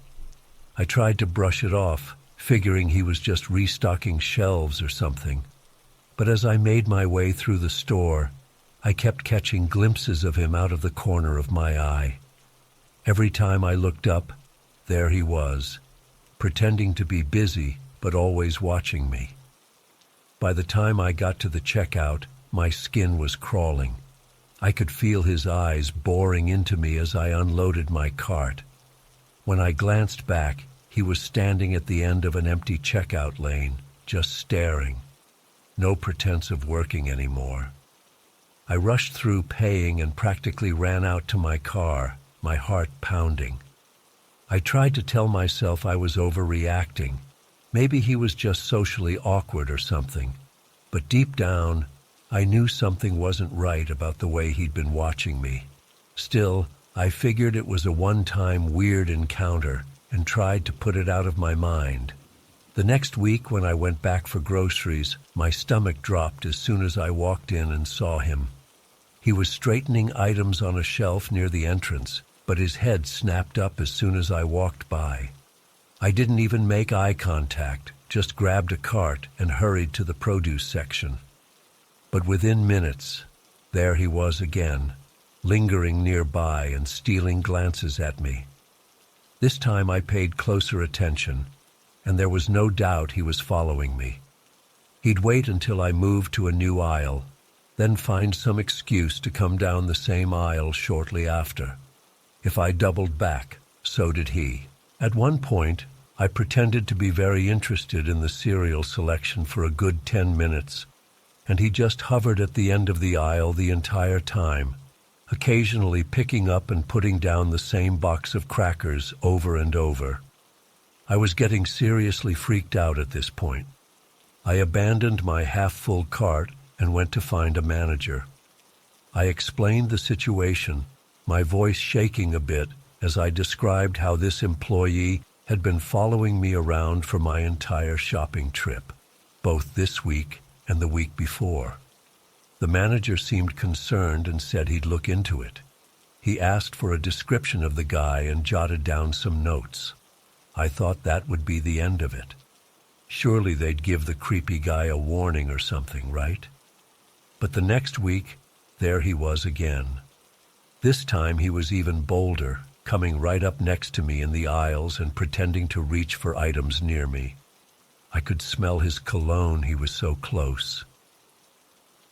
I tried to brush it off, figuring he was just restocking shelves or something. But as I made my way through the store, I kept catching glimpses of him out of the corner of my eye. Every time I looked up, there he was, pretending to be busy, but always watching me. By the time I got to the checkout, my skin was crawling. I could feel his eyes boring into me as I unloaded my cart. When I glanced back, he was standing at the end of an empty checkout lane, just staring. No pretense of working anymore. I rushed through paying and practically ran out to my car, my heart pounding. I tried to tell myself I was overreacting. Maybe he was just socially awkward or something. But deep down, I knew something wasn't right about the way he'd been watching me. Still, I figured it was a one-time weird encounter and tried to put it out of my mind. The next week when I went back for groceries, my stomach dropped as soon as I walked in and saw him. He was straightening items on a shelf near the entrance, but his head snapped up as soon as I walked by. I didn't even make eye contact, just grabbed a cart and hurried to the produce section. But within minutes, there he was again, lingering nearby and stealing glances at me. This time I paid closer attention, and there was no doubt he was following me. He'd wait until I moved to a new aisle, then find some excuse to come down the same aisle shortly after. If I doubled back, so did he. At one point, I pretended to be very interested in the cereal selection for a good 10 minutes, and he just hovered at the end of the aisle the entire time, occasionally picking up and putting down the same box of crackers over and over. I was getting seriously freaked out at this point. I abandoned my half-full cart and went to find a manager. I explained the situation, my voice shaking a bit as I described how this employee had been following me around for my entire shopping trip, both this week and the week before. The manager seemed concerned and said he'd look into it. He asked for a description of the guy and jotted down some notes. I thought that would be the end of it. Surely they'd give the creepy guy a warning or something, right? But the next week, there he was again. This time he was even bolder, coming right up next to me in the aisles and pretending to reach for items near me. I could smell his cologne, he was so close.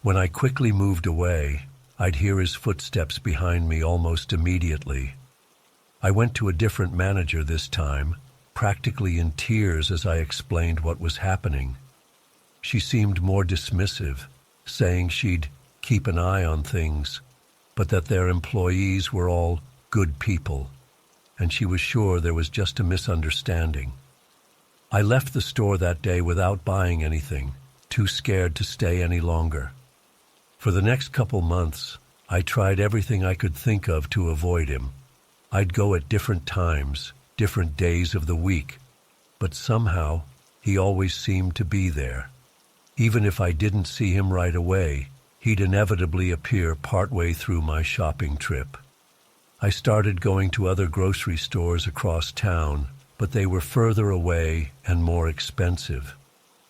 When I quickly moved away, I'd hear his footsteps behind me almost immediately. I went to a different manager this time, practically in tears as I explained what was happening. She seemed more dismissive, saying she'd keep an eye on things, but that their employees were all good people, and she was sure there was just a misunderstanding. I left the store that day without buying anything, too scared to stay any longer. For the next couple months, I tried everything I could think of to avoid him. I'd go at different times, different days of the week, but somehow he always seemed to be there. Even if I didn't see him right away, he'd inevitably appear partway through my shopping trip. I started going to other grocery stores across town, but they were further away and more expensive.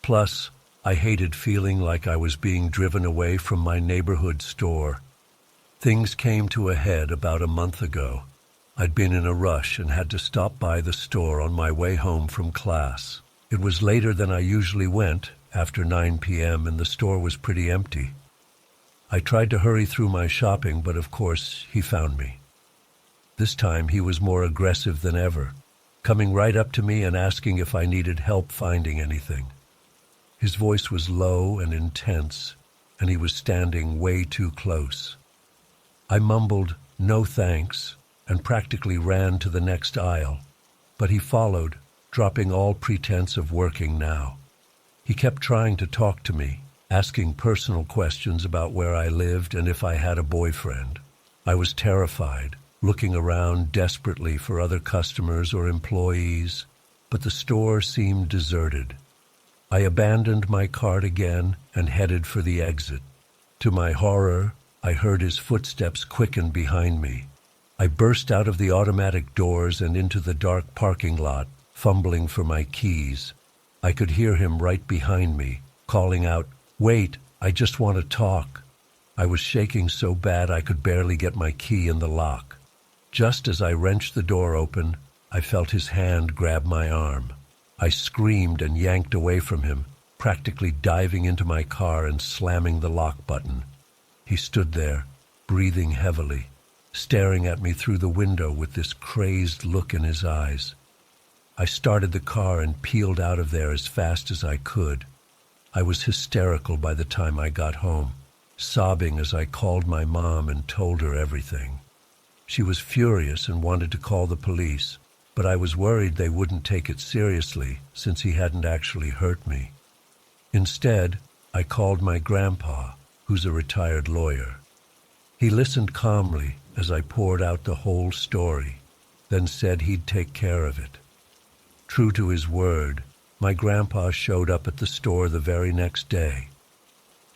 Plus, I hated feeling like I was being driven away from my neighborhood store. Things came to a head about a month ago. I'd been in a rush and had to stop by the store on my way home from class. It was later than I usually went, after 9 p.m., and the store was pretty empty. I tried to hurry through my shopping, but of course, he found me. This time, he was more aggressive than ever, coming right up to me and asking if I needed help finding anything. His voice was low and intense, and he was standing way too close. I mumbled, "No thanks," and practically ran to the next aisle, but he followed, dropping all pretense of working now. He kept trying to talk to me, asking personal questions about where I lived and if I had a boyfriend. I was terrified, looking around desperately for other customers or employees, but the store seemed deserted. I abandoned my cart again and headed for the exit. To my horror, I heard his footsteps quicken behind me. I burst out of the automatic doors and into the dark parking lot, fumbling for my keys. I could hear him right behind me, calling out, "Wait, I just want to talk." I was shaking so bad I could barely get my key in the lock. Just as I wrenched the door open, I felt his hand grab my arm. I screamed and yanked away from him, practically diving into my car and slamming the lock button. He stood there, breathing heavily, staring at me through the window with this crazed look in his eyes. I started the car and peeled out of there as fast as I could. I was hysterical by the time I got home, sobbing as I called my mom and told her everything. She was furious and wanted to call the police, but I was worried they wouldn't take it seriously since he hadn't actually hurt me. Instead, I called my grandpa, who's a retired lawyer. He listened calmly as I poured out the whole story, then said he'd take care of it. True to his word, my grandpa showed up at the store the very next day.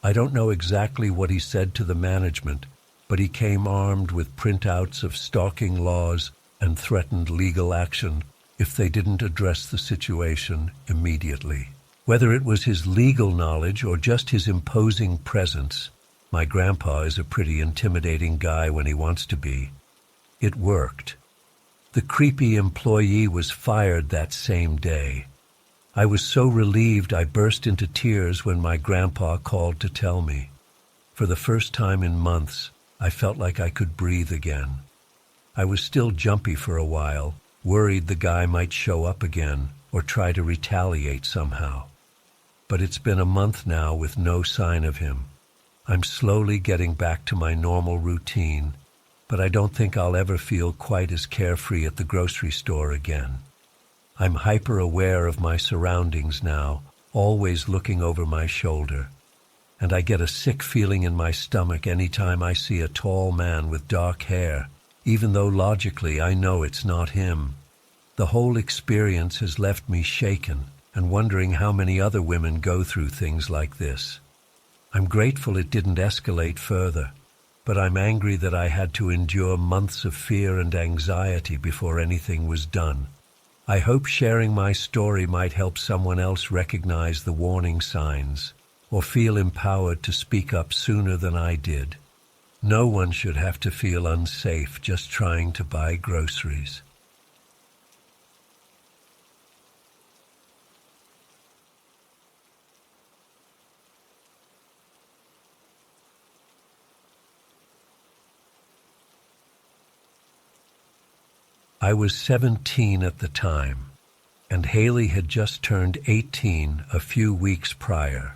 I don't know exactly what he said to the management, but he came armed with printouts of stalking laws and threatened legal action if they didn't address the situation immediately. Whether it was his legal knowledge or just his imposing presence, my grandpa is a pretty intimidating guy when he wants to be. It worked. The creepy employee was fired that same day. I was so relieved I burst into tears when my grandpa called to tell me. For the first time in months, I felt like I could breathe again. I was still jumpy for a while, worried the guy might show up again or try to retaliate somehow. But it's been a month now with no sign of him. I'm slowly getting back to my normal routine, but I don't think I'll ever feel quite as carefree at the grocery store again. I'm hyper-aware of my surroundings now, always looking over my shoulder, and I get a sick feeling in my stomach anytime I see a tall man with dark hair, even though logically I know it's not him. The whole experience has left me shaken and wondering how many other women go through things like this. I'm grateful it didn't escalate further, but I'm angry that I had to endure months of fear and anxiety before anything was done. I hope sharing my story might help someone else recognize the warning signs or feel empowered to speak up sooner than I did. No one should have to feel unsafe just trying to buy groceries. I was 17 at the time, and Haley had just turned 18 a few weeks prior.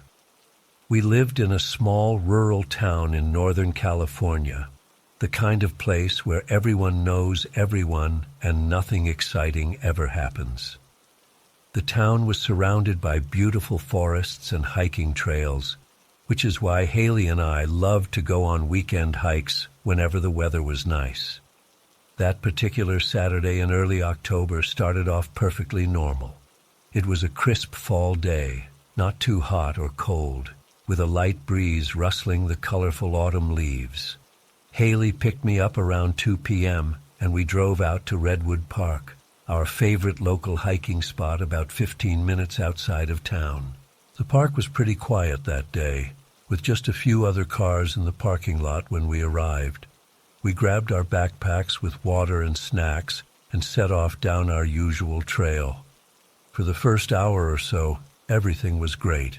We lived in a small rural town in Northern California, the kind of place where everyone knows everyone and nothing exciting ever happens. The town was surrounded by beautiful forests and hiking trails, which is why Haley and I loved to go on weekend hikes whenever the weather was nice. That particular Saturday in early October started off perfectly normal. It was a crisp fall day, not too hot or cold, with a light breeze rustling the colorful autumn leaves. Haley picked me up around 2 p.m., and we drove out to Redwood Park, our favorite local hiking spot about 15 minutes outside of town. The park was pretty quiet that day, with just a few other cars in the parking lot when we arrived. We grabbed our backpacks with water and snacks and set off down our usual trail. For the first hour or so, everything was great.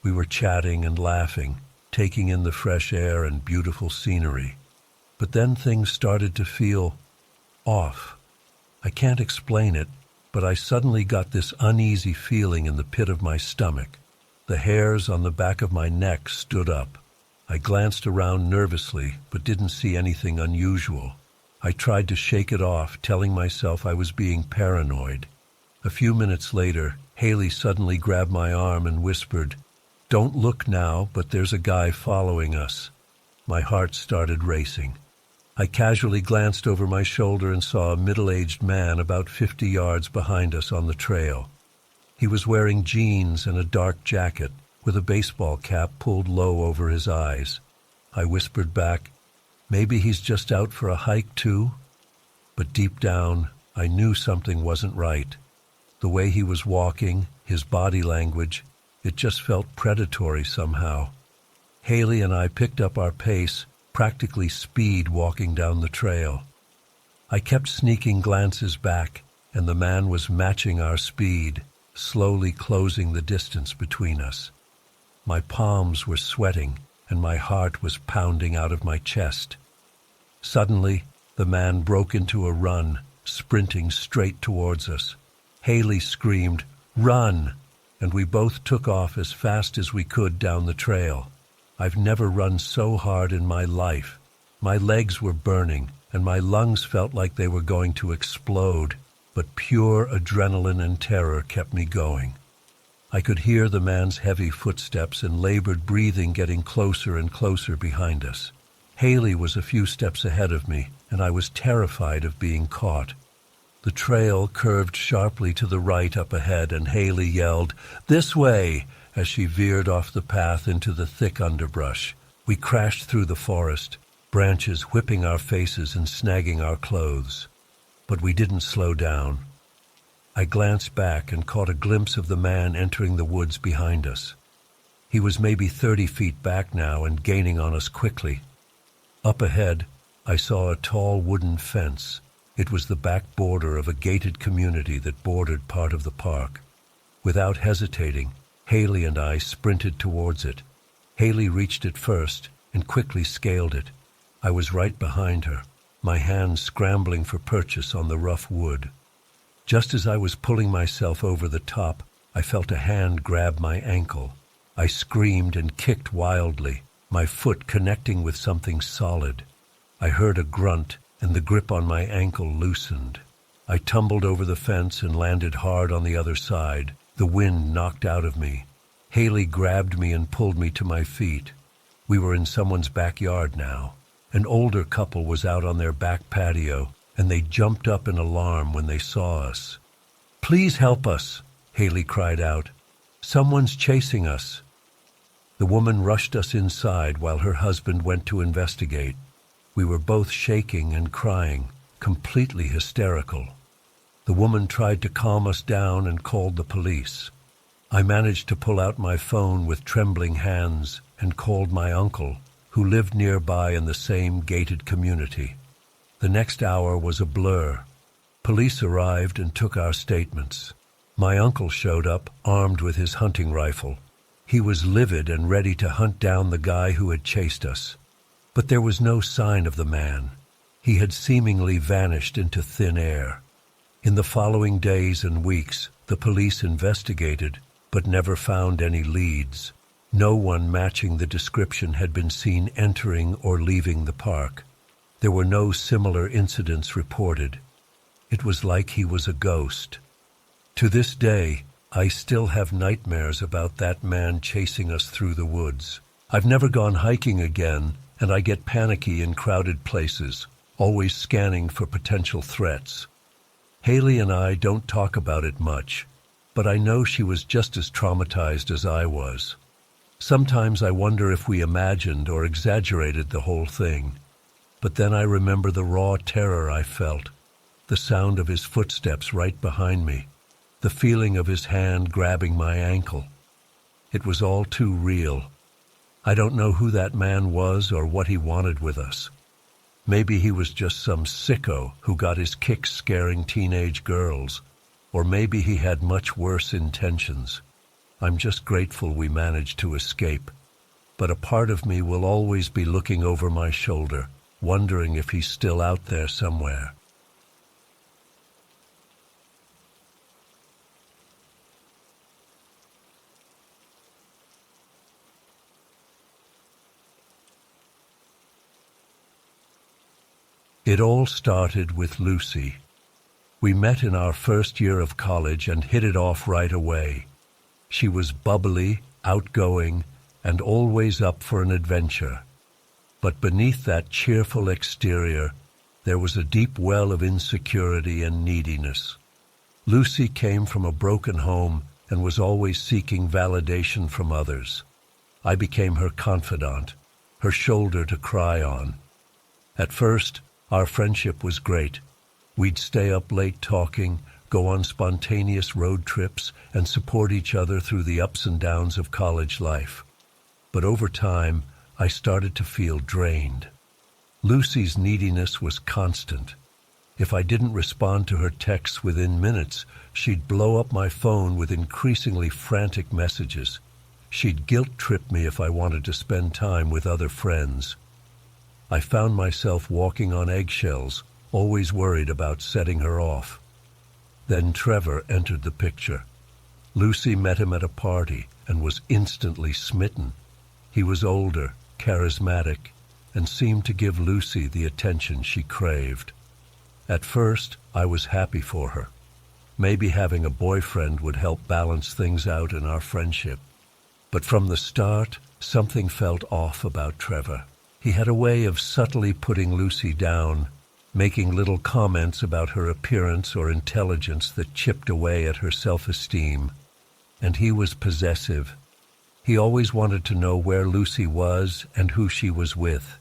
We were chatting and laughing, taking in the fresh air and beautiful scenery. But then things started to feel off. I can't explain it, but I suddenly got this uneasy feeling in the pit of my stomach. The hairs on the back of my neck stood up. I glanced around nervously, but didn't see anything unusual. I tried to shake it off, telling myself I was being paranoid. A few minutes later, Haley suddenly grabbed my arm and whispered, "Don't look now, but there's a guy following us." My heart started racing. I casually glanced over my shoulder and saw a middle-aged man about 50 yards behind us on the trail. He was wearing jeans and a dark jacket, with a baseball cap pulled low over his eyes. I whispered back, "Maybe he's just out for a hike too?" But deep down, I knew something wasn't right. The way he was walking, his body language, it just felt predatory somehow. Haley and I picked up our pace, practically speed walking down the trail. I kept sneaking glances back, and the man was matching our speed, slowly closing the distance between us. My palms were sweating, and my heart was pounding out of my chest. Suddenly, the man broke into a run, sprinting straight towards us. Haley screamed, "Run!" and we both took off as fast as we could down the trail. I've never run so hard in my life. My legs were burning, and my lungs felt like they were going to explode, but pure adrenaline and terror kept me going. I could hear the man's heavy footsteps and labored breathing getting closer and closer behind us. Haley was a few steps ahead of me, and I was terrified of being caught. The trail curved sharply to the right up ahead, and Haley yelled, "This way!" as she veered off the path into the thick underbrush. We crashed through the forest, branches whipping our faces and snagging our clothes. But we didn't slow down. I glanced back and caught a glimpse of the man entering the woods behind us. He was maybe 30 feet back now and gaining on us quickly. Up ahead, I saw a tall wooden fence. It was the back border of a gated community that bordered part of the park. Without hesitating, Haley and I sprinted towards it. Haley reached it first and quickly scaled it. I was right behind her, my hands scrambling for purchase on the rough wood. Just as I was pulling myself over the top, I felt a hand grab my ankle. I screamed and kicked wildly, my foot connecting with something solid. I heard a grunt, and the grip on my ankle loosened. I tumbled over the fence and landed hard on the other side. The wind knocked out of me. Haley grabbed me and pulled me to my feet. We were in someone's backyard now. An older couple was out on their back patio, and they jumped up in alarm when they saw us. "Please help us," Haley cried out. "Someone's chasing us." The woman rushed us inside while her husband went to investigate. We were both shaking and crying, completely hysterical. The woman tried to calm us down and called the police. I managed to pull out my phone with trembling hands and called my uncle, who lived nearby in the same gated community. The next hour was a blur. Police arrived and took our statements. My uncle showed up, armed with his hunting rifle. He was livid and ready to hunt down the guy who had chased us. But there was no sign of the man. He had seemingly vanished into thin air. In the following days and weeks, the police investigated, but never found any leads. No one matching the description had been seen entering or leaving the park. There were no similar incidents reported. It was like he was a ghost. To this day, I still have nightmares about that man chasing us through the woods. I've never gone hiking again, and I get panicky in crowded places, always scanning for potential threats. Haley and I don't talk about it much, but I know she was just as traumatized as I was. Sometimes I wonder if we imagined or exaggerated the whole thing. But then I remember the raw terror I felt, the sound of his footsteps right behind me, the feeling of his hand grabbing my ankle. It was all too real. I don't know who that man was or what he wanted with us. Maybe he was just some sicko who got his kicks scaring teenage girls, or maybe he had much worse intentions. I'm just grateful we managed to escape, but a part of me will always be looking over my shoulder, wondering if he's still out there somewhere. It all started with Lucy. We met in our first year of college and hit it off right away. She was bubbly, outgoing, and always up for an adventure. But beneath that cheerful exterior, there was a deep well of insecurity and neediness. Lucy came from a broken home and was always seeking validation from others. I became her confidant, her shoulder to cry on. At first, our friendship was great. We'd stay up late talking, go on spontaneous road trips, and support each other through the ups and downs of college life. But over time, I started to feel drained. Lucy's neediness was constant. If I didn't respond to her texts within minutes, she'd blow up my phone with increasingly frantic messages. She'd guilt-trip me if I wanted to spend time with other friends. I found myself walking on eggshells, always worried about setting her off. Then Trevor entered the picture. Lucy met him at a party and was instantly smitten. He was older, charismatic, and seemed to give Lucy the attention she craved. At first, I was happy for her. Maybe having a boyfriend would help balance things out in our friendship. But from the start, something felt off about Trevor. He had a way of subtly putting Lucy down, making little comments about her appearance or intelligence that chipped away at her self-esteem. And he was possessive. He always wanted to know where Lucy was and who she was with.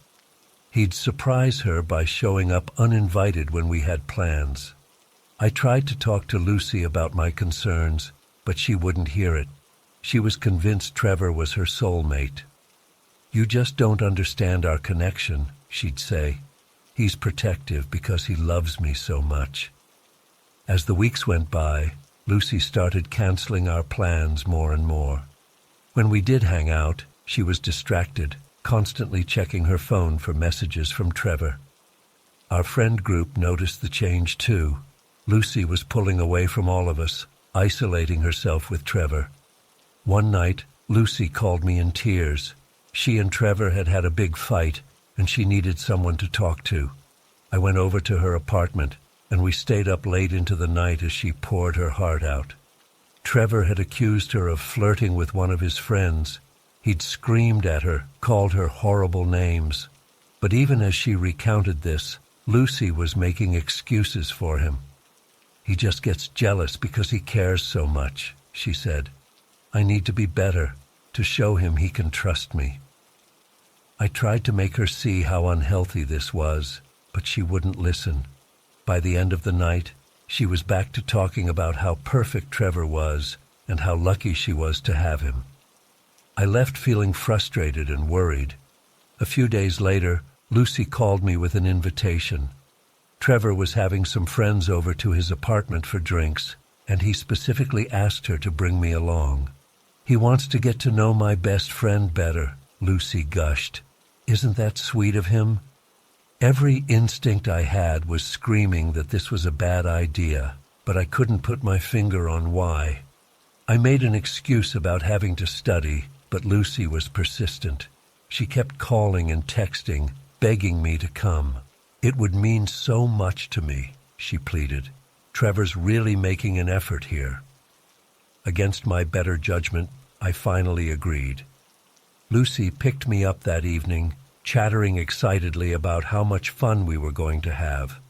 He'd surprise her by showing up uninvited when we had plans. I tried to talk to Lucy about my concerns, but she wouldn't hear it. She was convinced Trevor was her soulmate. "You just don't understand our connection," she'd say. "He's protective because he loves me so much." As the weeks went by, Lucy started canceling our plans more and more. When we did hang out, she was distracted, constantly checking her phone for messages from Trevor. Our friend group noticed the change too. Lucy was pulling away from all of us, isolating herself with Trevor. One night, Lucy called me in tears. She and Trevor had had a big fight, and she needed someone to talk to. I went over to her apartment, and we stayed up late into the night as she poured her heart out. Trevor had accused her of flirting with one of his friends. He'd screamed at her, called her horrible names. But even as she recounted this, Lucy was making excuses for him. "He just gets jealous because he cares so much," she said. "I need to be better, to show him he can trust me." I tried to make her see how unhealthy this was, but she wouldn't listen. By the end of the night, she was back to talking about how perfect Trevor was and how lucky she was to have him. I left feeling frustrated and worried. A few days later, Lucy called me with an invitation. Trevor was having some friends over to his apartment for drinks, and he specifically asked her to bring me along. "He wants to get to know my best friend better," Lucy gushed. "Isn't that sweet of him?" Every instinct I had was screaming that this was a bad idea, but I couldn't put my finger on why. I made an excuse about having to study, but Lucy was persistent. She kept calling and texting, begging me to come. "It would mean so much to me," she pleaded. "Trevor's really making an effort here." Against my better judgment, I finally agreed. Lucy picked me up that evening, chattering excitedly about how much fun we were going to have.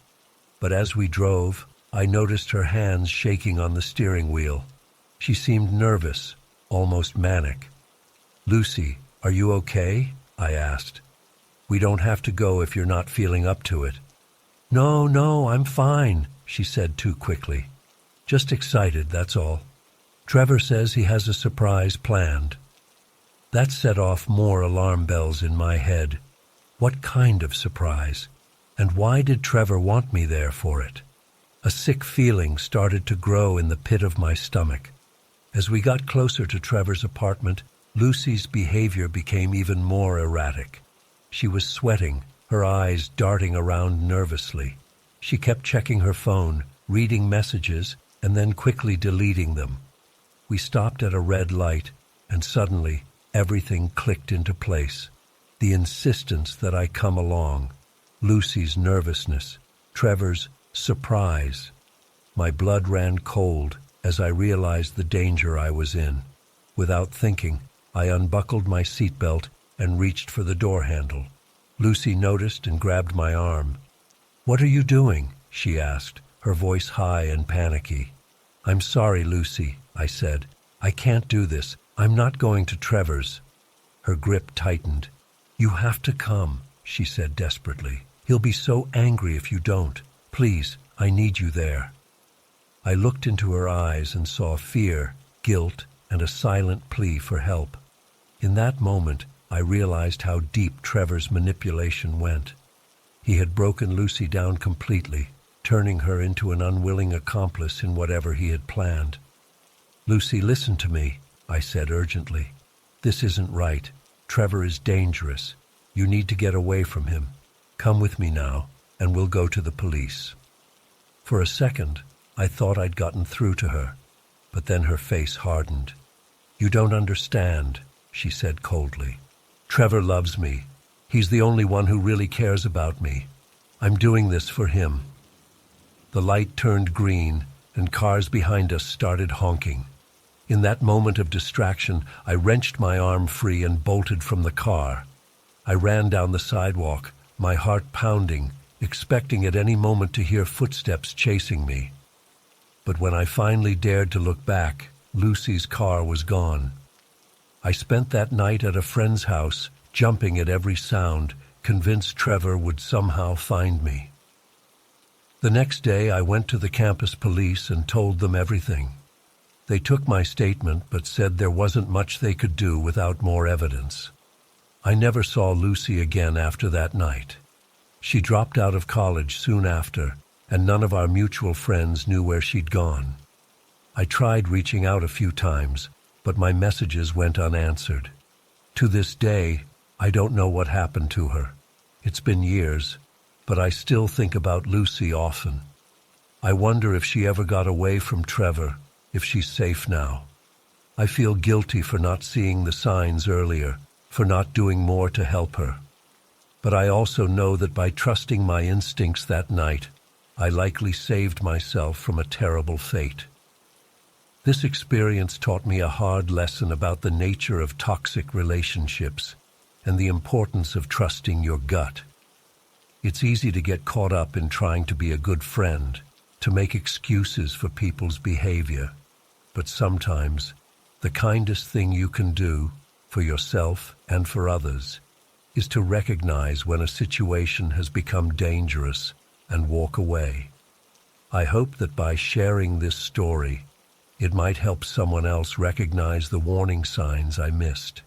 But as we drove, I noticed her hands shaking on the steering wheel. She seemed nervous, almost manic. "Lucy, are you okay?" I asked. "We don't have to go if you're not feeling up to it." No, I'm fine," she said too quickly. "Just excited, that's all. Trevor says he has a surprise planned." That set off more alarm bells in my head. What kind of surprise? And why did Trevor want me there for it? A sick feeling started to grow in the pit of my stomach. As we got closer to Trevor's apartment, Lucy's behavior became even more erratic. She was sweating, her eyes darting around nervously. She kept checking her phone, reading messages, and then quickly deleting them. We stopped at a red light, and suddenly everything clicked into place. The insistence that I come along, Lucy's nervousness, Trevor's surprise. My blood ran cold as I realized the danger I was in. Without thinking, I unbuckled my seatbelt and reached for the door handle. Lucy noticed and grabbed my arm. "What are you doing?" she asked, her voice high and panicky. "I'm sorry, Lucy," I said. "I can't do this. I'm not going to Trevor's." Her grip tightened. "You have to come," she said desperately. "He'll be so angry if you don't. Please, I need you there." I looked into her eyes and saw fear, guilt, and a silent plea for help. In that moment, I realized how deep Trevor's manipulation went. He had broken Lucy down completely, turning her into an unwilling accomplice in whatever he had planned. "Lucy, listen to me," I said urgently. "This isn't right. Trevor is dangerous. You need to get away from him. Come with me now, and we'll go to the police." For a second, I thought I'd gotten through to her, but then her face hardened. "You don't understand," she said coldly. "Trevor loves me. He's the only one who really cares about me. I'm doing this for him." The light turned green, and cars behind us started honking. In that moment of distraction, I wrenched my arm free and bolted from the car. I ran down the sidewalk, my heart pounding, expecting at any moment to hear footsteps chasing me. But when I finally dared to look back, Lucy's car was gone. I spent that night at a friend's house, jumping at every sound, convinced Trevor would somehow find me. The next day, I went to the campus police and told them everything. They took my statement but said there wasn't much they could do without more evidence. I never saw Lucy again after that night. She dropped out of college soon after, and none of our mutual friends knew where she'd gone. I tried reaching out a few times, but my messages went unanswered. To this day, I don't know what happened to her. It's been years, but I still think about Lucy often. I wonder if she ever got away from Trevor, if she's safe now. I feel guilty for not seeing the signs earlier, for not doing more to help her. But I also know that by trusting my instincts that night, I likely saved myself from a terrible fate. This experience taught me a hard lesson about the nature of toxic relationships and the importance of trusting your gut. It's easy to get caught up in trying to be a good friend, to make excuses for people's behavior. But sometimes, the kindest thing you can do, for yourself and for others, is to recognize when a situation has become dangerous and walk away. I hope that by sharing this story, it might help someone else recognize the warning signs I missed.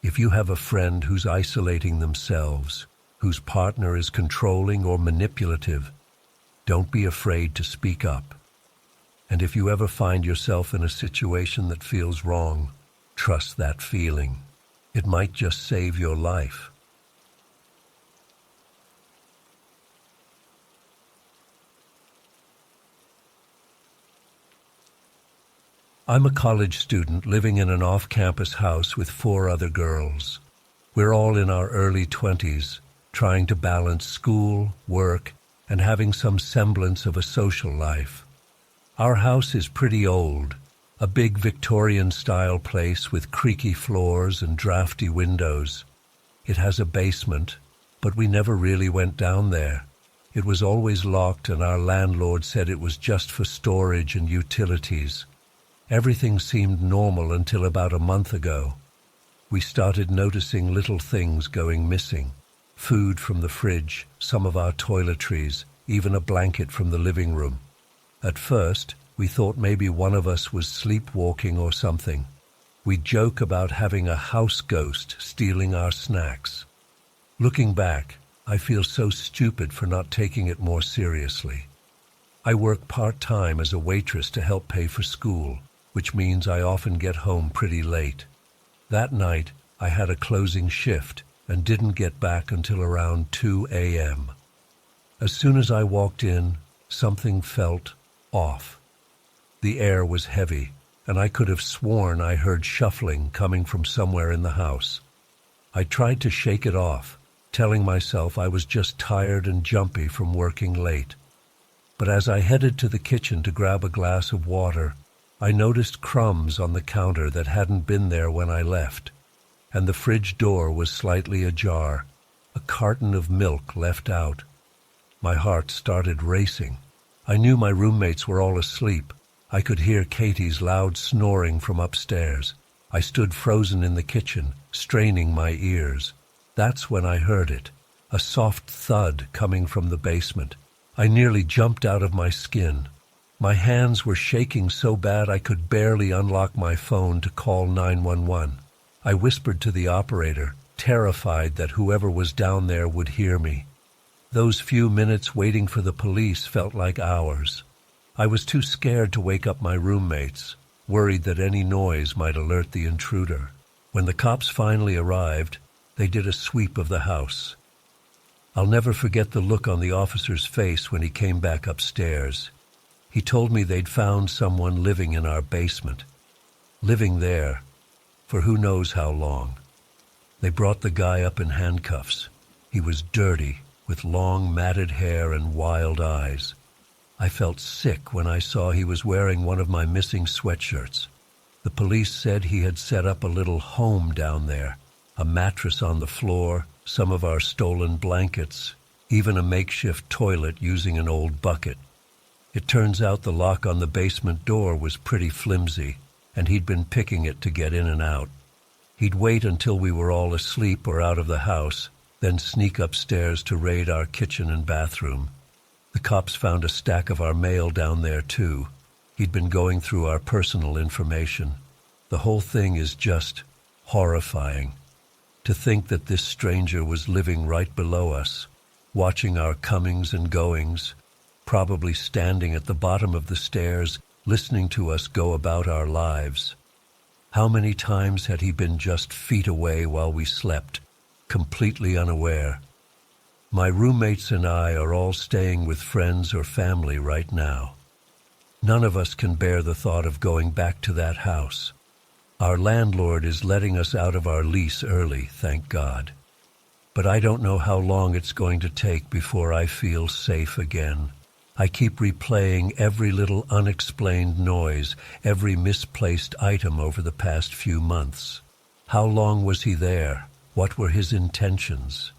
If you have a friend who's isolating themselves, whose partner is controlling or manipulative, don't be afraid to speak up. And if you ever find yourself in a situation that feels wrong, trust that feeling. It might just save your life. I'm a college student living in an off-campus house with 4 other girls. We're all in our early 20s, trying to balance school, work, and having some semblance of a social life. Our house is pretty old, a big Victorian-style place with creaky floors and drafty windows. It has a basement, but we never really went down there. It was always locked, and our landlord said it was just for storage and utilities. Everything seemed normal until about a month ago. We started noticing little things going missing. Food from the fridge, some of our toiletries, even a blanket from the living room. At first, we thought maybe one of us was sleepwalking or something. We joke about having a house ghost stealing our snacks. Looking back, I feel so stupid for not taking it more seriously. I work part-time as a waitress to help pay for school, which means I often get home pretty late. That night, I had a closing shift and didn't get back until around 2 a.m. As soon as I walked in, something felt off. The air was heavy, and I could have sworn I heard shuffling coming from somewhere in the house. I tried to shake it off, telling myself I was just tired and jumpy from working late. But as I headed to the kitchen to grab a glass of water, I noticed crumbs on the counter that hadn't been there when I left, and the fridge door was slightly ajar, a carton of milk left out. My heart started racing. I knew my roommates were all asleep. I could hear Katie's loud snoring from upstairs. I stood frozen in the kitchen, straining my ears. That's when I heard it, a soft thud coming from the basement. I nearly jumped out of my skin. My hands were shaking so bad I could barely unlock my phone to call 911. I whispered to the operator, terrified that whoever was down there would hear me. Those few minutes waiting for the police felt like hours. I was too scared to wake up my roommates, worried that any noise might alert the intruder. When the cops finally arrived, they did a sweep of the house. I'll never forget the look on the officer's face when he came back upstairs. He told me they'd found someone living in our basement. Living there for who knows how long. They brought the guy up in handcuffs. He was dirty, with long matted hair and wild eyes. I felt sick when I saw he was wearing one of my missing sweatshirts. The police said he had set up a little home down there, a mattress on the floor, some of our stolen blankets, even a makeshift toilet using an old bucket. It turns out the lock on the basement door was pretty flimsy, and he'd been picking it to get in and out. He'd wait until we were all asleep or out of the house, then sneak upstairs to raid our kitchen and bathroom. The cops found a stack of our mail down there too. He'd been going through our personal information. The whole thing is just horrifying. To think that this stranger was living right below us, watching our comings and goings, probably standing at the bottom of the stairs, listening to us go about our lives. How many times had he been just feet away while we slept, completely unaware? My roommates and I are all staying with friends or family right now. None of us can bear the thought of going back to that house. Our landlord is letting us out of our lease early, thank God. But I don't know how long it's going to take before I feel safe again. I keep replaying every little unexplained noise, every misplaced item over the past few months. How long was he there? What were his intentions?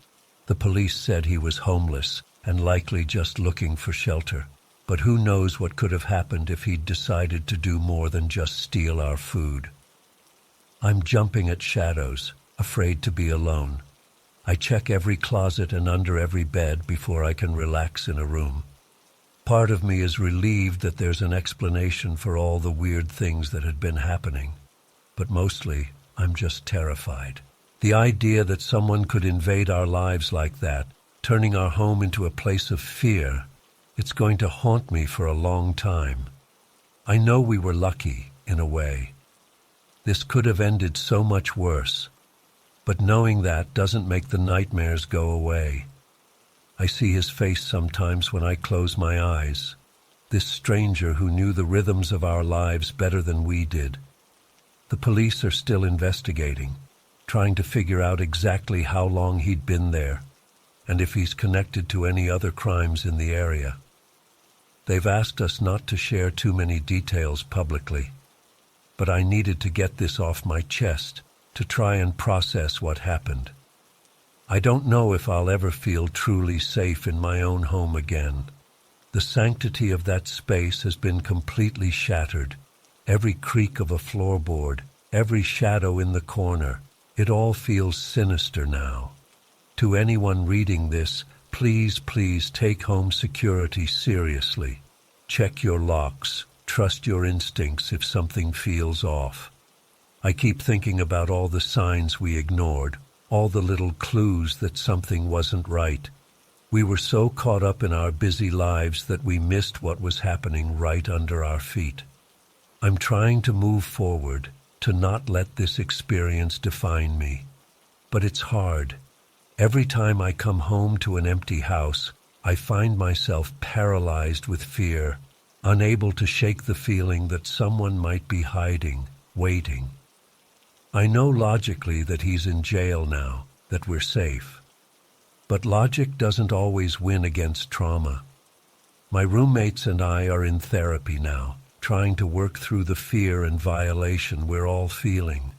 The police said he was homeless and likely just looking for shelter. But who knows what could have happened if he'd decided to do more than just steal our food. I'm jumping at shadows, afraid to be alone. I check every closet and under every bed before I can relax in a room. Part of me is relieved that there's an explanation for all the weird things that had been happening. But mostly, I'm just terrified. The idea that someone could invade our lives like that, turning our home into a place of fear, it's going to haunt me for a long time. I know we were lucky, in a way. This could have ended so much worse. But knowing that doesn't make the nightmares go away. I see his face sometimes when I close my eyes. This stranger who knew the rhythms of our lives better than we did. The police are still investigating, trying to figure out exactly how long he'd been there, and if he's connected to any other crimes in the area. They've asked us not to share too many details publicly, but I needed to get this off my chest to try and process what happened. I don't know if I'll ever feel truly safe in my own home again. The sanctity of that space has been completely shattered. Every creak of a floorboard, every shadow in the corner, it all feels sinister now. To anyone reading this, please take home security seriously. Check your locks. Trust your instincts if something feels off. I keep thinking about all the signs we ignored, all the little clues that something wasn't right. We were so caught up in our busy lives that we missed what was happening right under our feet. I'm trying to move forward, to not let this experience define me. But it's hard. Every time I come home to an empty house, I find myself paralyzed with fear, unable to shake the feeling that someone might be hiding, waiting. I know logically that he's in jail now, that we're safe. But logic doesn't always win against trauma. My roommates and I are in therapy now, trying to work through the fear and violation we're all feeling.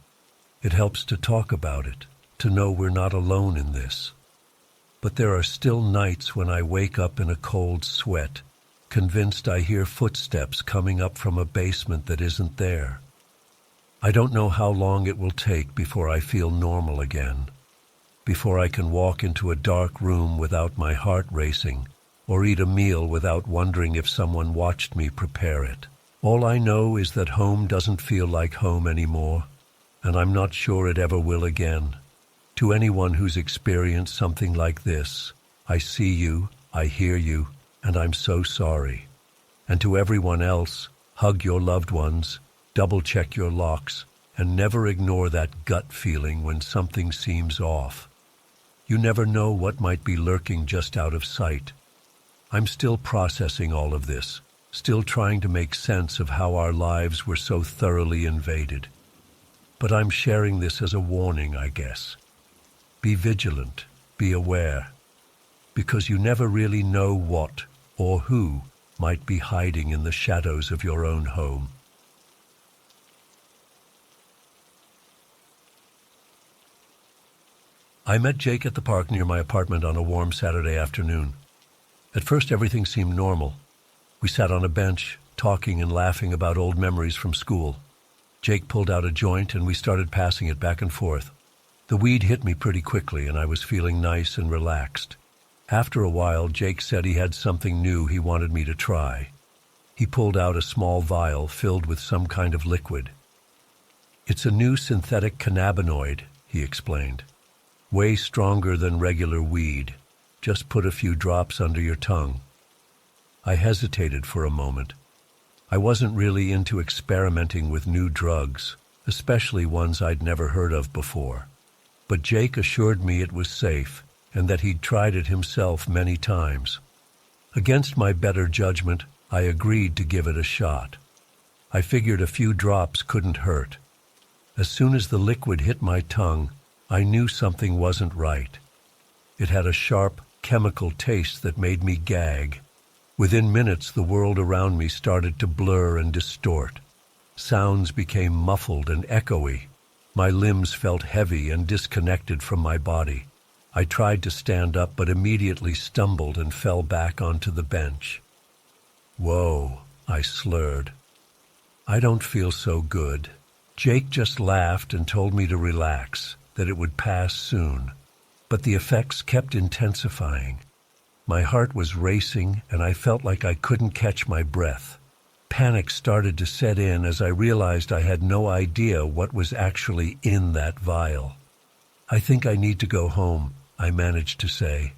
It helps to talk about it, to know we're not alone in this. But there are still nights when I wake up in a cold sweat, convinced I hear footsteps coming up from a basement that isn't there. I don't know how long it will take before I feel normal again, before I can walk into a dark room without my heart racing, or eat a meal without wondering if someone watched me prepare it. All I know is that home doesn't feel like home anymore, and I'm not sure it ever will again. To anyone who's experienced something like this, I see you, I hear you, and I'm so sorry. And to everyone else, hug your loved ones, double-check your locks, and never ignore that gut feeling when something seems off. You never know what might be lurking just out of sight. I'm still processing all of this, still trying to make sense of how our lives were so thoroughly invaded. But I'm sharing this as a warning, I guess. Be vigilant, be aware, because you never really know what or who might be hiding in the shadows of your own home. I met Jake at the park near my apartment on a warm Saturday afternoon. At first, everything seemed normal. We sat on a bench, talking and laughing about old memories from school. Jake pulled out a joint and we started passing it back and forth. The weed hit me pretty quickly and I was feeling nice and relaxed. After a while, Jake said he had something new he wanted me to try. He pulled out a small vial filled with some kind of liquid. "It's a new synthetic cannabinoid," he explained. "Way stronger than regular weed. Just put a few drops under your tongue." I hesitated for a moment. I wasn't really into experimenting with new drugs, especially ones I'd never heard of before. But Jake assured me it was safe and that he'd tried it himself many times. Against my better judgment, I agreed to give it a shot. I figured a few drops couldn't hurt. As soon as the liquid hit my tongue, I knew something wasn't right. It had a sharp, chemical taste that made me gag. Within minutes, the world around me started to blur and distort. Sounds became muffled and echoey. My limbs felt heavy and disconnected from my body. I tried to stand up, but immediately stumbled and fell back onto the bench. "Whoa," I slurred. "I don't feel so good." Jake just laughed and told me to relax, that it would pass soon. But the effects kept intensifying. My heart was racing and I felt like I couldn't catch my breath. Panic started to set in as I realized I had no idea what was actually in that vial. "I think I need to go home," I managed to say.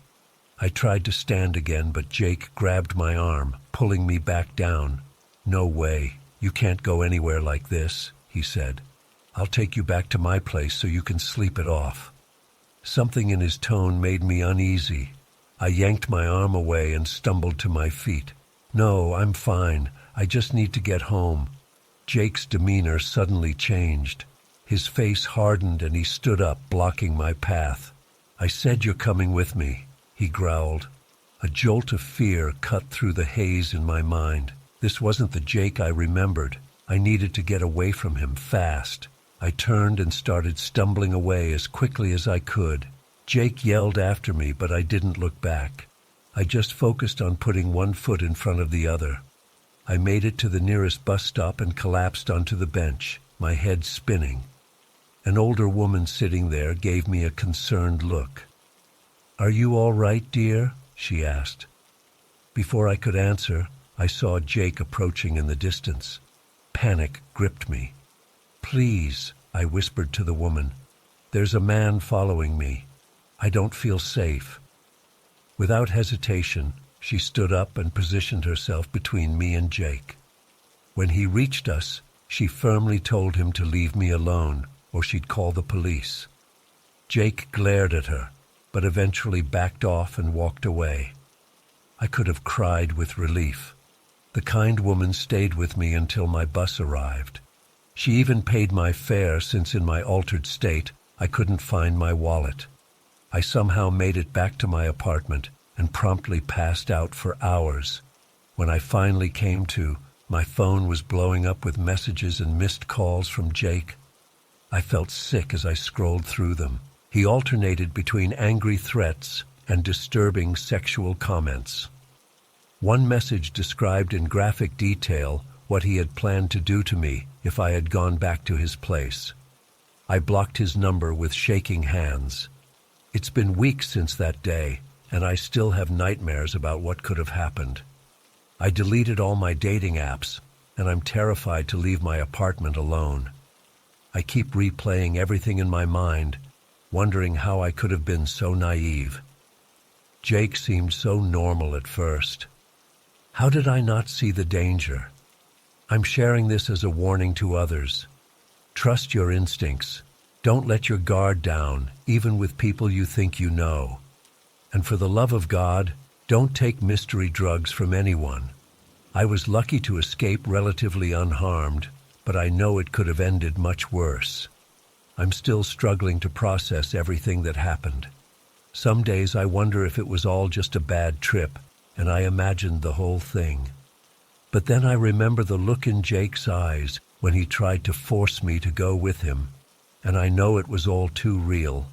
I tried to stand again, but Jake grabbed my arm, pulling me back down. "No way, you can't go anywhere like this," he said. "I'll take you back to my place so you can sleep it off." Something in his tone made me uneasy. I yanked my arm away and stumbled to my feet. "No, I'm fine. I just need to get home." Jake's demeanor suddenly changed. His face hardened and he stood up, blocking my path. "I said you're coming with me," he growled. A jolt of fear cut through the haze in my mind. This wasn't the Jake I remembered. I needed to get away from him fast. I turned and started stumbling away as quickly as I could. Jake yelled after me, but I didn't look back. I just focused on putting one foot in front of the other. I made it to the nearest bus stop and collapsed onto the bench, my head spinning. An older woman sitting there gave me a concerned look. "Are you all right, dear?" she asked. Before I could answer, I saw Jake approaching in the distance. Panic gripped me. "Please," I whispered to the woman. "There's a man following me. I don't feel safe." Without hesitation, she stood up and positioned herself between me and Jake. When he reached us, she firmly told him to leave me alone, or she'd call the police. Jake glared at her, but eventually backed off and walked away. I could have cried with relief. The kind woman stayed with me until my bus arrived. She even paid my fare since in my altered state, I couldn't find my wallet. I somehow made it back to my apartment and promptly passed out for hours. When I finally came to, my phone was blowing up with messages and missed calls from Jake. I felt sick as I scrolled through them. He alternated between angry threats and disturbing sexual comments. One message described in graphic detail what he had planned to do to me if I had gone back to his place. I blocked his number with shaking hands. It's been weeks since that day, and I still have nightmares about what could have happened. I deleted all my dating apps, and I'm terrified to leave my apartment alone. I keep replaying everything in my mind, wondering how I could have been so naive. Jake seemed so normal at first. How did I not see the danger? I'm sharing this as a warning to others. Trust your instincts. Don't let your guard down, even with people you think you know. And for the love of God, don't take mystery drugs from anyone. I was lucky to escape relatively unharmed, but I know it could have ended much worse. I'm still struggling to process everything that happened. Some days I wonder if it was all just a bad trip, and I imagined the whole thing. But then I remember the look in Jake's eyes when he tried to force me to go with him, and I know it was all too real.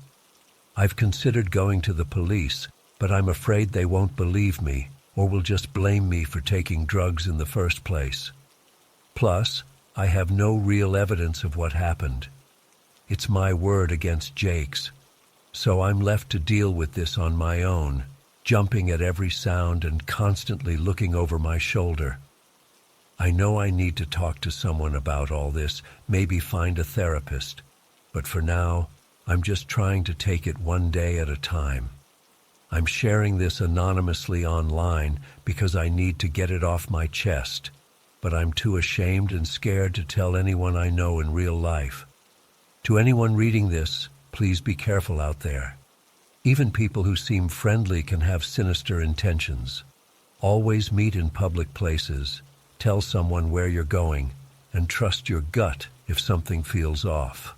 I've considered going to the police, but I'm afraid they won't believe me or will just blame me for taking drugs in the first place. Plus, I have no real evidence of what happened. It's my word against Jake's, so I'm left to deal with this on my own, jumping at every sound and constantly looking over my shoulder. I know I need to talk to someone about all this, maybe find a therapist, but for now, I'm just trying to take it one day at a time. I'm sharing this anonymously online because I need to get it off my chest, but I'm too ashamed and scared to tell anyone I know in real life. To anyone reading this, please be careful out there. Even people who seem friendly can have sinister intentions. Always meet in public places, tell someone where you're going, and trust your gut if something feels off.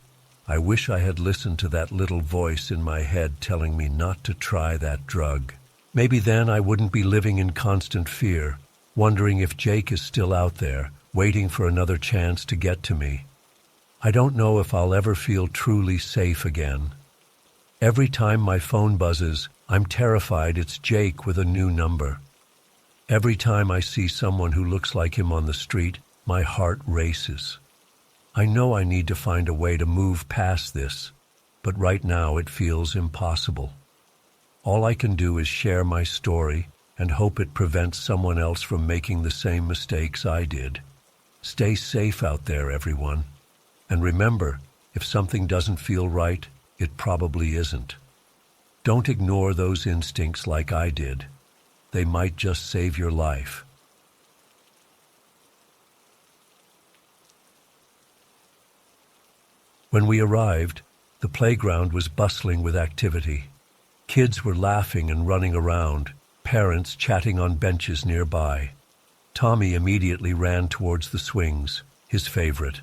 I wish I had listened to that little voice in my head telling me not to try that drug. Maybe then I wouldn't be living in constant fear, wondering if Jake is still out there, waiting for another chance to get to me. I don't know if I'll ever feel truly safe again. Every time my phone buzzes, I'm terrified it's Jake with a new number. Every time I see someone who looks like him on the street, my heart races. I know I need to find a way to move past this, but right now it feels impossible. All I can do is share my story and hope it prevents someone else from making the same mistakes I did. Stay safe out there, everyone. And remember, if something doesn't feel right, it probably isn't. Don't ignore those instincts like I did. They might just save your life. When we arrived, the playground was bustling with activity. Kids were laughing and running around, parents chatting on benches nearby. Tommy immediately ran towards the swings, his favorite.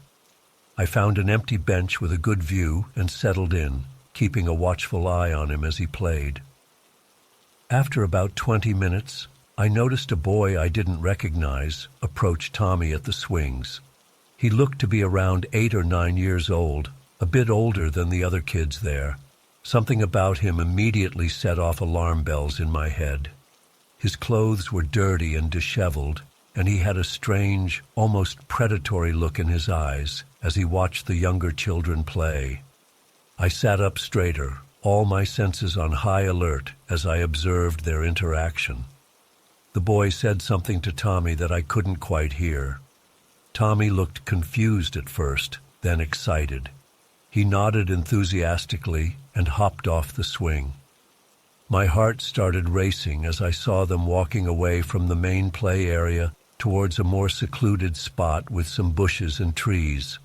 I found an empty bench with a good view and settled in, keeping a watchful eye on him as he played. After about 20 minutes, I noticed a boy I didn't recognize approach Tommy at the swings. He looked to be around 8 or 9 years old, a bit older than the other kids there. Something about him immediately set off alarm bells in my head. His clothes were dirty and disheveled, and he had a strange, almost predatory look in his eyes as he watched the younger children play. I sat up straighter, all my senses on high alert as I observed their interaction. The boy said something to Tommy that I couldn't quite hear. Tommy looked confused at first, then excited. He nodded enthusiastically and hopped off the swing. My heart started racing as I saw them walking away from the main play area towards a more secluded spot with some bushes and trees.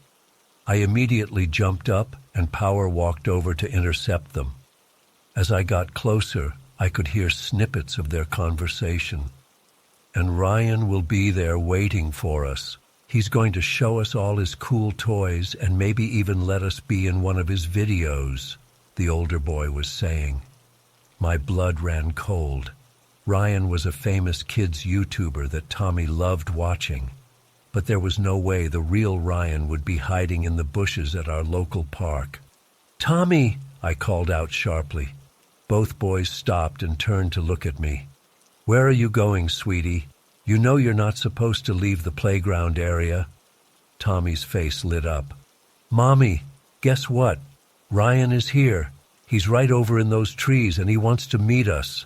I immediately jumped up and power walked over to intercept them. As I got closer, I could hear snippets of their conversation. And Ryan will be there waiting for us. He's going to show us all his cool toys and maybe even let us be in one of his videos, the older boy was saying. My blood ran cold. Ryan was a famous kids YouTuber that Tommy loved watching. But there was no way the real Ryan would be hiding in the bushes at our local park. "Tommy!" I called out sharply. Both boys stopped and turned to look at me. "Where are you going, sweetie? You know you're not supposed to leave the playground area." Tommy's face lit up. "Mommy, guess what? Ryan is here. He's right over in those trees and he wants to meet us."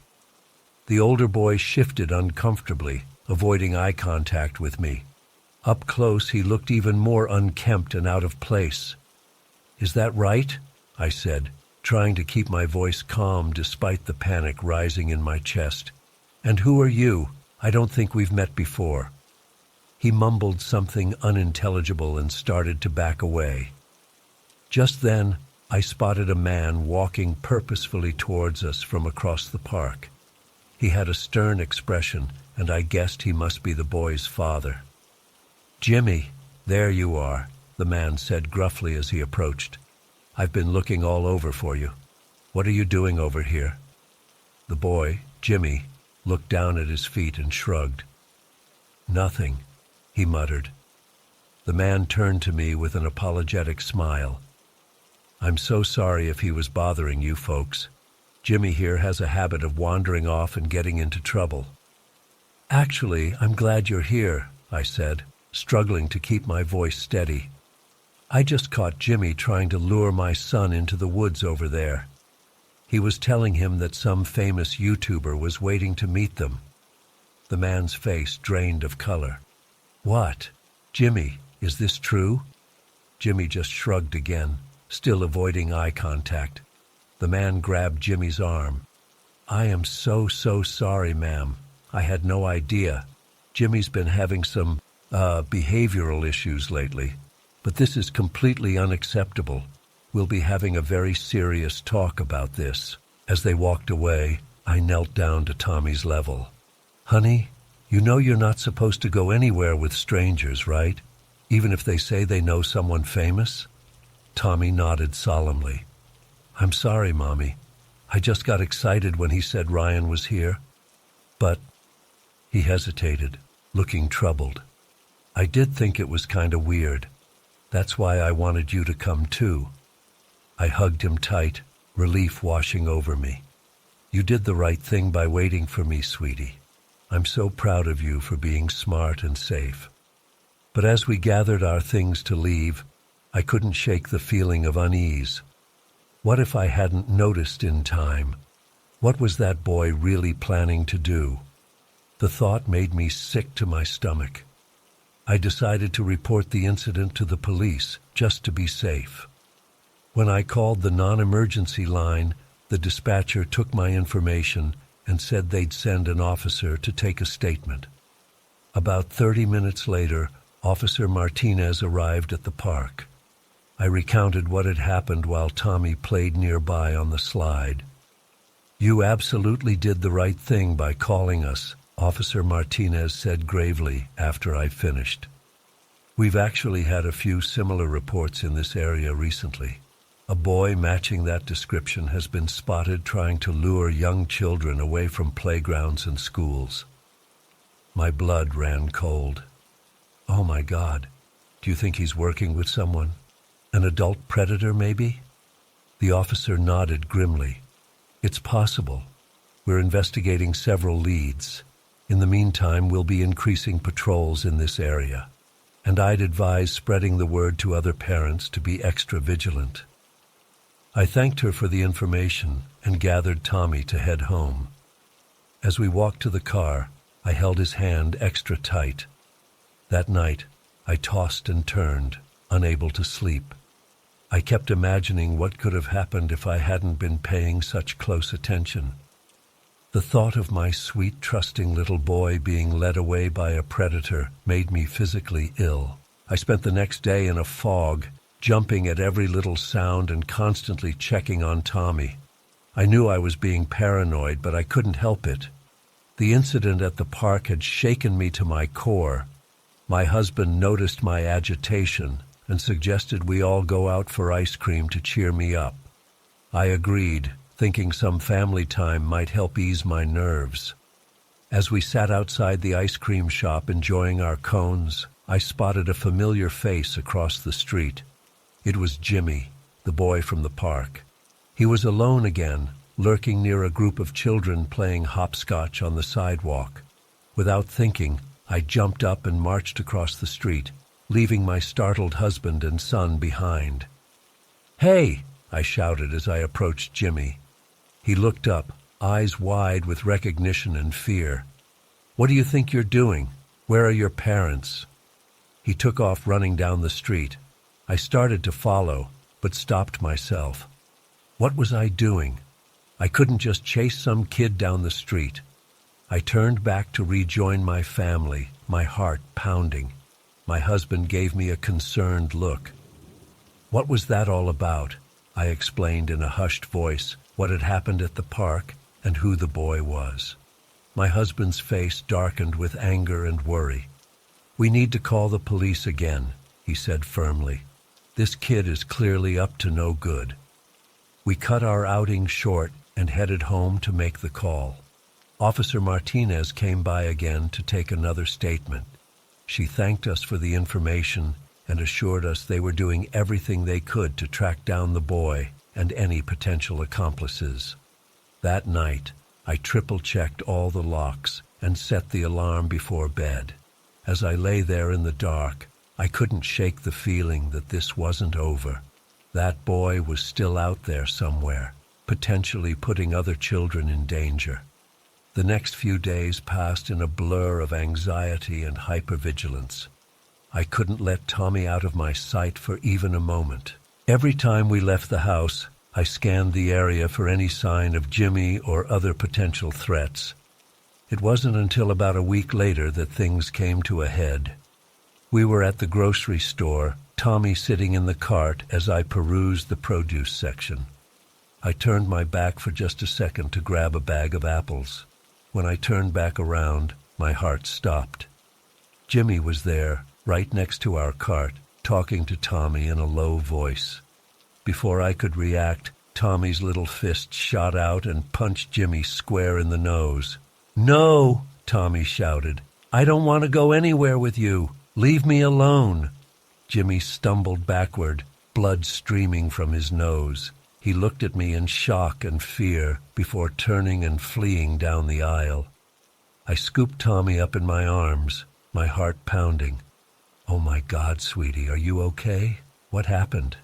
The older boy shifted uncomfortably, avoiding eye contact with me. Up close, he looked even more unkempt and out of place. "Is that right?" I said, trying to keep my voice calm despite the panic rising in my chest. "And who are you? I don't think we've met before." He mumbled something unintelligible and started to back away. Just then, I spotted a man walking purposefully towards us from across the park. He had a stern expression, and I guessed he must be the boy's father. "Jimmy, there you are," the man said gruffly as he approached. "I've been looking all over for you. What are you doing over here?" The boy, Jimmy, looked down at his feet and shrugged. "Nothing," he muttered. The man turned to me with an apologetic smile. "I'm so sorry if he was bothering you folks. Jimmy here has a habit of wandering off and getting into trouble." "Actually, I'm glad you're here," I said, struggling to keep my voice steady. "I just caught Jimmy trying to lure my son into the woods over there. He was telling him that some famous YouTuber was waiting to meet them." The man's face drained of color. "What? Jimmy, is this true?" Jimmy just shrugged again, still avoiding eye contact. The man grabbed Jimmy's arm. "I am so sorry, ma'am. I had no idea. Jimmy's been having some, behavioral issues lately. But this is completely unacceptable. We'll be having a very serious talk about this." As they walked away, I knelt down to Tommy's level. "Honey, you know you're not supposed to go anywhere with strangers, right? Even if they say they know someone famous?" Tommy nodded solemnly. "I'm sorry, Mommy. I just got excited when he said Ryan was here. But—" He hesitated, looking troubled. "I did think it was kind of weird. That's why I wanted you to come too." I hugged him tight, relief washing over me. "You did the right thing by waiting for me, sweetie. I'm so proud of you for being smart and safe." But as we gathered our things to leave, I couldn't shake the feeling of unease. What if I hadn't noticed in time? What was that boy really planning to do? The thought made me sick to my stomach. I decided to report the incident to the police, just to be safe. When I called the non-emergency line, the dispatcher took my information and said they'd send an officer to take a statement. About 30 minutes later, Officer Martinez arrived at the park. I recounted what had happened while Tommy played nearby on the slide. "You absolutely did the right thing by calling us," Officer Martinez said gravely after I finished. "We've actually had a few similar reports in this area recently. A boy matching that description has been spotted trying to lure young children away from playgrounds and schools." My blood ran cold. "Oh my God, do you think he's working with someone? An adult predator, maybe?" The officer nodded grimly. "It's possible. We're investigating several leads. In the meantime, we'll be increasing patrols in this area. And I'd advise spreading the word to other parents to be extra vigilant." I thanked her for the information and gathered Tommy to head home. As we walked to the car, I held his hand extra tight. That night, I tossed and turned, unable to sleep. I kept imagining what could have happened if I hadn't been paying such close attention. The thought of my sweet, trusting little boy being led away by a predator made me physically ill. I spent the next day in a fog, jumping at every little sound and constantly checking on Tommy. I knew I was being paranoid, but I couldn't help it. The incident at the park had shaken me to my core. My husband noticed my agitation and suggested we all go out for ice cream to cheer me up. I agreed, thinking some family time might help ease my nerves. As we sat outside the ice cream shop enjoying our cones, I spotted a familiar face across the street. It was Jimmy, the boy from the park. He was alone again, lurking near a group of children playing hopscotch on the sidewalk. Without thinking, I jumped up and marched across the street, leaving my startled husband and son behind. "Hey!" I shouted as I approached Jimmy. He looked up, eyes wide with recognition and fear. "What do you think you're doing? Where are your parents?" He took off running down the street. I started to follow, but stopped myself. What was I doing? I couldn't just chase some kid down the street. I turned back to rejoin my family, my heart pounding. My husband gave me a concerned look. "What was that all about?" I explained in a hushed voice what had happened at the park and who the boy was. My husband's face darkened with anger and worry. "We need to call the police again," he said firmly. "This kid is clearly up to no good." We cut our outing short and headed home to make the call. Officer Martinez came by again to take another statement. She thanked us for the information and assured us they were doing everything they could to track down the boy and any potential accomplices. That night, I triple-checked all the locks and set the alarm before bed. As I lay there in the dark, I couldn't shake the feeling that this wasn't over. That boy was still out there somewhere, potentially putting other children in danger. The next few days passed in a blur of anxiety and hypervigilance. I couldn't let Tommy out of my sight for even a moment. Every time we left the house, I scanned the area for any sign of Jimmy or other potential threats. It wasn't until about a week later that things came to a head. We were at the grocery store, Tommy sitting in the cart as I perused the produce section. I turned my back for just a second to grab a bag of apples. When I turned back around, my heart stopped. Jimmy was there, right next to our cart, talking to Tommy in a low voice. Before I could react, Tommy's little fist shot out and punched Jimmy square in the nose. "No!" Tommy shouted. "I don't want to go anywhere with you. Leave me alone." Jimmy stumbled backward, blood streaming from his nose. He looked at me in shock and fear before turning and fleeing down the aisle. I scooped Tommy up in my arms, my heart pounding. "Oh my God, sweetie, are you okay? What happened?"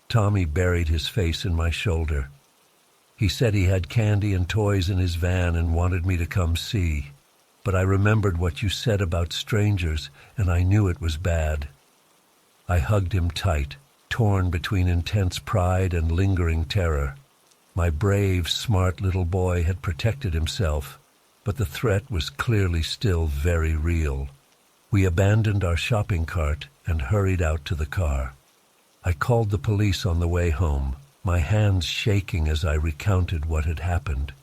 Tommy buried his face in my shoulder. He said he had candy and toys in his van and wanted me to come see. But I remembered what you said about strangers, and I knew it was bad. I hugged him tight, torn between intense pride and lingering terror. My brave, smart little boy had protected himself, but the threat was clearly still very real. We abandoned our shopping cart and hurried out to the car. I called the police on the way home, my hands shaking as I recounted what had happened.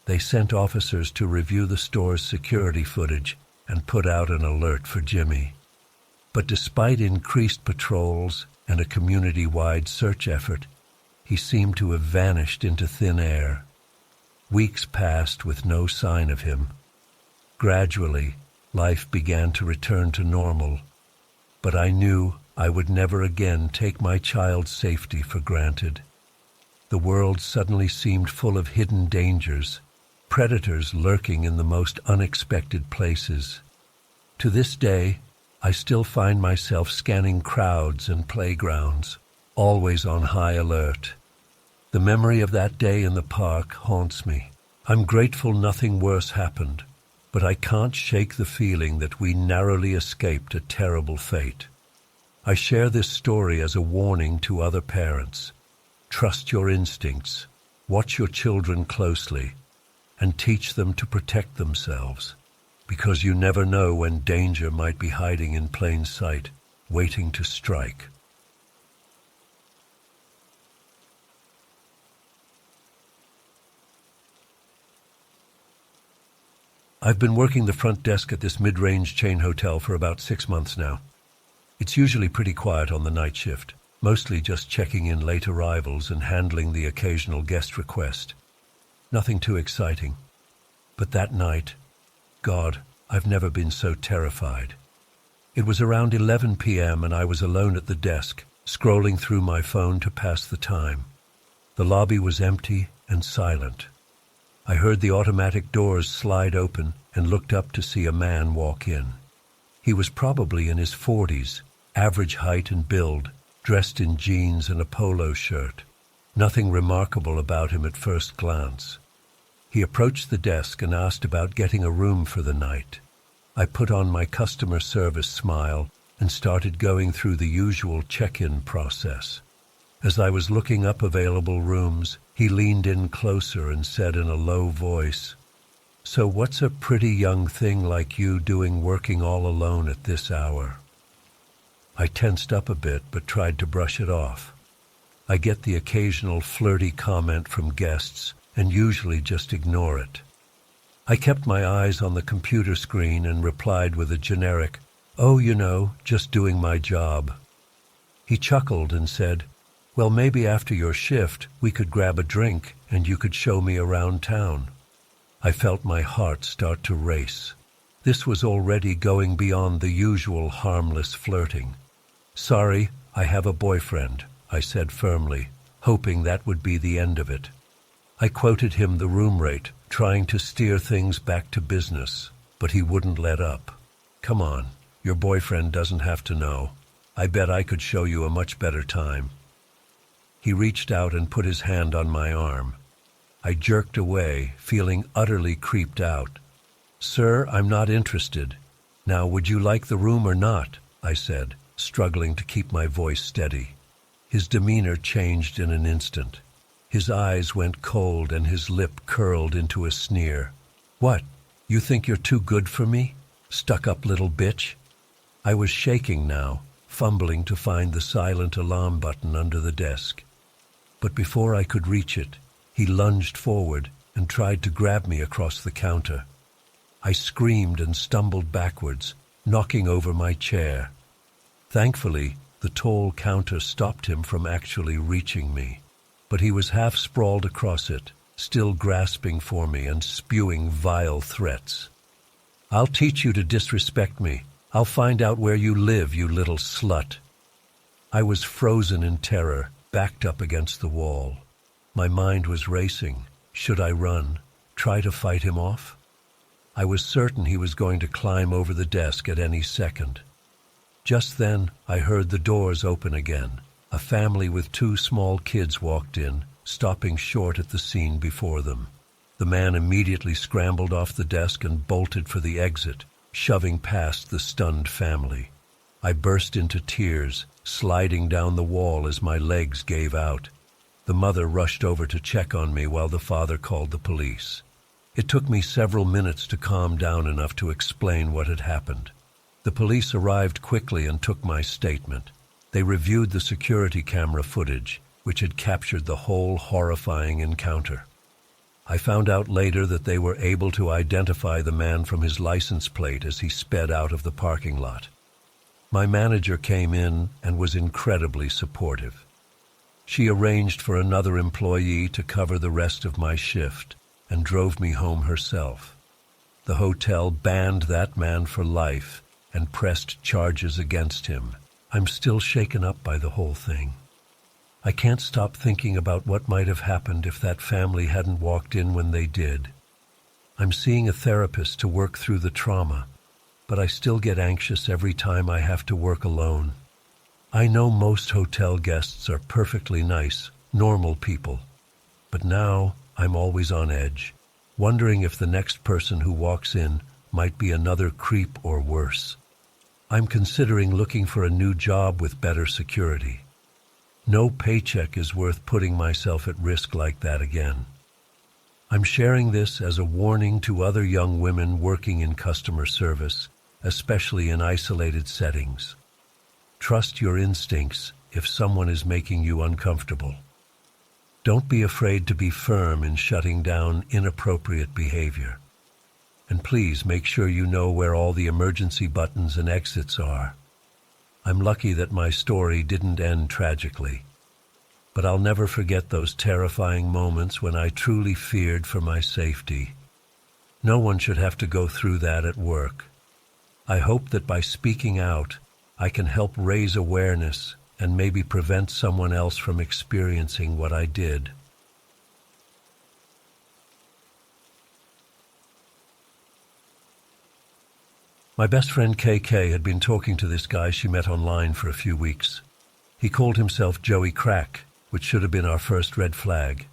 They sent officers to review the store's security footage and put out an alert for Jimmy. But despite increased patrols and a community-wide search effort, he seemed to have vanished into thin air. Weeks passed with no sign of him. Gradually, life began to return to normal, but I knew I would never again take my child's safety for granted. The world suddenly seemed full of hidden dangers, predators lurking in the most unexpected places. To this day, I still find myself scanning crowds and playgrounds, always on high alert. The memory of that day in the park haunts me. I'm grateful nothing worse happened, but I can't shake the feeling that we narrowly escaped a terrible fate. I share this story as a warning to other parents. Trust your instincts, watch your children closely, and teach them to protect themselves, because you never know when danger might be hiding in plain sight, waiting to strike. I've been working the front desk at this mid-range chain hotel for about 6 months now. It's usually pretty quiet on the night shift, mostly just checking in late arrivals and handling the occasional guest request. Nothing too exciting. But that night, God, I've never been so terrified. It was around 11 p.m. and I was alone at the desk, scrolling through my phone to pass the time. The lobby was empty and silent. I heard the automatic doors slide open and looked up to see a man walk in. He was probably in his 40s, average height and build, dressed in jeans and a polo shirt. Nothing remarkable about him at first glance. He approached the desk and asked about getting a room for the night. I put on my customer service smile and started going through the usual check-in process. As I was looking up available rooms, he leaned in closer and said in a low voice, "So what's a pretty young thing like you doing working all alone at this hour?" I tensed up a bit but tried to brush it off. I get the occasional flirty comment from guests and usually just ignore it. I kept my eyes on the computer screen and replied with a generic, "Oh, just doing my job." He chuckled and said, "Well, maybe after your shift we could grab a drink and you could show me around town." I felt my heart start to race. This was already going beyond the usual harmless flirting. "Sorry, I have a boyfriend," I said firmly, hoping that would be the end of it. I quoted him the room rate, trying to steer things back to business, but he wouldn't let up. "Come on, your boyfriend doesn't have to know. I bet I could show you a much better time." He reached out and put his hand on my arm. I jerked away, feeling utterly creeped out. "Sir, I'm not interested. Now, would you like the room or not?" I said, struggling to keep my voice steady. His demeanor changed in an instant. His eyes went cold and his lip curled into a sneer. "What? You think you're too good for me? Stuck-up little bitch?" I was shaking now, fumbling to find the silent alarm button under the desk. But before I could reach it, he lunged forward and tried to grab me across the counter. I screamed and stumbled backwards, knocking over my chair. Thankfully, the tall counter stopped him from actually reaching me, but he was half sprawled across it, still grasping for me and spewing vile threats. "I'll teach you to disrespect me. I'll find out where you live, you little slut." I was frozen in terror, backed up against the wall. My mind was racing. Should I run? Try to fight him off? I was certain he was going to climb over the desk at any second. Just then, I heard the doors open again. A family with 2 small kids walked in, stopping short at the scene before them. The man immediately scrambled off the desk and bolted for the exit, shoving past the stunned family. I burst into tears, sliding down the wall as my legs gave out. The mother rushed over to check on me while the father called the police. It took me several minutes to calm down enough to explain what had happened. The police arrived quickly and took my statement. They reviewed the security camera footage, which had captured the whole horrifying encounter. I found out later that they were able to identify the man from his license plate as he sped out of the parking lot. My manager came in and was incredibly supportive. She arranged for another employee to cover the rest of my shift and drove me home herself. The hotel banned that man for life and pressed charges against him. I'm still shaken up by the whole thing. I can't stop thinking about what might have happened if that family hadn't walked in when they did. I'm seeing a therapist to work through the trauma, but I still get anxious every time I have to work alone. I know most hotel guests are perfectly nice, normal people, but now I'm always on edge, wondering if the next person who walks in might be another creep or worse. I'm considering looking for a new job with better security. No paycheck is worth putting myself at risk like that again. I'm sharing this as a warning to other young women working in customer service, especially in isolated settings. Trust your instincts if someone is making you uncomfortable. Don't be afraid to be firm in shutting down inappropriate behavior. And please make sure you know where all the emergency buttons and exits are. I'm lucky that my story didn't end tragically, but I'll never forget those terrifying moments when I truly feared for my safety. No one should have to go through that at work. I hope that by speaking out, I can help raise awareness and maybe prevent someone else from experiencing what I did. My best friend KK had been talking to this guy she met online for a few weeks. He called himself Joey Crack, which should have been our first red flag.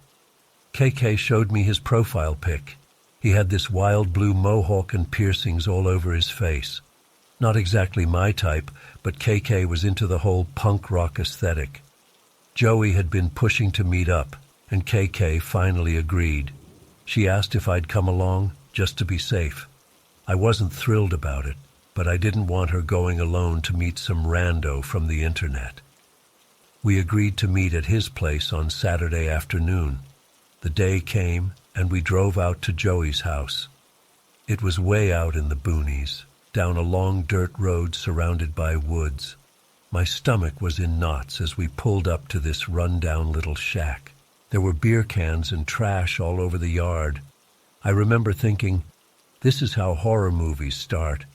KK showed me his profile pic. He had this wild blue mohawk and piercings all over his face. Not exactly my type, but KK was into the whole punk rock aesthetic. Joey had been pushing to meet up, and KK finally agreed. She asked if I'd come along, just to be safe. I wasn't thrilled about it, but I didn't want her going alone to meet some rando from the internet. We agreed to meet at his place on Saturday afternoon. The day came, and we drove out to Joey's house. It was way out in the boonies, down a long dirt road surrounded by woods. My stomach was in knots as we pulled up to this run-down little shack. There were beer cans and trash all over the yard. I remember thinking, this is how horror movies start.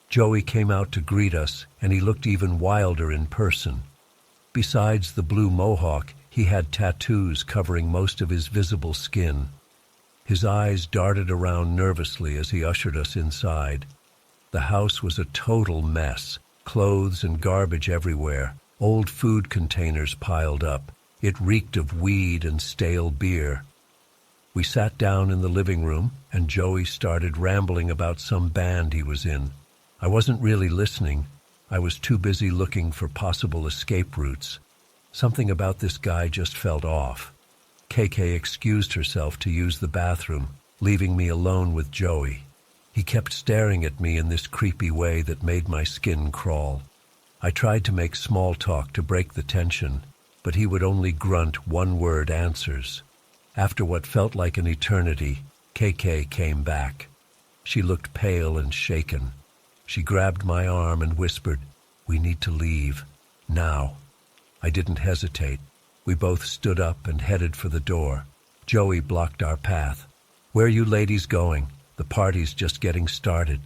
Joey came out to greet us, and he looked even wilder in person. Besides the blue mohawk, he had tattoos covering most of his visible skin. His eyes darted around nervously as he ushered us inside. The house was a total mess, clothes and garbage everywhere, old food containers piled up. It reeked of weed and stale beer. We sat down in the living room, and Joey started rambling about some band he was in. I wasn't really listening. I was too busy looking for possible escape routes. Something about this guy just felt off. KK excused herself to use the bathroom, leaving me alone with Joey. He kept staring at me in this creepy way that made my skin crawl. I tried to make small talk to break the tension, but he would only grunt one-word answers. After what felt like an eternity, KK came back. She looked pale and shaken. She grabbed my arm and whispered, "We need to leave. Now." I didn't hesitate. We both stood up and headed for the door. Joey blocked our path. "Where are you ladies going? The party's just getting started."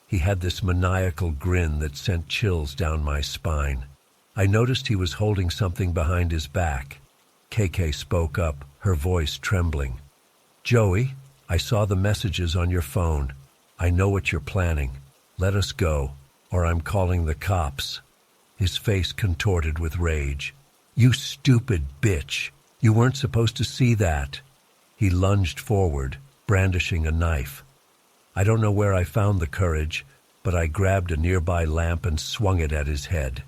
He had this maniacal grin that sent chills down my spine. I noticed he was holding something behind his back. KK spoke up, her voice trembling. "Joey, I saw the messages on your phone. I know what you're planning. Let us go, or I'm calling the cops." His face contorted with rage. "You stupid bitch! You weren't supposed to see that!" He lunged forward, brandishing a knife. I don't know where I found the courage, but I grabbed a nearby lamp and swung it at his head.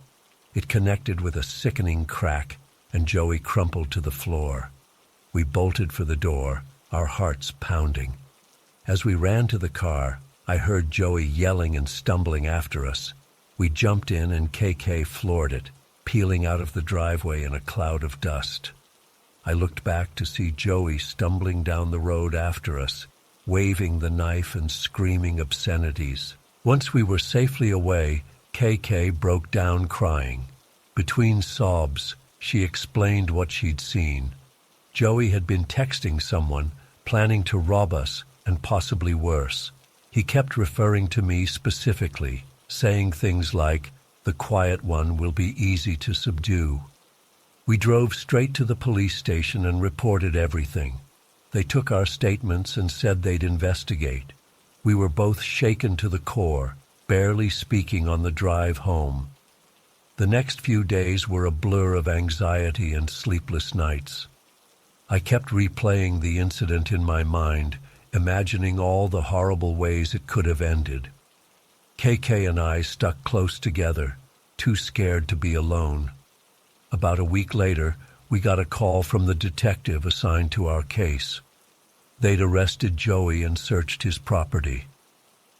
It connected with a sickening crack, and Joey crumpled to the floor. We bolted for the door, our hearts pounding. As we ran to the car, I heard Joey yelling and stumbling after us. We jumped in and KK floored it, peeling out of the driveway in a cloud of dust. I looked back to see Joey stumbling down the road after us, waving the knife and screaming obscenities. Once we were safely away, KK broke down crying. Between sobs, she explained what she'd seen. Joey had been texting someone, planning to rob us, and possibly worse. He kept referring to me specifically, saying things like, "The quiet one will be easy to subdue." We drove straight to the police station and reported everything. They took our statements and said they'd investigate. We were both shaken to the core, barely speaking on the drive home. The next few days were a blur of anxiety and sleepless nights. I kept replaying the incident in my mind, imagining all the horrible ways it could have ended. KK and I stuck close together, too scared to be alone. About a week later, we got a call from the detective assigned to our case. They'd arrested Joey and searched his property.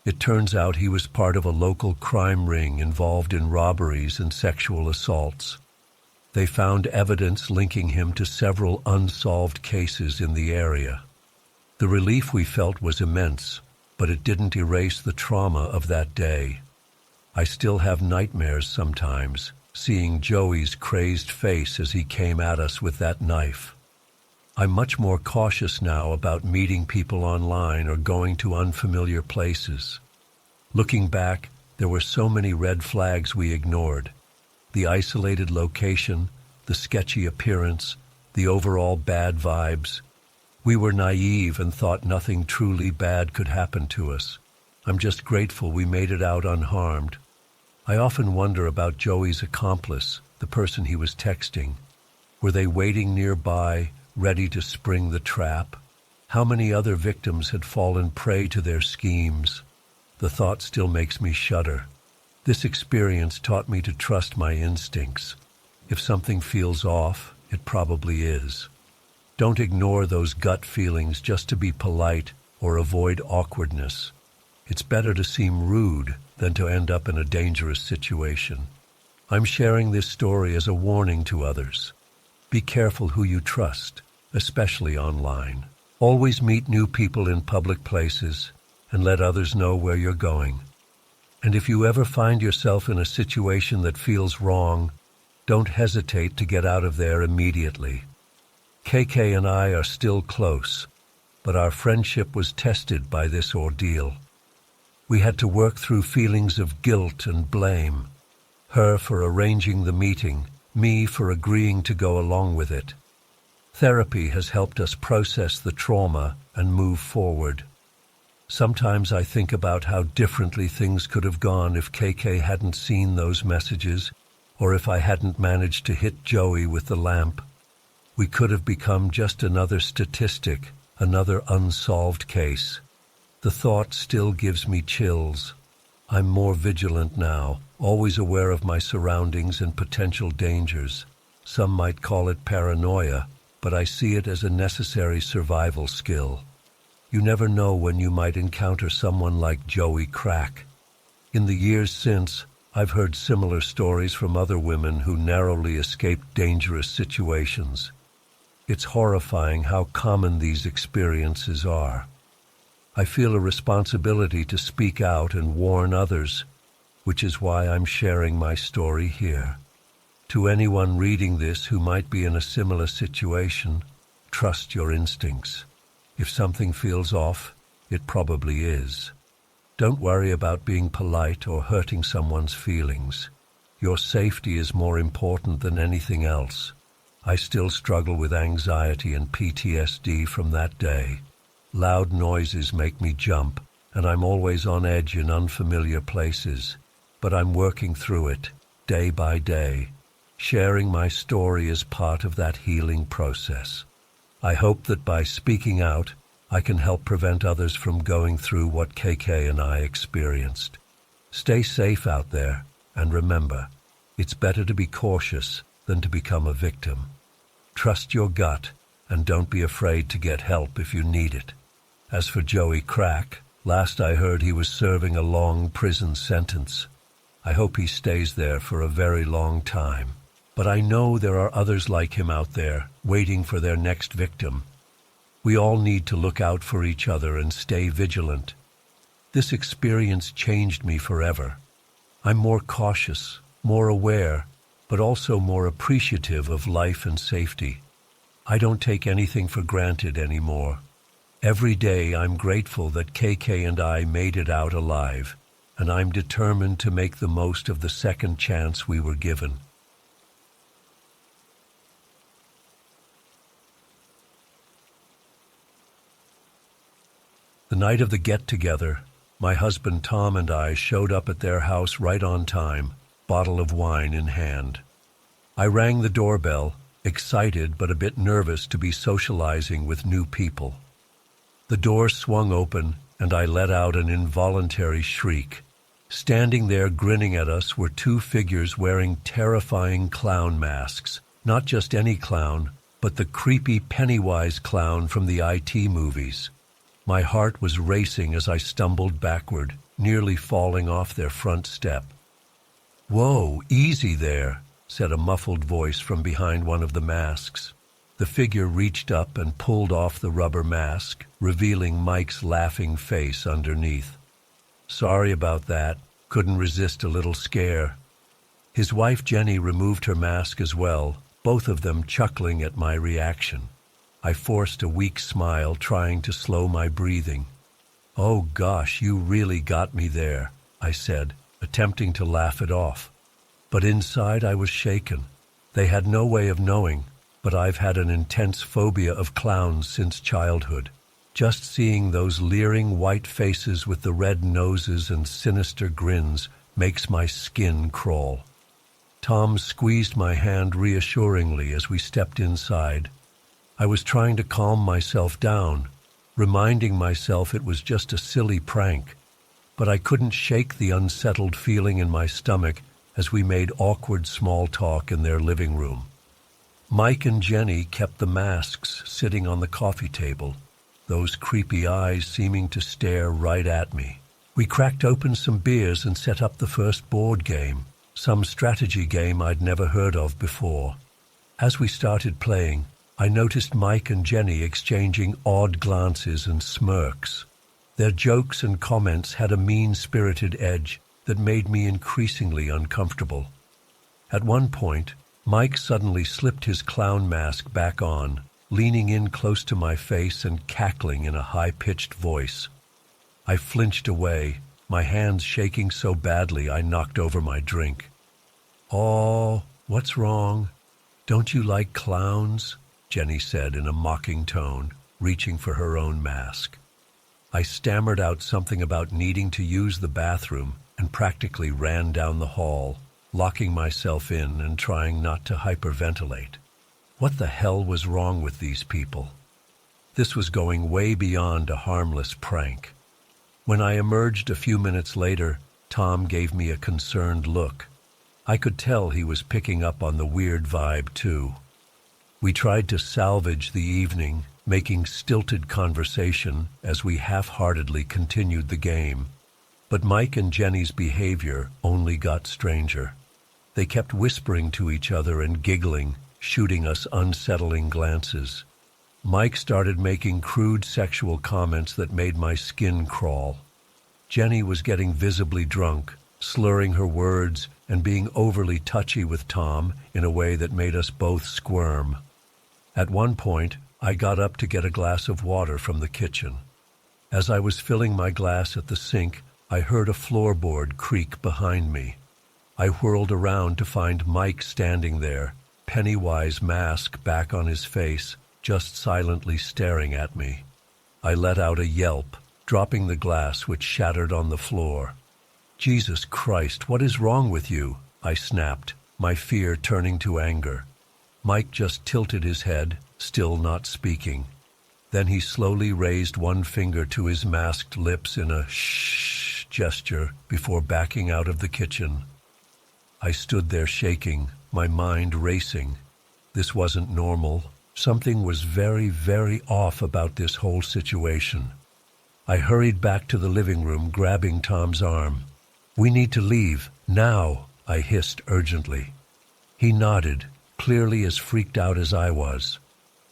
It turns out he was part of a local crime ring involved in robberies and sexual assaults. They found evidence linking him to several unsolved cases in the area. The relief we felt was immense, but it didn't erase the trauma of that day. I still have nightmares sometimes, seeing Joey's crazed face as he came at us with that knife. I'm much more cautious now about meeting people online or going to unfamiliar places. Looking back, there were so many red flags we ignored. The isolated location, the sketchy appearance, the overall bad vibes. We were naive and thought nothing truly bad could happen to us. I'm just grateful we made it out unharmed. I often wonder about Joey's accomplice, the person he was texting. Were they waiting nearby, ready to spring the trap? How many other victims had fallen prey to their schemes? The thought still makes me shudder. This experience taught me to trust my instincts. If something feels off, it probably is. Don't ignore those gut feelings just to be polite or avoid awkwardness. It's better to seem rude than to end up in a dangerous situation. I'm sharing this story as a warning to others. Be careful who you trust, especially online. Always meet new people in public places and let others know where you're going. And if you ever find yourself in a situation that feels wrong, don't hesitate to get out of there immediately. KK and I are still close, but our friendship was tested by this ordeal. We had to work through feelings of guilt and blame. Her for arranging the meeting, me for agreeing to go along with it. Therapy has helped us process the trauma and move forward. Sometimes I think about how differently things could have gone if KK hadn't seen those messages, or if I hadn't managed to hit Joey with the lamp. We could have become just another statistic, another unsolved case. The thought still gives me chills. I'm more vigilant now, always aware of my surroundings and potential dangers. Some might call it paranoia, but I see it as a necessary survival skill. You never know when you might encounter someone like Joey Crack. In the years since, I've heard similar stories from other women who narrowly escaped dangerous situations. It's horrifying how common these experiences are. I feel a responsibility to speak out and warn others, which is why I'm sharing my story here. To anyone reading this who might be in a similar situation, trust your instincts. If something feels off, it probably is. Don't worry about being polite or hurting someone's feelings. Your safety is more important than anything else. I still struggle with anxiety and PTSD from that day. Loud noises make me jump, and I'm always on edge in unfamiliar places. But I'm working through it, day by day. Sharing my story is part of that healing process. I hope that by speaking out, I can help prevent others from going through what KK and I experienced. Stay safe out there, and remember, it's better to be cautious than to become a victim. Trust your gut, and don't be afraid to get help if you need it. As for Joey Crack, last I heard he was serving a long prison sentence. I hope he stays there for a very long time. But I know there are others like him out there, waiting for their next victim. We all need to look out for each other and stay vigilant. This experience changed me forever. I'm more cautious, more aware, but also more appreciative of life and safety. I don't take anything for granted anymore. Every day I'm grateful that KK and I made it out alive, and I'm determined to make the most of the second chance we were given. The night of the get-together, my husband Tom and I showed up at their house right on time, bottle of wine in hand. I rang the doorbell, excited but a bit nervous to be socializing with new people. The door swung open, and I let out an involuntary shriek. Standing there grinning at us were two figures wearing terrifying clown masks. Not just any clown, but the creepy Pennywise clown from the IT movies. My heart was racing as I stumbled backward, nearly falling off their front step. "Whoa, easy there," said a muffled voice from behind one of the masks. The figure reached up and pulled off the rubber mask, revealing Mike's laughing face underneath. "Sorry about that. Couldn't resist a little scare." His wife Jenny removed her mask as well, both of them chuckling at my reaction. I forced a weak smile, trying to slow my breathing. "Oh gosh, you really got me there," I said, attempting to laugh it off. But inside I was shaken. They had no way of knowing, but I've had an intense phobia of clowns since childhood. Just seeing those leering white faces with the red noses and sinister grins makes my skin crawl. Tom squeezed my hand reassuringly as we stepped inside. I was trying to calm myself down, reminding myself it was just a silly prank, but I couldn't shake the unsettled feeling in my stomach as we made awkward small talk in their living room. Mike and Jenny kept the masks sitting on the coffee table, those creepy eyes seeming to stare right at me. We cracked open some beers and set up the first board game, some strategy game I'd never heard of before. As we started playing, I noticed Mike and Jenny exchanging odd glances and smirks. Their jokes and comments had a mean-spirited edge that made me increasingly uncomfortable. At one point, Mike suddenly slipped his clown mask back on, leaning in close to my face and cackling in a high-pitched voice. I flinched away, my hands shaking so badly I knocked over my drink. "Oh, what's wrong? Don't you like clowns?" Jenny said in a mocking tone, reaching for her own mask. I stammered out something about needing to use the bathroom and practically ran down the hall, locking myself in and trying not to hyperventilate. What the hell was wrong with these people? This was going way beyond a harmless prank. When I emerged a few minutes later, Tom gave me a concerned look. I could tell he was picking up on the weird vibe too. We tried to salvage the evening, making stilted conversation as we half-heartedly continued the game. But Mike and Jenny's behavior only got stranger. They kept whispering to each other and giggling, shooting us unsettling glances. Mike started making crude sexual comments that made my skin crawl. Jenny was getting visibly drunk, slurring her words and being overly touchy with Tom in a way that made us both squirm. At one point, I got up to get a glass of water from the kitchen. As I was filling my glass at the sink, I heard a floorboard creak behind me. I whirled around to find Mike standing there, Pennywise mask back on his face, just silently staring at me. I let out a yelp, dropping the glass which shattered on the floor. "Jesus Christ, what is wrong with you?" I snapped, my fear turning to anger. Mike just tilted his head, still not speaking. Then he slowly raised one finger to his masked lips in a shh gesture before backing out of the kitchen. I stood there shaking, my mind racing. This wasn't normal. Something was very, very off about this whole situation. I hurried back to the living room, grabbing Tom's arm. "We need to leave, now," I hissed urgently. He nodded, clearly as freaked out as I was.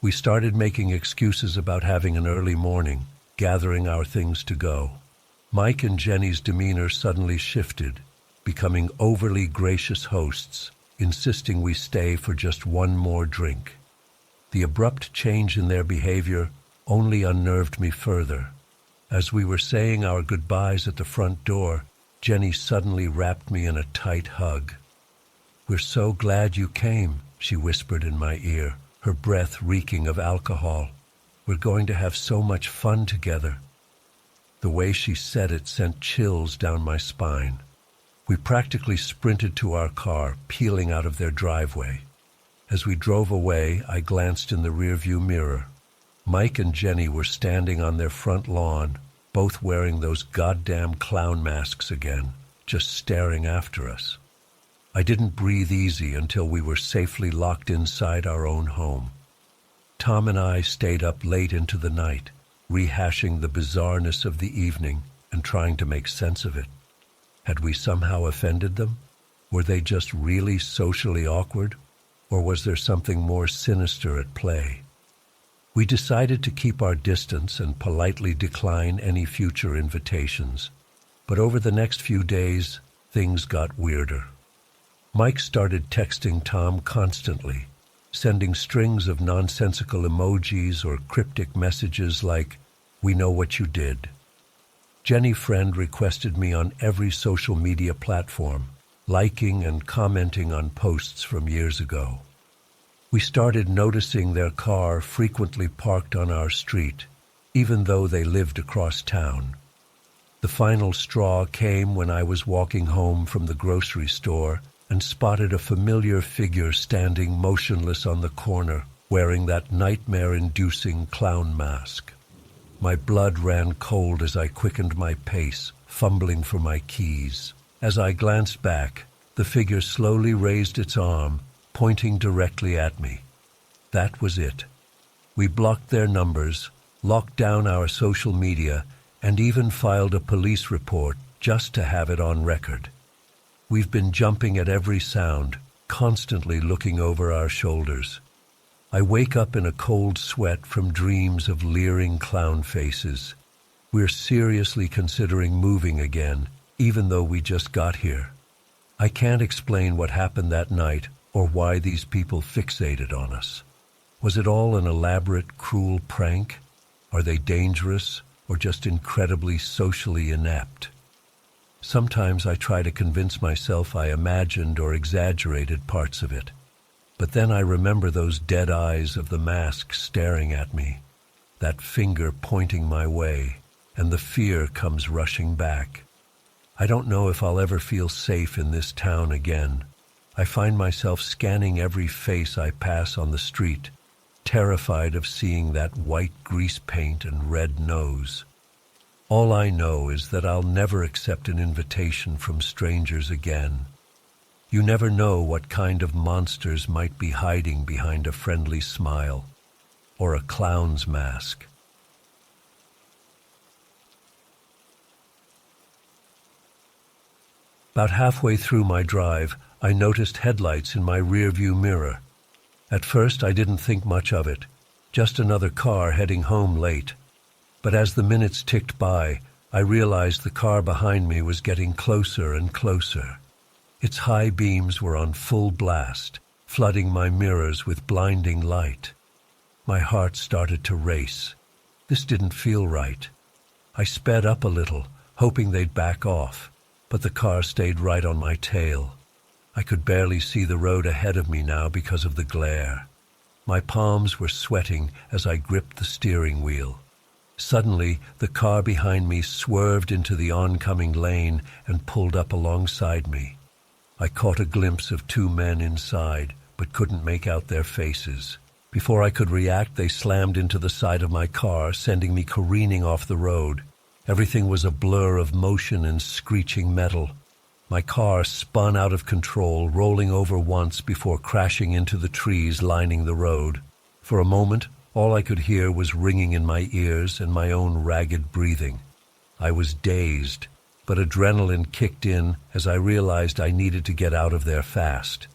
We started making excuses about having an early morning, gathering our things to go. Mike and Jenny's demeanor suddenly shifted, becoming overly gracious hosts, insisting we stay for just one more drink. The abrupt change in their behavior only unnerved me further. As we were saying our goodbyes at the front door, Jenny suddenly wrapped me in a tight hug. "We're so glad you came," she whispered in my ear, her breath reeking of alcohol. "We're going to have so much fun together." The way she said it sent chills down my spine. We practically sprinted to our car, peeling out of their driveway. As we drove away, I glanced in the rearview mirror. Mike and Jenny were standing on their front lawn, both wearing those goddamn clown masks again, just staring after us. I didn't breathe easy until we were safely locked inside our own home. Tom and I stayed up late into the night, rehashing the bizarreness of the evening and trying to make sense of it. Had we somehow offended them? Were they just really socially awkward? Or was there something more sinister at play? We decided to keep our distance and politely decline any future invitations. But over the next few days, things got weirder. Mike started texting Tom constantly, sending strings of nonsensical emojis or cryptic messages like, "We know what you did." Jenny Friend requested me on every social media platform, liking and commenting on posts from years ago. We started noticing their car frequently parked on our street, even though they lived across town. The final straw came when I was walking home from the grocery store and spotted a familiar figure standing motionless on the corner, wearing that nightmare-inducing clown mask. My blood ran cold as I quickened my pace, fumbling for my keys. As I glanced back, the figure slowly raised its arm, pointing directly at me. That was it. We blocked their numbers, locked down our social media, and even filed a police report just to have it on record. We've been jumping at every sound, constantly looking over our shoulders. I wake up in a cold sweat from dreams of leering clown faces. We're seriously considering moving again, even though we just got here. I can't explain what happened that night or why these people fixated on us. Was it all an elaborate, cruel prank? Are they dangerous or just incredibly socially inept? Sometimes I try to convince myself I imagined or exaggerated parts of it. But then I remember those dead eyes of the mask staring at me, that finger pointing my way, and the fear comes rushing back. I don't know if I'll ever feel safe in this town again. I find myself scanning every face I pass on the street, terrified of seeing that white grease paint and red nose. All I know is that I'll never accept an invitation from strangers again. You never know what kind of monsters might be hiding behind a friendly smile or a clown's mask. About halfway through my drive, I noticed headlights in my rearview mirror. At first, I didn't think much of it, just another car heading home late. But as the minutes ticked by, I realized the car behind me was getting closer and closer. Its high beams were on full blast, flooding my mirrors with blinding light. My heart started to race. This didn't feel right. I sped up a little, hoping they'd back off, but the car stayed right on my tail. I could barely see the road ahead of me now because of the glare. My palms were sweating as I gripped the steering wheel. Suddenly, the car behind me swerved into the oncoming lane and pulled up alongside me. I caught a glimpse of two men inside, but couldn't make out their faces. Before I could react, they slammed into the side of my car, sending me careening off the road. Everything was a blur of motion and screeching metal. My car spun out of control, rolling over once before crashing into the trees lining the road. For a moment, all I could hear was ringing in my ears and my own ragged breathing. I was dazed, but adrenaline kicked in as I realized I needed to get out of there fast.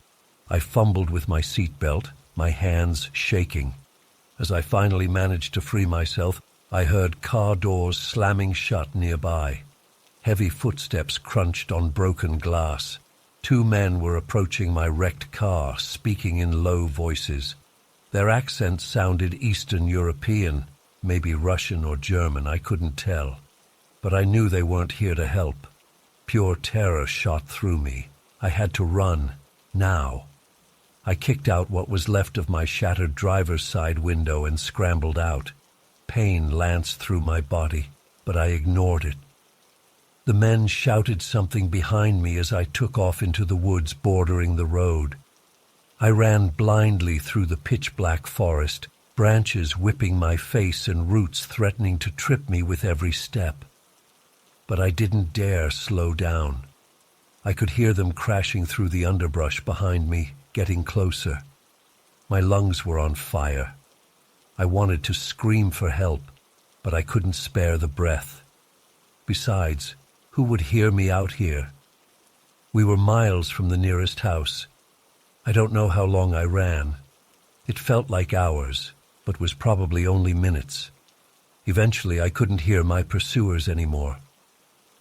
I fumbled with my seatbelt, my hands shaking. As I finally managed to free myself, I heard car doors slamming shut nearby. Heavy footsteps crunched on broken glass. Two men were approaching my wrecked car, speaking in low voices. Their accents sounded Eastern European, maybe Russian or German, I couldn't tell. But I knew they weren't here to help. Pure terror shot through me. I had to run, now. I kicked out what was left of my shattered driver's side window and scrambled out. Pain lanced through my body, but I ignored it. The men shouted something behind me as I took off into the woods bordering the road. I ran blindly through the pitch-black forest, branches whipping my face and roots threatening to trip me with every step. But I didn't dare slow down. I could hear them crashing through the underbrush behind me, getting closer. My lungs were on fire. I wanted to scream for help, but I couldn't spare the breath. Besides, who would hear me out here? We were miles from the nearest house. I don't know how long I ran. It felt like hours, but was probably only minutes. Eventually, I couldn't hear my pursuers anymore.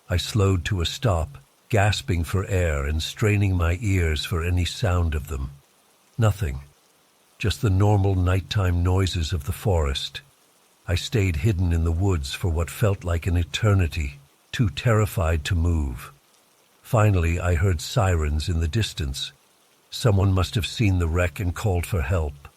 I slowed to a stop, gasping for air and straining my ears for any sound of them. Nothing. Just the normal nighttime noises of the forest. I stayed hidden in the woods for what felt like an eternity, too terrified to move. Finally, I heard sirens in the distance. Someone must have seen the wreck and called for help.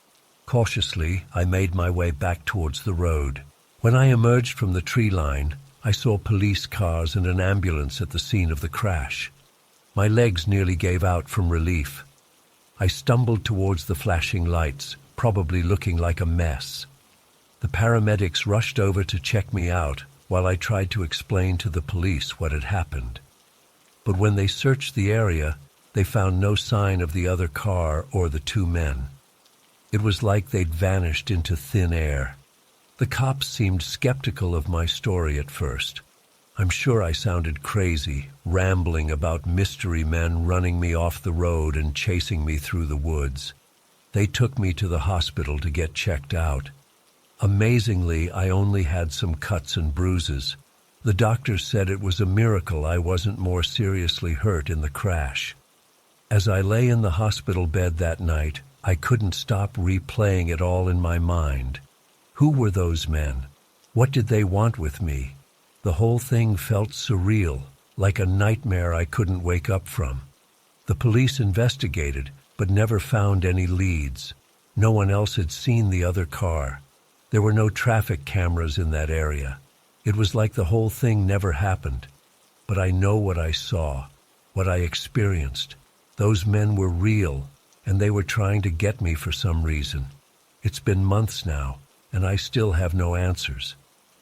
Cautiously, I made my way back towards the road. When I emerged from the tree line, I saw police cars and an ambulance at the scene of the crash. My legs nearly gave out from relief. I stumbled towards the flashing lights, probably looking like a mess. The paramedics rushed over to check me out while I tried to explain to the police what had happened. But when they searched the area, they found no sign of the other car or the two men. It was like they'd vanished into thin air. The cops seemed skeptical of my story at first. I'm sure I sounded crazy, rambling about mystery men running me off the road and chasing me through the woods. They took me to the hospital to get checked out. Amazingly, I only had some cuts and bruises. The doctors said it was a miracle I wasn't more seriously hurt in the crash. As I lay in the hospital bed that night, I couldn't stop replaying it all in my mind. Who were those men? What did they want with me? The whole thing felt surreal, like a nightmare I couldn't wake up from. The police investigated, but never found any leads. No one else had seen the other car. There were no traffic cameras in that area. It was like the whole thing never happened. But I know what I saw, what I experienced. Those men were real, and they were trying to get me for some reason. It's been months now, and I still have no answers.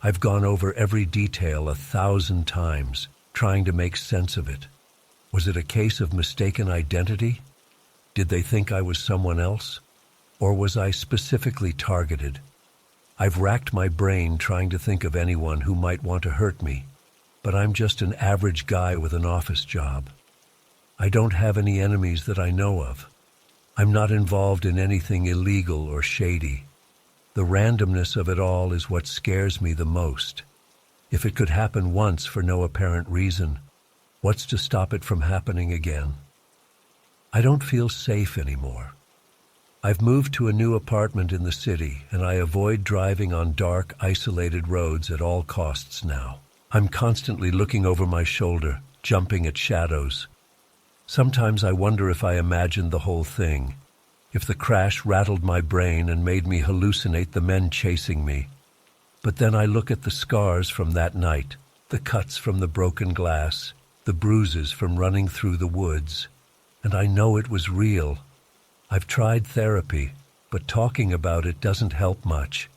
I've gone over every detail 1,000 times, trying to make sense of it. Was it a case of mistaken identity? Did they think I was someone else? Or was I specifically targeted? I've racked my brain trying to think of anyone who might want to hurt me, but I'm just an average guy with an office job. I don't have any enemies that I know of. I'm not involved in anything illegal or shady. The randomness of it all is what scares me the most. If it could happen once for no apparent reason, what's to stop it from happening again? I don't feel safe anymore. I've moved to a new apartment in the city, and I avoid driving on dark, isolated roads at all costs now. I'm constantly looking over my shoulder, jumping at shadows. Sometimes I wonder if I imagined the whole thing, if the crash rattled my brain and made me hallucinate the men chasing me. But then I look at the scars from that night, the cuts from the broken glass, the bruises from running through the woods, and I know it was real. I've tried therapy, but talking about it doesn't help much.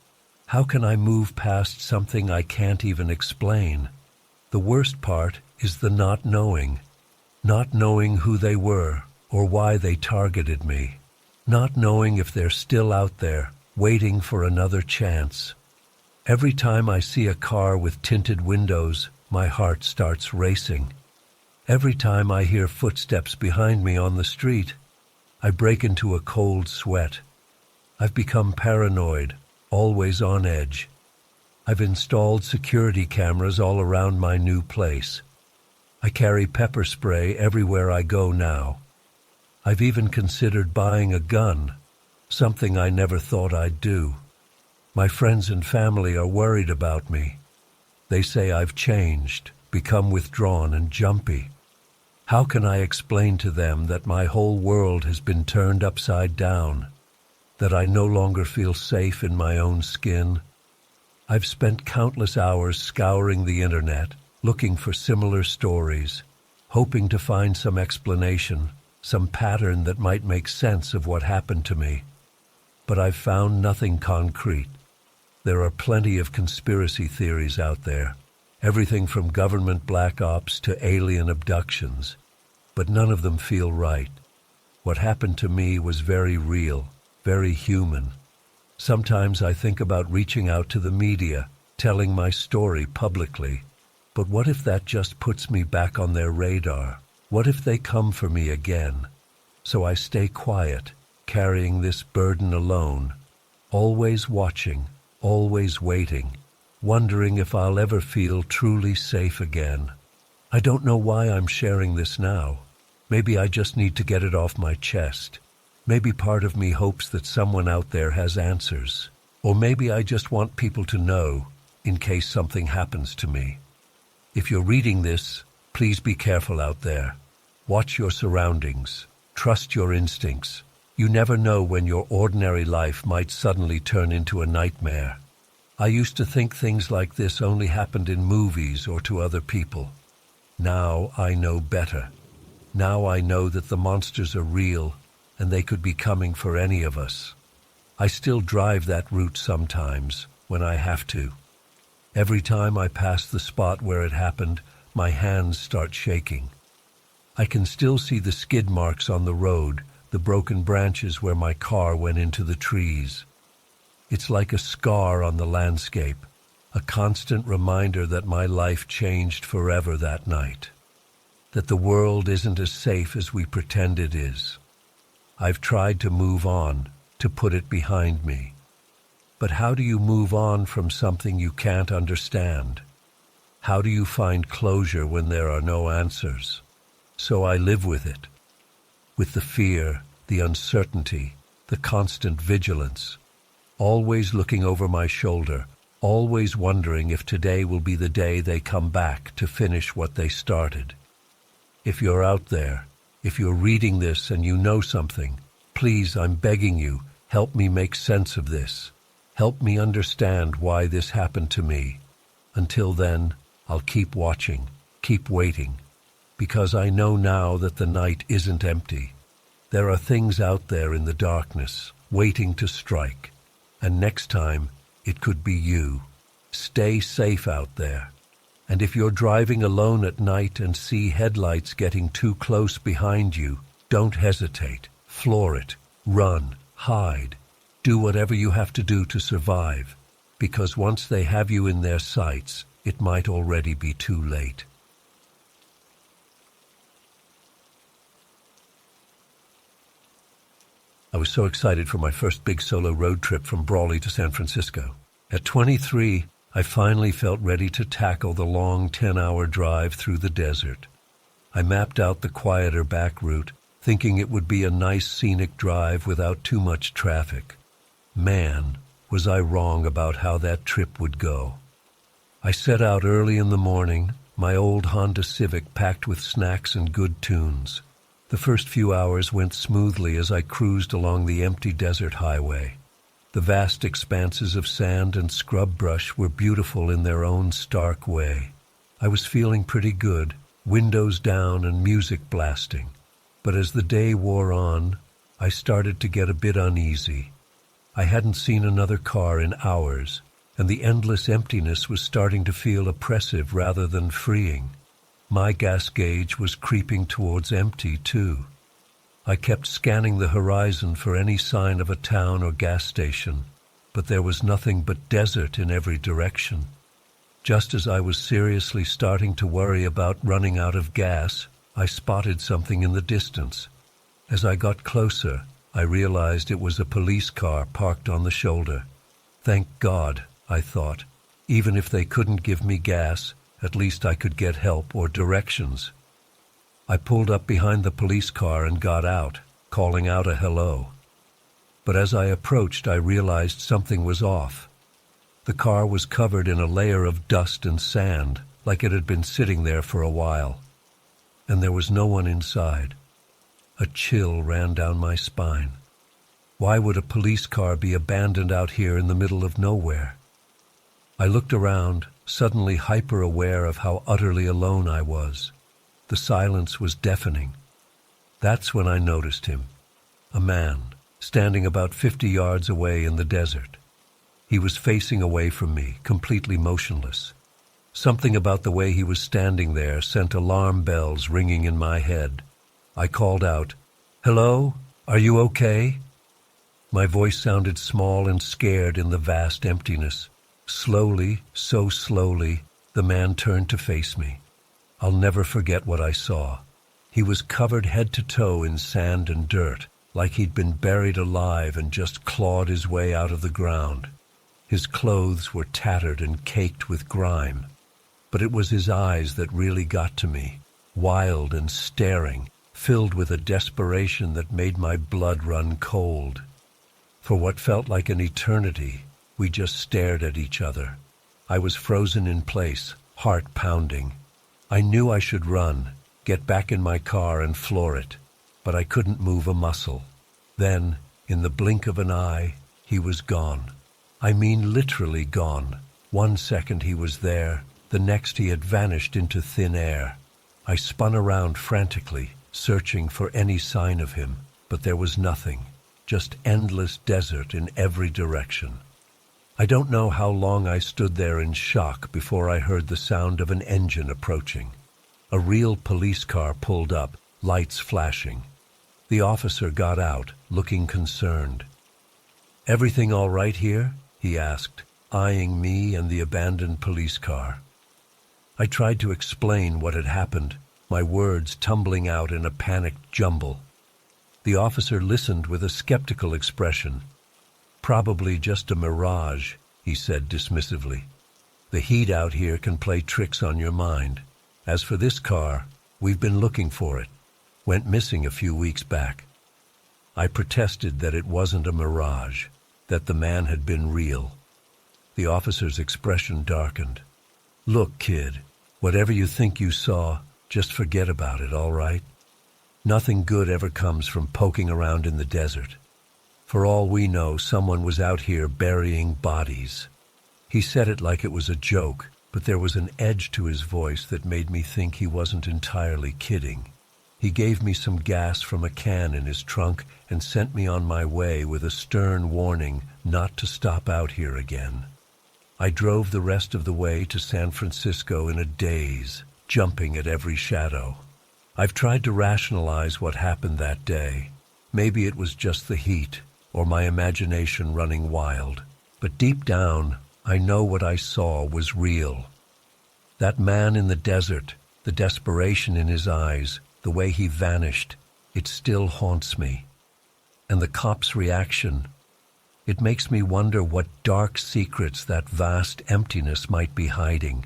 How can I move past something I can't even explain? The worst part is the not knowing who they were or why they targeted me, not knowing if they're still out there, waiting for another chance. Every time I see a car with tinted windows, my heart starts racing. Every time I hear footsteps behind me on the street, I break into a cold sweat. I've become paranoid, always on edge. I've installed security cameras all around my new place. I carry pepper spray everywhere I go now. I've even considered buying a gun, something I never thought I'd do. My friends and family are worried about me. They say I've changed, become withdrawn and jumpy. How can I explain to them that my whole world has been turned upside down, that I no longer feel safe in my own skin? I've spent countless hours scouring the internet, looking for similar stories, hoping to find some explanation, some pattern that might make sense of what happened to me. But I've found nothing concrete. There are plenty of conspiracy theories out there, everything from government black ops to alien abductions, but none of them feel right. What happened to me was very real, very human. Sometimes I think about reaching out to the media, telling my story publicly. But what if that just puts me back on their radar? What if they come for me again? So I stay quiet, carrying this burden alone, always watching, always waiting, wondering if I'll ever feel truly safe again. I don't know why I'm sharing this now. Maybe I just need to get it off my chest. Maybe part of me hopes that someone out there has answers. Or maybe I just want people to know, in case something happens to me. If you're reading this, please be careful out there. Watch your surroundings. Trust your instincts. You never know when your ordinary life might suddenly turn into a nightmare. I used to think things like this only happened in movies or to other people. Now I know better. Now I know that the monsters are real, and they could be coming for any of us. I still drive that route sometimes, when I have to. Every time I pass the spot where it happened, my hands start shaking. I can still see the skid marks on the road, the broken branches where my car went into the trees. It's like a scar on the landscape, a constant reminder that my life changed forever that night, that the world isn't as safe as we pretend it is. I've tried to move on, to put it behind me. But how do you move on from something you can't understand? How do you find closure when there are no answers? So I live with it, with the fear, the uncertainty, the constant vigilance, always looking over my shoulder, always wondering if today will be the day they come back to finish what they started. If you're out there, if you're reading this and you know something, please, I'm begging you, help me make sense of this. Help me understand why this happened to me. Until then, I'll keep watching, keep waiting, because I know now that the night isn't empty. There are things out there in the darkness, waiting to strike, and next time, it could be you. Stay safe out there. And if you're driving alone at night and see headlights getting too close behind you, don't hesitate. Floor it, run, hide. Do whatever you have to do to survive, because once they have you in their sights, it might already be too late. I was so excited for my first big solo road trip from Brawley to San Francisco. At 23, I finally felt ready to tackle the long 10-hour drive through the desert. I mapped out the quieter back route, thinking it would be a nice scenic drive without too much traffic. Man, was I wrong about how that trip would go. I set out early in the morning, my old Honda Civic packed with snacks and good tunes. The first few hours went smoothly as I cruised along the empty desert highway. The vast expanses of sand and scrub brush were beautiful in their own stark way. I was feeling pretty good, windows down and music blasting. But as the day wore on, I started to get a bit uneasy. I hadn't seen another car in hours, and the endless emptiness was starting to feel oppressive rather than freeing. My gas gauge was creeping towards empty, too. I kept scanning the horizon for any sign of a town or gas station, but there was nothing but desert in every direction. Just as I was seriously starting to worry about running out of gas, I spotted something in the distance. As I got closer, I realized it was a police car parked on the shoulder. Thank God, I thought. Even if they couldn't give me gas, at least I could get help or directions. I pulled up behind the police car and got out, calling out a hello. But as I approached, I realized something was off. The car was covered in a layer of dust and sand, like it had been sitting there for a while. And there was no one inside. A chill ran down my spine. Why would a police car be abandoned out here in the middle of nowhere? I looked around, suddenly hyper-aware of how utterly alone I was. The silence was deafening. That's when I noticed him. A man, standing about 50 yards away in the desert. He was facing away from me, completely motionless. Something about the way he was standing there sent alarm bells ringing in my head. I called out, "Hello? Are you okay?" My voice sounded small and scared in the vast emptiness. Slowly, so slowly, the man turned to face me. I'll never forget what I saw. He was covered head to toe in sand and dirt, like he'd been buried alive and just clawed his way out of the ground. His clothes were tattered and caked with grime. But it was his eyes that really got to me, wild and staring, filled with a desperation that made my blood run cold. For what felt like an eternity, we just stared at each other. I was frozen in place, heart pounding. I knew I should run, get back in my car and floor it, but I couldn't move a muscle. Then, in the blink of an eye, he was gone. I mean literally gone. 1 second he was there, the next he had vanished into thin air. I spun around frantically, searching for any sign of him, but there was nothing, just endless desert in every direction. I don't know how long I stood there in shock before I heard the sound of an engine approaching. A real police car pulled up, lights flashing. The officer got out, looking concerned. "Everything all right here?" he asked, eyeing me and the abandoned police car. I tried to explain what had happened, my words tumbling out in a panicked jumble. The officer listened with a skeptical expression. "Probably just a mirage," he said dismissively. "The heat out here can play tricks on your mind. As for this car, we've been looking for it. Went missing a few weeks back." I protested that it wasn't a mirage, that the man had been real. The officer's expression darkened. "Look, kid, whatever you think you saw, just forget about it, all right? Nothing good ever comes from poking around in the desert. For all we know, someone was out here burying bodies." He said it like it was a joke, but there was an edge to his voice that made me think he wasn't entirely kidding. He gave me some gas from a can in his trunk and sent me on my way with a stern warning not to stop out here again. I drove the rest of the way to San Francisco in a daze, jumping at every shadow. I've tried to rationalize what happened that day. Maybe it was just the heat, or my imagination running wild. But deep down, I know what I saw was real. That man in the desert, the desperation in his eyes, the way he vanished, it still haunts me. And the cop's reaction, it makes me wonder what dark secrets that vast emptiness might be hiding.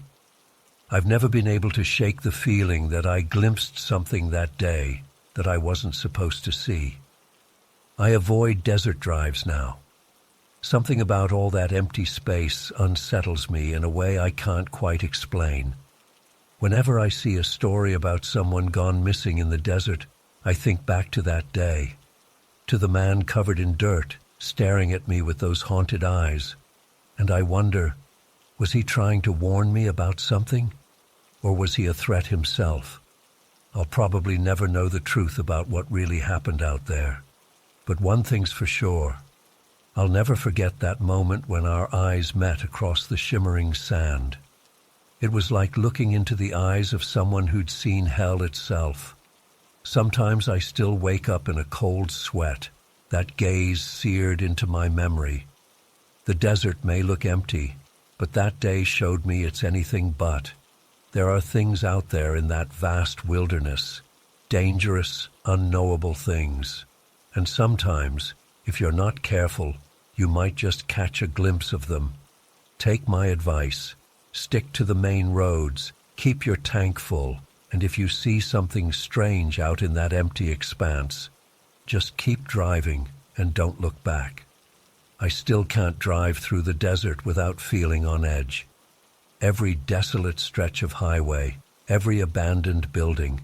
I've never been able to shake the feeling that I glimpsed something that day that I wasn't supposed to see. I avoid desert drives now. Something about all that empty space unsettles me in a way I can't quite explain. Whenever I see a story about someone gone missing in the desert, I think back to that day, to the man covered in dirt, staring at me with those haunted eyes, and I wonder, was he trying to warn me about something, or was he a threat himself? I'll probably never know the truth about what really happened out there, but one thing's for sure, I'll never forget that moment when our eyes met across the shimmering sand. It was like looking into the eyes of someone who'd seen hell itself. Sometimes I still wake up in a cold sweat, that gaze seared into my memory. The desert may look empty, but that day showed me it's anything but. There are things out there in that vast wilderness, dangerous, unknowable things. And sometimes, if you're not careful, you might just catch a glimpse of them. Take my advice. Stick to the main roads, keep your tank full, and if you see something strange out in that empty expanse, just keep driving and don't look back. I still can't drive through the desert without feeling on edge. Every desolate stretch of highway, every abandoned building,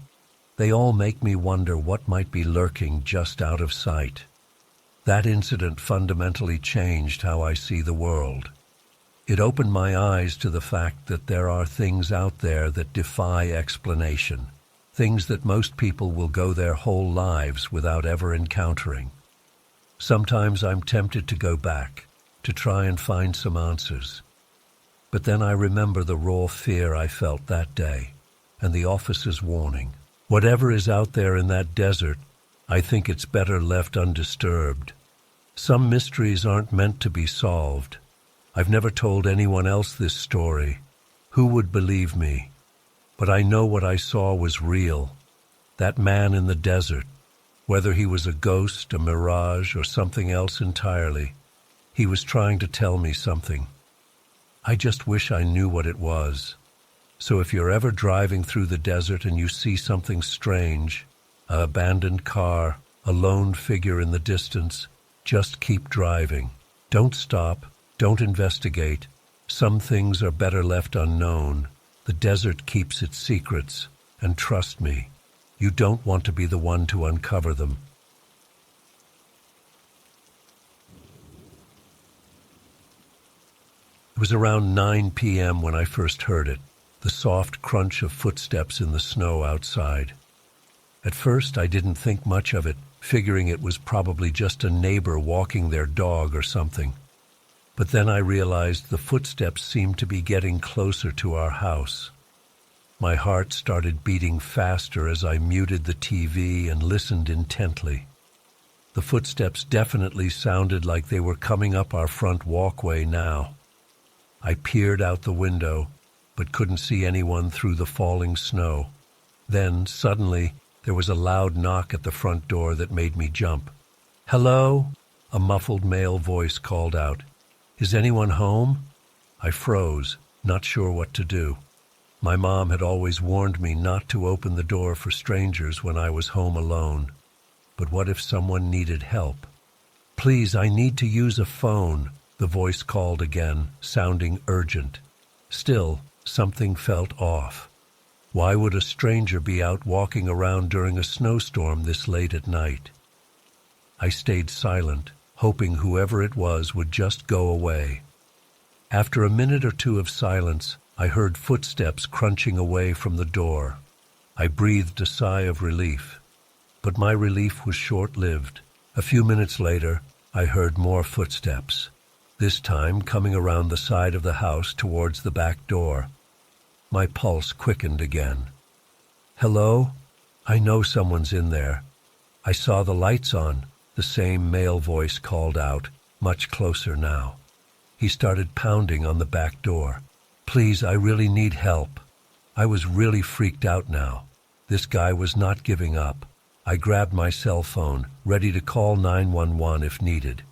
they all make me wonder what might be lurking just out of sight. That incident fundamentally changed how I see the world. It opened my eyes to the fact that there are things out there that defy explanation, things that most people will go their whole lives without ever encountering. Sometimes I'm tempted to go back, to try and find some answers. But then I remember the raw fear I felt that day, and the officer's warning. Whatever is out there in that desert, I think it's better left undisturbed. Some mysteries aren't meant to be solved. I've never told anyone else this story. Who would believe me? But I know what I saw was real. That man in the desert, whether he was a ghost, a mirage, or something else entirely, he was trying to tell me something. I just wish I knew what it was. So if you're ever driving through the desert and you see something strange, an abandoned car, a lone figure in the distance, just keep driving. Don't stop. Don't investigate. Some things are better left unknown. The desert keeps its secrets, and trust me, you don't want to be the one to uncover them. It was around 9 p.m. when I first heard it, the soft crunch of footsteps in the snow outside. At first, I didn't think much of it, figuring it was probably just a neighbor walking their dog or something. But then I realized the footsteps seemed to be getting closer to our house. My heart started beating faster as I muted the TV and listened intently. The footsteps definitely sounded like they were coming up our front walkway now. I peered out the window, but couldn't see anyone through the falling snow. Then, suddenly, there was a loud knock at the front door that made me jump. "Hello?" A muffled male voice called out. "Is anyone home?" I froze, not sure what to do. My mom had always warned me not to open the door for strangers when I was home alone. But what if someone needed help? "Please, I need to use a phone," the voice called again, sounding urgent. Still, something felt off. Why would a stranger be out walking around during a snowstorm this late at night? I stayed silent, hoping whoever it was would just go away. After a minute or two of silence, I heard footsteps crunching away from the door. I breathed a sigh of relief. But my relief was short-lived. A few minutes later, I heard more footsteps, this time coming around the side of the house towards the back door. My pulse quickened again. "Hello? I know someone's in there. I saw the lights on," the same male voice called out, much closer now. He started pounding on the back door. "Please, I really need help." I was really freaked out now. This guy was not giving up. I grabbed my cell phone, ready to call 911 if needed.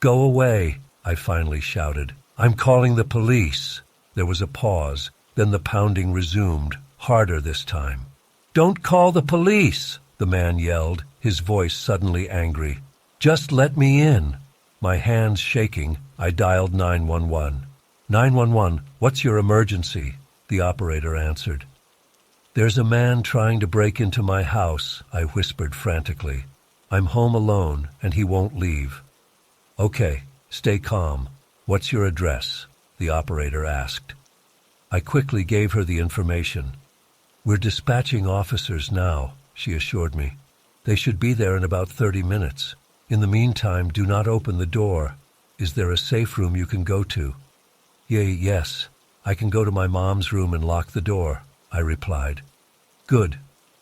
"Go away," I finally shouted. "I'm calling the police." There was a pause, then the pounding resumed, harder this time. "Don't call the police," the man yelled, his voice suddenly angry. "Just let me in." My hands shaking, I dialed 911. "911, what's your emergency?" the operator answered. "There's a man trying to break into my house," I whispered frantically. "I'm home alone, and he won't leave." "Okay, stay calm. What's your address?" the operator asked. I quickly gave her the information. "We're dispatching officers now," she assured me. "They should be there in about 30 minutes. In the meantime, do not open the door. Is there a safe room you can go to?" Yes, I can go to my mom's room and lock the door," I replied. "Good.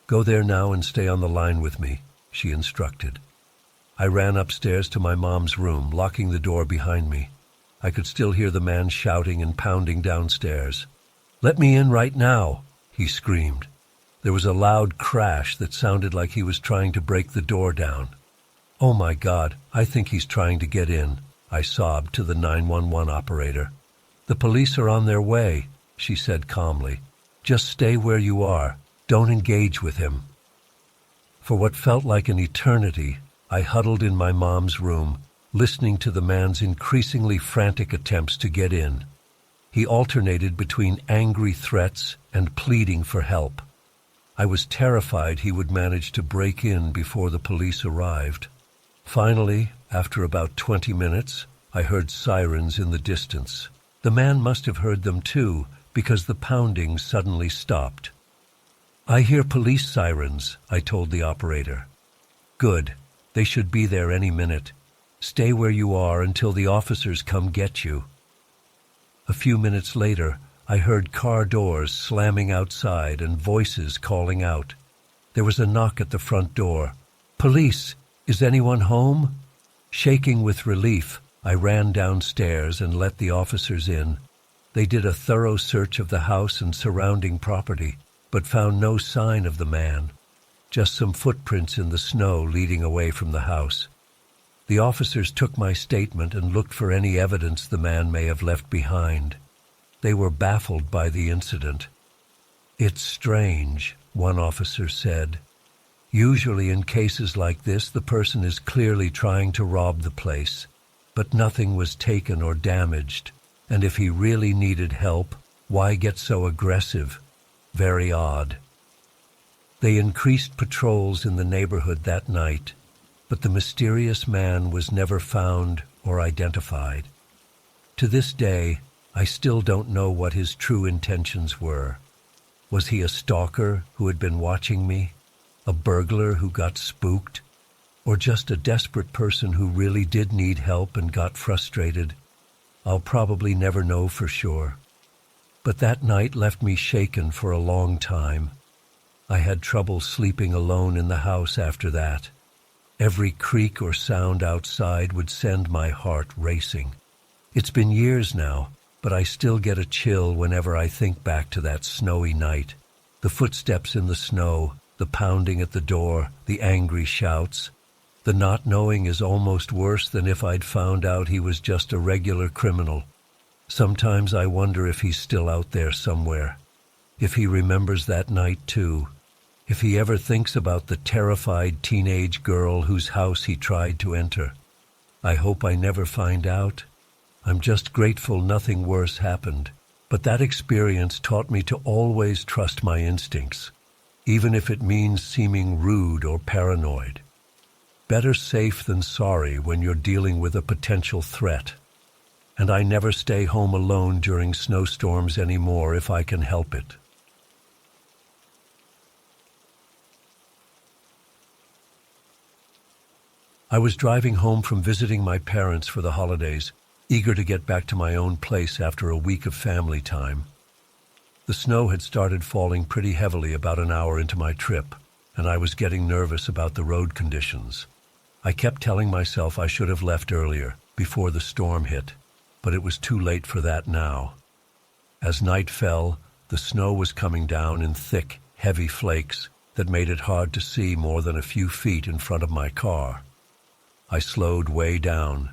Go there now and stay on the line with me," she instructed. I ran upstairs to my mom's room, locking the door behind me. I could still hear the man shouting and pounding downstairs. "Let me in right now," he screamed. There was a loud crash that sounded like he was trying to break the door down. "Oh my God, I think he's trying to get in," I sobbed to the 911 operator. "The police are on their way," she said calmly. "Just stay where you are. Don't engage with him." For what felt like an eternity, I huddled in my mom's room, listening to the man's increasingly frantic attempts to get in. He alternated between angry threats and pleading for help. I was terrified he would manage to break in before the police arrived. Finally, after about 20 minutes, I heard sirens in the distance. The man must have heard them too, because the pounding suddenly stopped. "I hear police sirens," I told the operator. "Good. They should be there any minute. Stay where you are until the officers come get you." A few minutes later, I heard car doors slamming outside and voices calling out. There was a knock at the front door. "Police! Is anyone home?" Shaking with relief, I ran downstairs and let the officers in. They did a thorough search of the house and surrounding property, but found no sign of the man, just some footprints in the snow leading away from the house. The officers took my statement and looked for any evidence the man may have left behind. They were baffled by the incident. "It's strange," one officer said. "Usually in cases like this, the person is clearly trying to rob the place, but nothing was taken or damaged, and if he really needed help, why get so aggressive? Very odd." They increased patrols in the neighborhood that night, but the mysterious man was never found or identified. To this day, I still don't know what his true intentions were. Was he a stalker who had been watching me? A burglar who got spooked? Or just a desperate person who really did need help and got frustrated? I'll probably never know for sure. But that night left me shaken for a long time. I had trouble sleeping alone in the house after that. Every creak or sound outside would send my heart racing. It's been years now, but I still get a chill whenever I think back to that snowy night. The footsteps in the snow, the pounding at the door, the angry shouts. The not knowing is almost worse than if I'd found out he was just a regular criminal. Sometimes I wonder if he's still out there somewhere, if he remembers that night too, if he ever thinks about the terrified teenage girl whose house he tried to enter. I hope I never find out. I'm just grateful nothing worse happened. But that experience taught me to always trust my instincts, even if it means seeming rude or paranoid. Better safe than sorry when you're dealing with a potential threat. And I never stay home alone during snowstorms anymore if I can help it. I was driving home from visiting my parents for the holidays, eager to get back to my own place after a week of family time. The snow had started falling pretty heavily about an hour into my trip, and I was getting nervous about the road conditions. I kept telling myself I should have left earlier, before the storm hit, but it was too late for that now. As night fell, the snow was coming down in thick, heavy flakes that made it hard to see more than a few feet in front of my car. I slowed way down,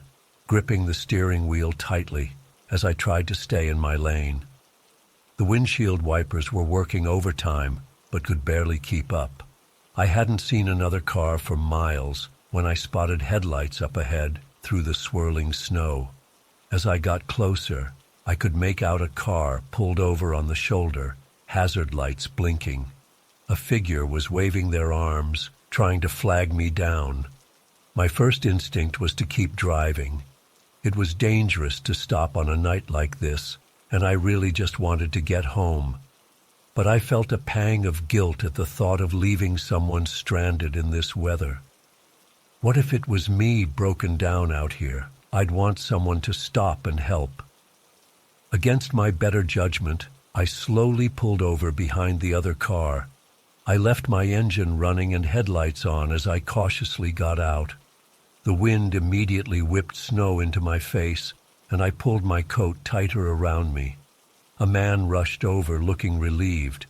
gripping the steering wheel tightly as I tried to stay in my lane. The windshield wipers were working overtime, but could barely keep up. I hadn't seen another car for miles when I spotted headlights up ahead through the swirling snow. As I got closer, I could make out a car pulled over on the shoulder, hazard lights blinking. A figure was waving their arms, trying to flag me down. My first instinct was to keep driving. It was dangerous to stop on a night like this, and I really just wanted to get home. But I felt a pang of guilt at the thought of leaving someone stranded in this weather. What if it was me broken down out here? I'd want someone to stop and help. Against my better judgment, I slowly pulled over behind the other car. I left my engine running and headlights on as I cautiously got out. The wind immediately whipped snow into my face, and I pulled my coat tighter around me. A man rushed over, looking relieved.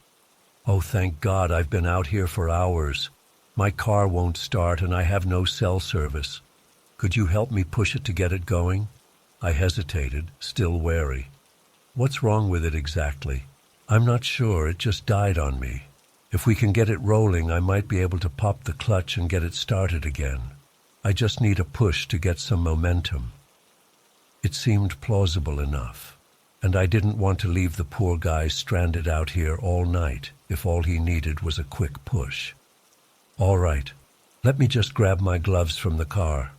"Oh, thank God, I've been out here for hours. My car won't start and I have no cell service. Could you help me push it to get it going?" I hesitated, still wary. "What's wrong with it exactly?" "I'm not sure, it just died on me. If we can get it rolling, I might be able to pop the clutch and get it started again. I just need a push to get some momentum." It seemed plausible enough, and I didn't want to leave the poor guy stranded out here all night if all he needed was a quick push. "All right, let me just grab my gloves from the car."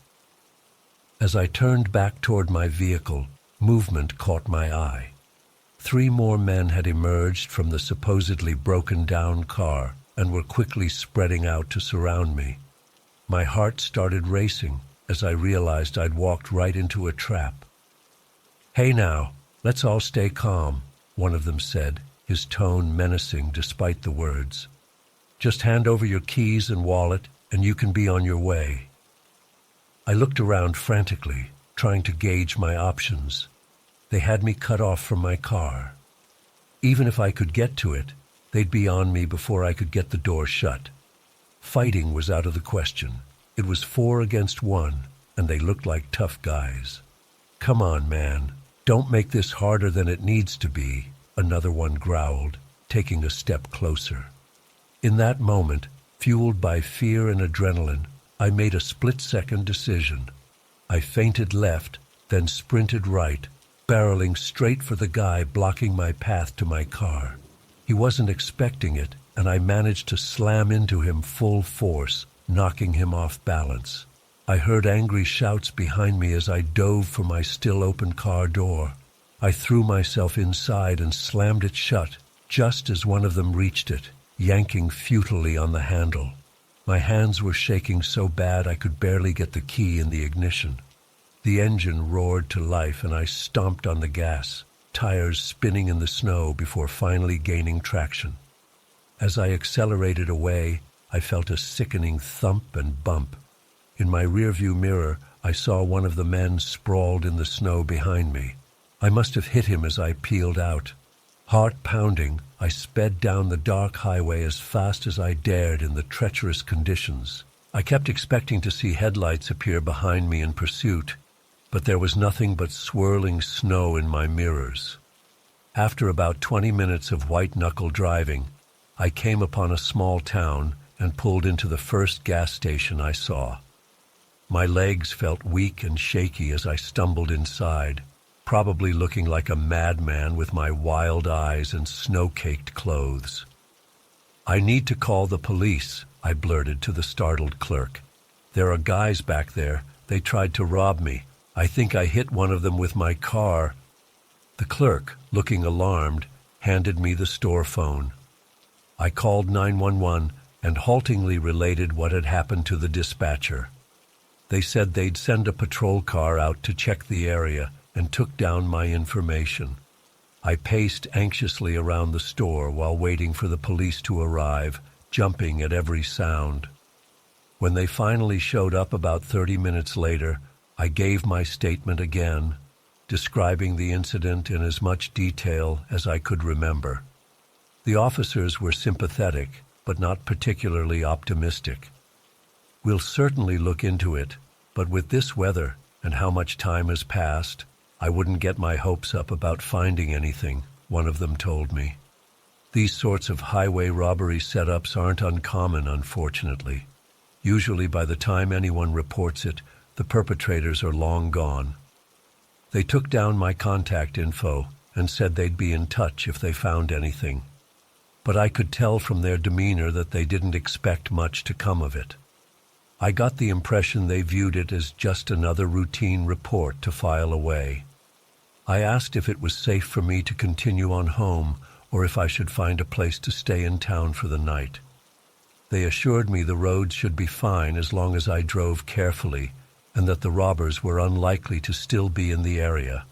As I turned back toward my vehicle, movement caught my eye. 3 more men had emerged from the supposedly broken-down car and were quickly spreading out to surround me. My heart started racing as I realized I'd walked right into a trap. "Hey now, let's all stay calm," one of them said, his tone menacing despite the words. "Just hand over your keys and wallet, and you can be on your way." I looked around frantically, trying to gauge my options. They had me cut off from my car. Even if I could get to it, they'd be on me before I could get the door shut. Fighting was out of the question. It was 4 against 1, and they looked like tough guys. "Come on, man. Don't make this harder than it needs to be," another one growled, taking a step closer. In that moment, fueled by fear and adrenaline, I made a split-second decision. I feinted left, then sprinted right, barreling straight for the guy blocking my path to my car. He wasn't expecting it, and I managed to slam into him full force, knocking him off balance. I heard angry shouts behind me as I dove for my still-open car door. I threw myself inside and slammed it shut, just as one of them reached it, yanking futilely on the handle. My hands were shaking so bad I could barely get the key in the ignition. The engine roared to life and I stomped on the gas, tires spinning in the snow before finally gaining traction. As I accelerated away, I felt a sickening thump and bump. In my rearview mirror, I saw one of the men sprawled in the snow behind me. I must have hit him as I peeled out. Heart pounding, I sped down the dark highway as fast as I dared in the treacherous conditions. I kept expecting to see headlights appear behind me in pursuit, but there was nothing but swirling snow in my mirrors. After about 20 minutes of white-knuckle driving, I came upon a small town and pulled into the first gas station I saw. My legs felt weak and shaky as I stumbled inside, probably looking like a madman with my wild eyes and snow-caked clothes. "I need to call the police," I blurted to the startled clerk. "There are guys back there. They tried to rob me. I think I hit one of them with my car." The clerk, looking alarmed, handed me the store phone. I called 911 and haltingly related what had happened to the dispatcher. They said they'd send a patrol car out to check the area and took down my information. I paced anxiously around the store while waiting for the police to arrive, jumping at every sound. When they finally showed up about 30 minutes later, I gave my statement again, describing the incident in as much detail as I could remember. The officers were sympathetic, but not particularly optimistic. "We'll certainly look into it, but with this weather and how much time has passed, I wouldn't get my hopes up about finding anything," one of them told me. These sorts of highway robbery setups aren't uncommon, unfortunately. Usually by the time anyone reports it, the perpetrators are long gone. They took down my contact info and said they'd be in touch if they found anything. But I could tell from their demeanor that they didn't expect much to come of it. I got the impression they viewed it as just another routine report to file away. I asked if it was safe for me to continue on home or if I should find a place to stay in town for the night. They assured me the roads should be fine as long as I drove carefully and that the robbers were unlikely to still be in the area.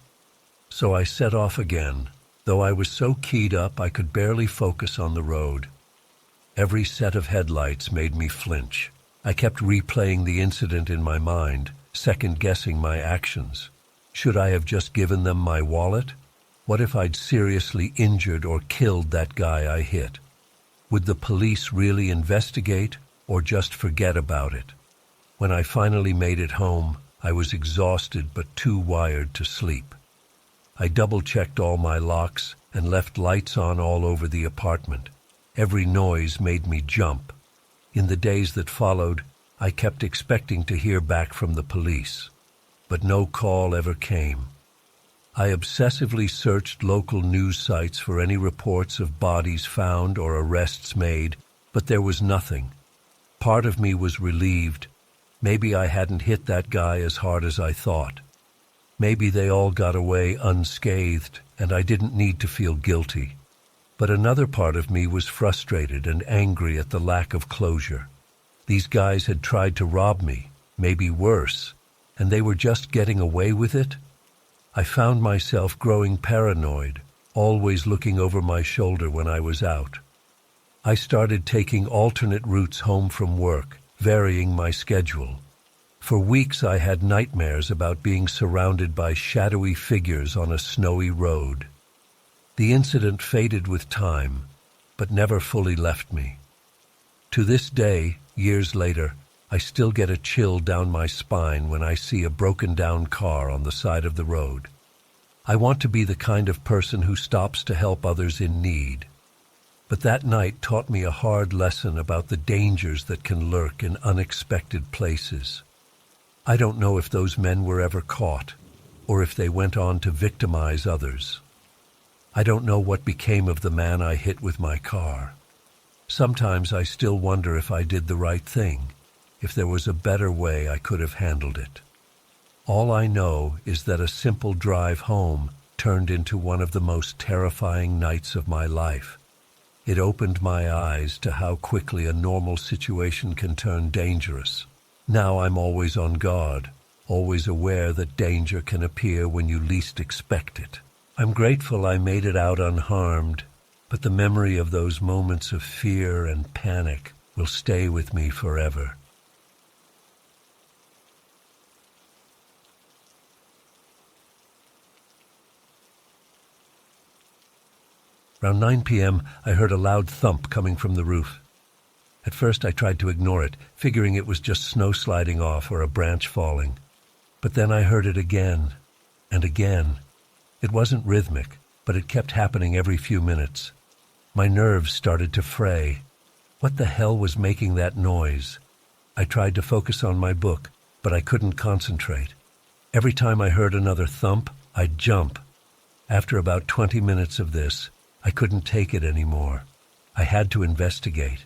So I set off again, though I was so keyed up I could barely focus on the road. Every set of headlights made me flinch. I kept replaying the incident in my mind, second-guessing my actions. Should I have just given them my wallet? What if I'd seriously injured or killed that guy I hit? Would the police really investigate or just forget about it? When I finally made it home, I was exhausted but too wired to sleep. I double-checked all my locks and left lights on all over the apartment. Every noise made me jump. In the days that followed, I kept expecting to hear back from the police, but no call ever came. I obsessively searched local news sites for any reports of bodies found or arrests made, but there was nothing. Part of me was relieved. Maybe I hadn't hit that guy as hard as I thought. Maybe they all got away unscathed, and I didn't need to feel guilty. But another part of me was frustrated and angry at the lack of closure. These guys had tried to rob me, maybe worse, and they were just getting away with it? I found myself growing paranoid, always looking over my shoulder when I was out. I started taking alternate routes home from work, varying my schedule. For weeks I had nightmares about being surrounded by shadowy figures on a snowy road. The incident faded with time, but never fully left me. To this day, years later, I still get a chill down my spine when I see a broken-down car on the side of the road. I want to be the kind of person who stops to help others in need. But that night taught me a hard lesson about the dangers that can lurk in unexpected places. I don't know if those men were ever caught, or if they went on to victimize others. I don't know what became of the man I hit with my car. Sometimes I still wonder if I did the right thing, if there was a better way I could have handled it. All I know is that a simple drive home turned into one of the most terrifying nights of my life. It opened my eyes to how quickly a normal situation can turn dangerous. Now I'm always on guard, always aware that danger can appear when you least expect it. I'm grateful I made it out unharmed, but the memory of those moments of fear and panic will stay with me forever. Around 9 p.m., I heard a loud thump coming from the roof. At first I tried to ignore it, figuring it was just snow sliding off or a branch falling. But then I heard it again and again. It wasn't rhythmic, but it kept happening every few minutes. My nerves started to fray. What the hell was making that noise? I tried to focus on my book, but I couldn't concentrate. Every time I heard another thump, I'd jump. After about 20 minutes of this, I couldn't take it anymore. I had to investigate.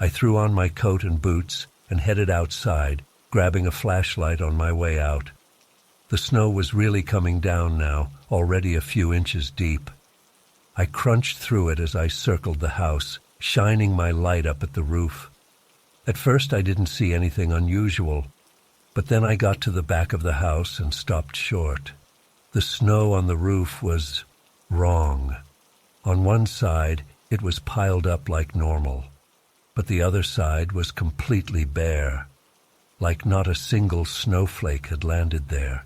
I threw on my coat and boots and headed outside, grabbing a flashlight on my way out. The snow was really coming down now, already a few inches deep. I crunched through it as I circled the house, shining my light up at the roof. At first I didn't see anything unusual, but then I got to the back of the house and stopped short. The snow on the roof was wrong. On one side, it was piled up like normal, but the other side was completely bare, like not a single snowflake had landed there.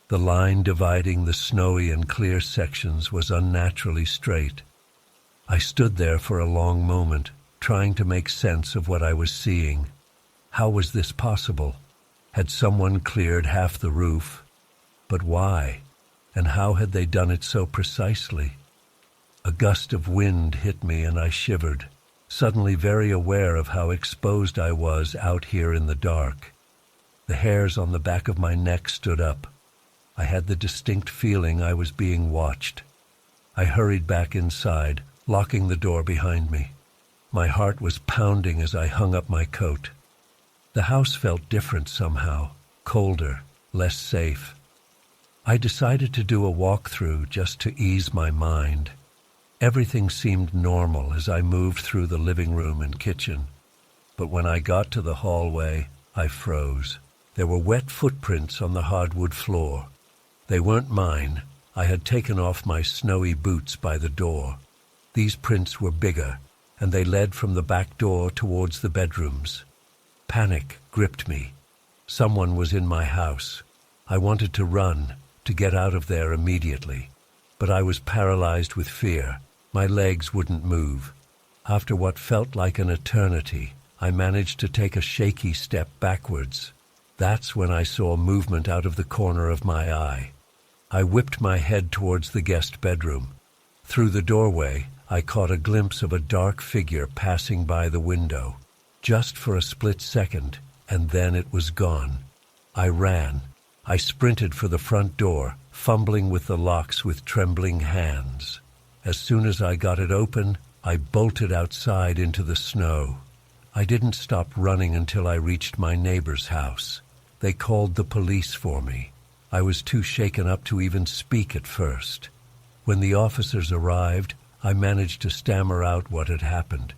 The line dividing the snowy and clear sections was unnaturally straight. I stood there for a long moment, trying to make sense of what I was seeing. How was this possible? Had someone cleared half the roof? But why? And how had they done it so precisely? A gust of wind hit me and I shivered, suddenly very aware of how exposed I was out here in the dark. The hairs on the back of my neck stood up. I had the distinct feeling I was being watched. I hurried back inside, locking the door behind me. My heart was pounding as I hung up my coat. The house felt different somehow, colder, less safe. I decided to do a walkthrough just to ease my mind. Everything seemed normal as I moved through the living room and kitchen. But when I got to the hallway, I froze. There were wet footprints on the hardwood floor. They weren't mine. I had taken off my snowy boots by the door. These prints were bigger, and they led from the back door towards the bedrooms. Panic gripped me. Someone was in my house. I wanted to run, to get out of there immediately. But I was paralyzed with fear. My legs wouldn't move. After what felt like an eternity, I managed to take a shaky step backwards. That's when I saw movement out of the corner of my eye. I whipped my head towards the guest bedroom. Through the doorway, I caught a glimpse of a dark figure passing by the window. Just for a split second, and then it was gone. I ran. I sprinted for the front door, fumbling with the locks with trembling hands. As soon as I got it open, I bolted outside into the snow. I didn't stop running until I reached my neighbor's house. They called the police for me. I was too shaken up to even speak at first. When the officers arrived, I managed to stammer out what had happened.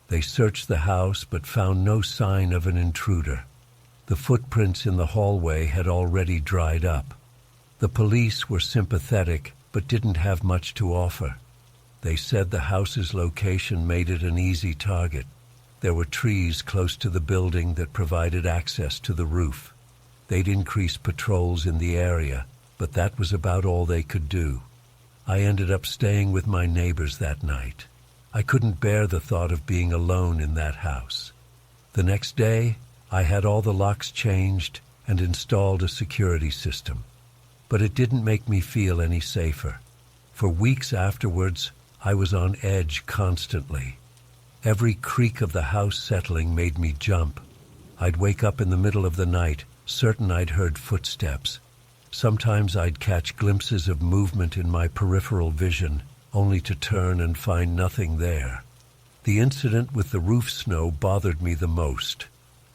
They searched the house but found no sign of an intruder. The footprints in the hallway had already dried up. The police were sympathetic but didn't have much to offer. They said the house's location made it an easy target. There were trees close to the building that provided access to the roof. They'd increased patrols in the area, but that was about all they could do. I ended up staying with my neighbors that night. I couldn't bear the thought of being alone in that house. The next day, I had all the locks changed and installed a security system. But it didn't make me feel any safer. For weeks afterwards, I was on edge constantly. Every creak of the house settling made me jump. I'd wake up in the middle of the night, certain I'd heard footsteps. Sometimes I'd catch glimpses of movement in my peripheral vision, only to turn and find nothing there. The incident with the roof snow bothered me the most.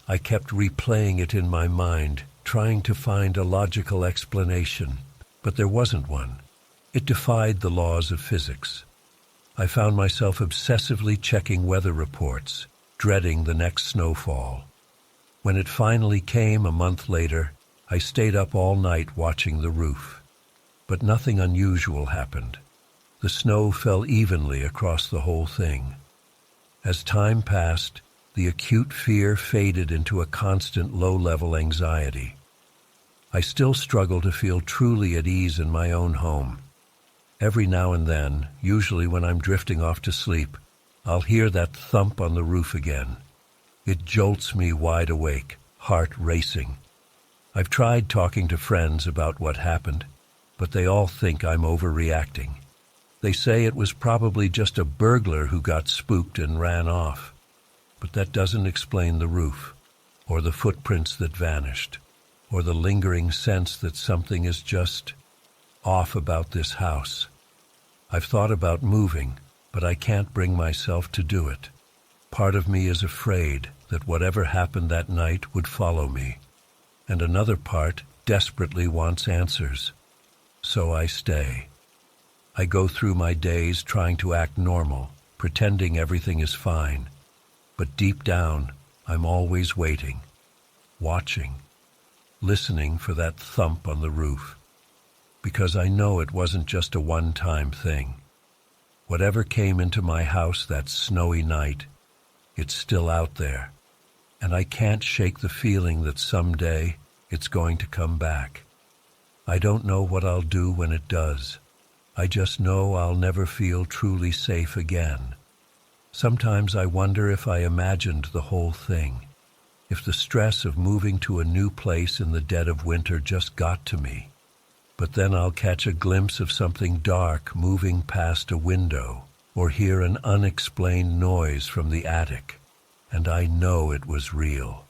I kept replaying it in my mind, trying to find a logical explanation, but there wasn't one. It defied the laws of physics. I found myself obsessively checking weather reports, dreading the next snowfall. When it finally came a month later, I stayed up all night watching the roof. But nothing unusual happened. The snow fell evenly across the whole thing. As time passed, the acute fear faded into a constant low-level anxiety. I still struggle to feel truly at ease in my own home. Every now and then, usually when I'm drifting off to sleep, I'll hear that thump on the roof again. It jolts me wide awake, heart racing. I've tried talking to friends about what happened, but they all think I'm overreacting. They say it was probably just a burglar who got spooked and ran off. But that doesn't explain the roof, or the footprints that vanished, or the lingering sense that something is just off about this house. I've thought about moving, but I can't bring myself to do it. Part of me is afraid that whatever happened that night would follow me, and another part desperately wants answers. So I stay. I go through my days trying to act normal, pretending everything is fine. But deep down, I'm always waiting, watching, listening for that thump on the roof. Because I know it wasn't just a one-time thing. Whatever came into my house that snowy night, it's still out there. And I can't shake the feeling that someday it's going to come back. I don't know what I'll do when it does. I just know I'll never feel truly safe again. Sometimes I wonder if I imagined the whole thing, if the stress of moving to a new place in the dead of winter just got to me. But then I'll catch a glimpse of something dark moving past a window, or hear an unexplained noise from the attic, and I know it was real.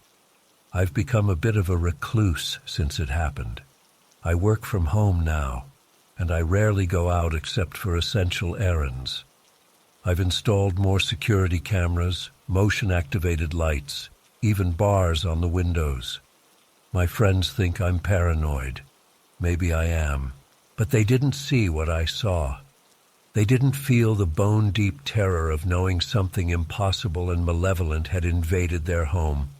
I've become a bit of a recluse since it happened. I work from home now, and I rarely go out except for essential errands. I've installed more security cameras, motion-activated lights, even bars on the windows. My friends think I'm paranoid. Maybe I am. But they didn't see what I saw. They didn't feel the bone-deep terror of knowing something impossible and malevolent had invaded their home.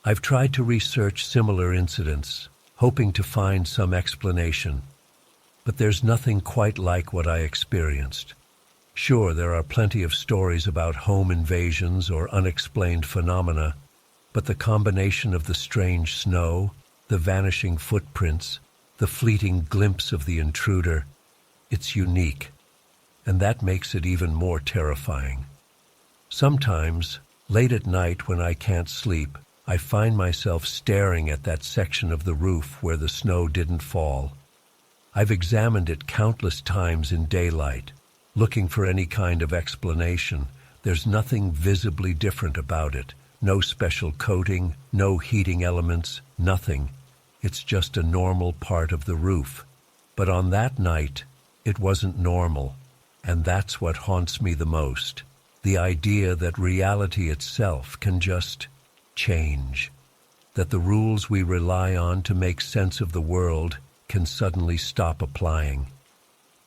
I've tried to research similar incidents, hoping to find some explanation. But there's nothing quite like what I experienced. Sure, there are plenty of stories about home invasions or unexplained phenomena, but the combination of the strange snow, the vanishing footprints, the fleeting glimpse of the intruder, it's unique, and that makes it even more terrifying. Sometimes, late at night when I can't sleep, I find myself staring at that section of the roof where the snow didn't fall. I've examined it countless times in daylight, looking for any kind of explanation. There's nothing visibly different about it. No special coating, no heating elements, nothing. It's just a normal part of the roof. But on that night, it wasn't normal. And that's what haunts me the most. The idea that reality itself can just change. That the rules we rely on to make sense of the world can suddenly stop applying.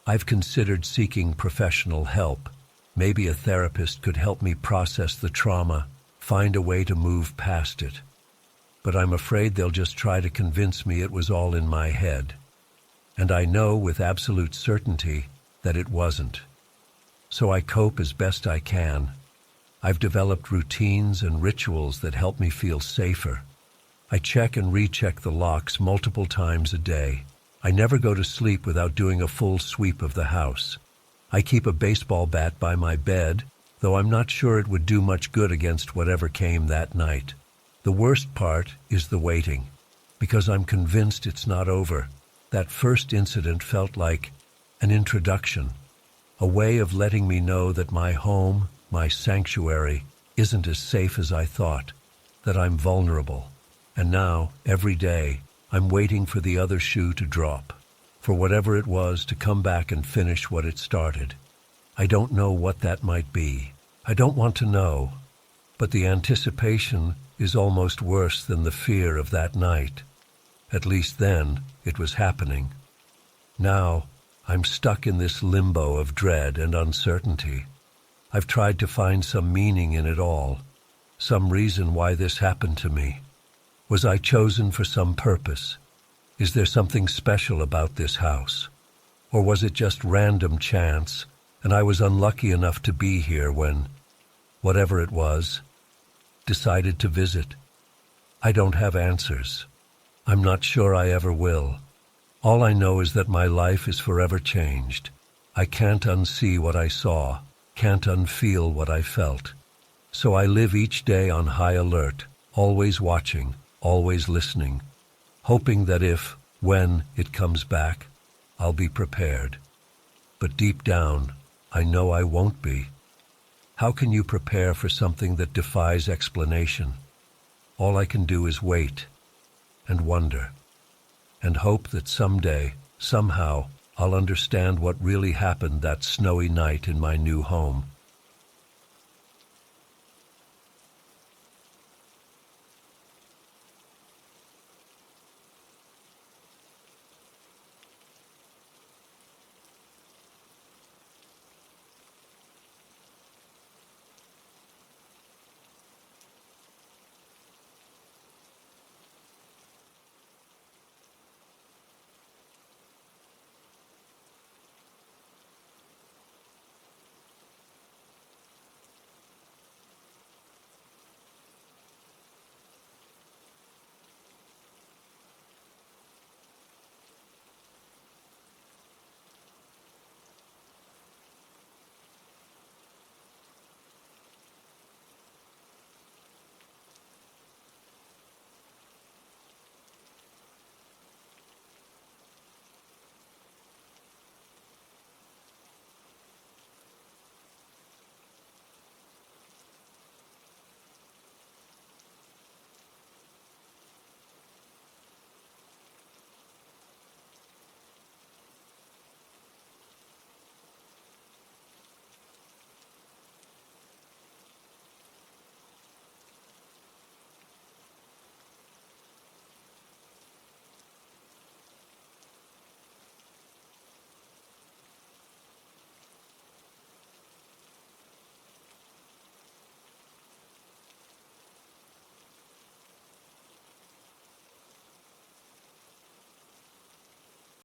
I've considered seeking professional help. Maybe a therapist could help me process the trauma, find a way to move past it. But I'm afraid they'll just try to convince me it was all in my head. And I know with absolute certainty that it wasn't. So I cope as best I can. I've developed routines and rituals that help me feel safer. I check and recheck the locks multiple times a day. I never go to sleep without doing a full sweep of the house. I keep a baseball bat by my bed, though I'm not sure it would do much good against whatever came that night. The worst part is the waiting, because I'm convinced it's not over. That first incident felt like an introduction, a way of letting me know that my home, my sanctuary, isn't as safe as I thought, that I'm vulnerable. And now, every day, I'm waiting for the other shoe to drop, for whatever it was to come back and finish what it started. I don't know what that might be. I don't want to know, but the anticipation is almost worse than the fear of that night. At least then, it was happening. Now, I'm stuck in this limbo of dread and uncertainty. I've tried to find some meaning in it all, some reason why this happened to me. Was I chosen for some purpose? Is there something special about this house? Or was it just random chance, and I was unlucky enough to be here when, whatever it was, decided to visit? I don't have answers. I'm not sure I ever will. All I know is that my life is forever changed, I can't unsee what I saw, can't unfeel what I felt. So I live each day on high alert, always watching, always listening, hoping that if, when it comes back, I'll be prepared. But deep down, I know I won't be. How can you prepare for something that defies explanation? All I can do is wait and wonder and hope that someday, somehow, I'll understand what really happened that snowy night in my new home.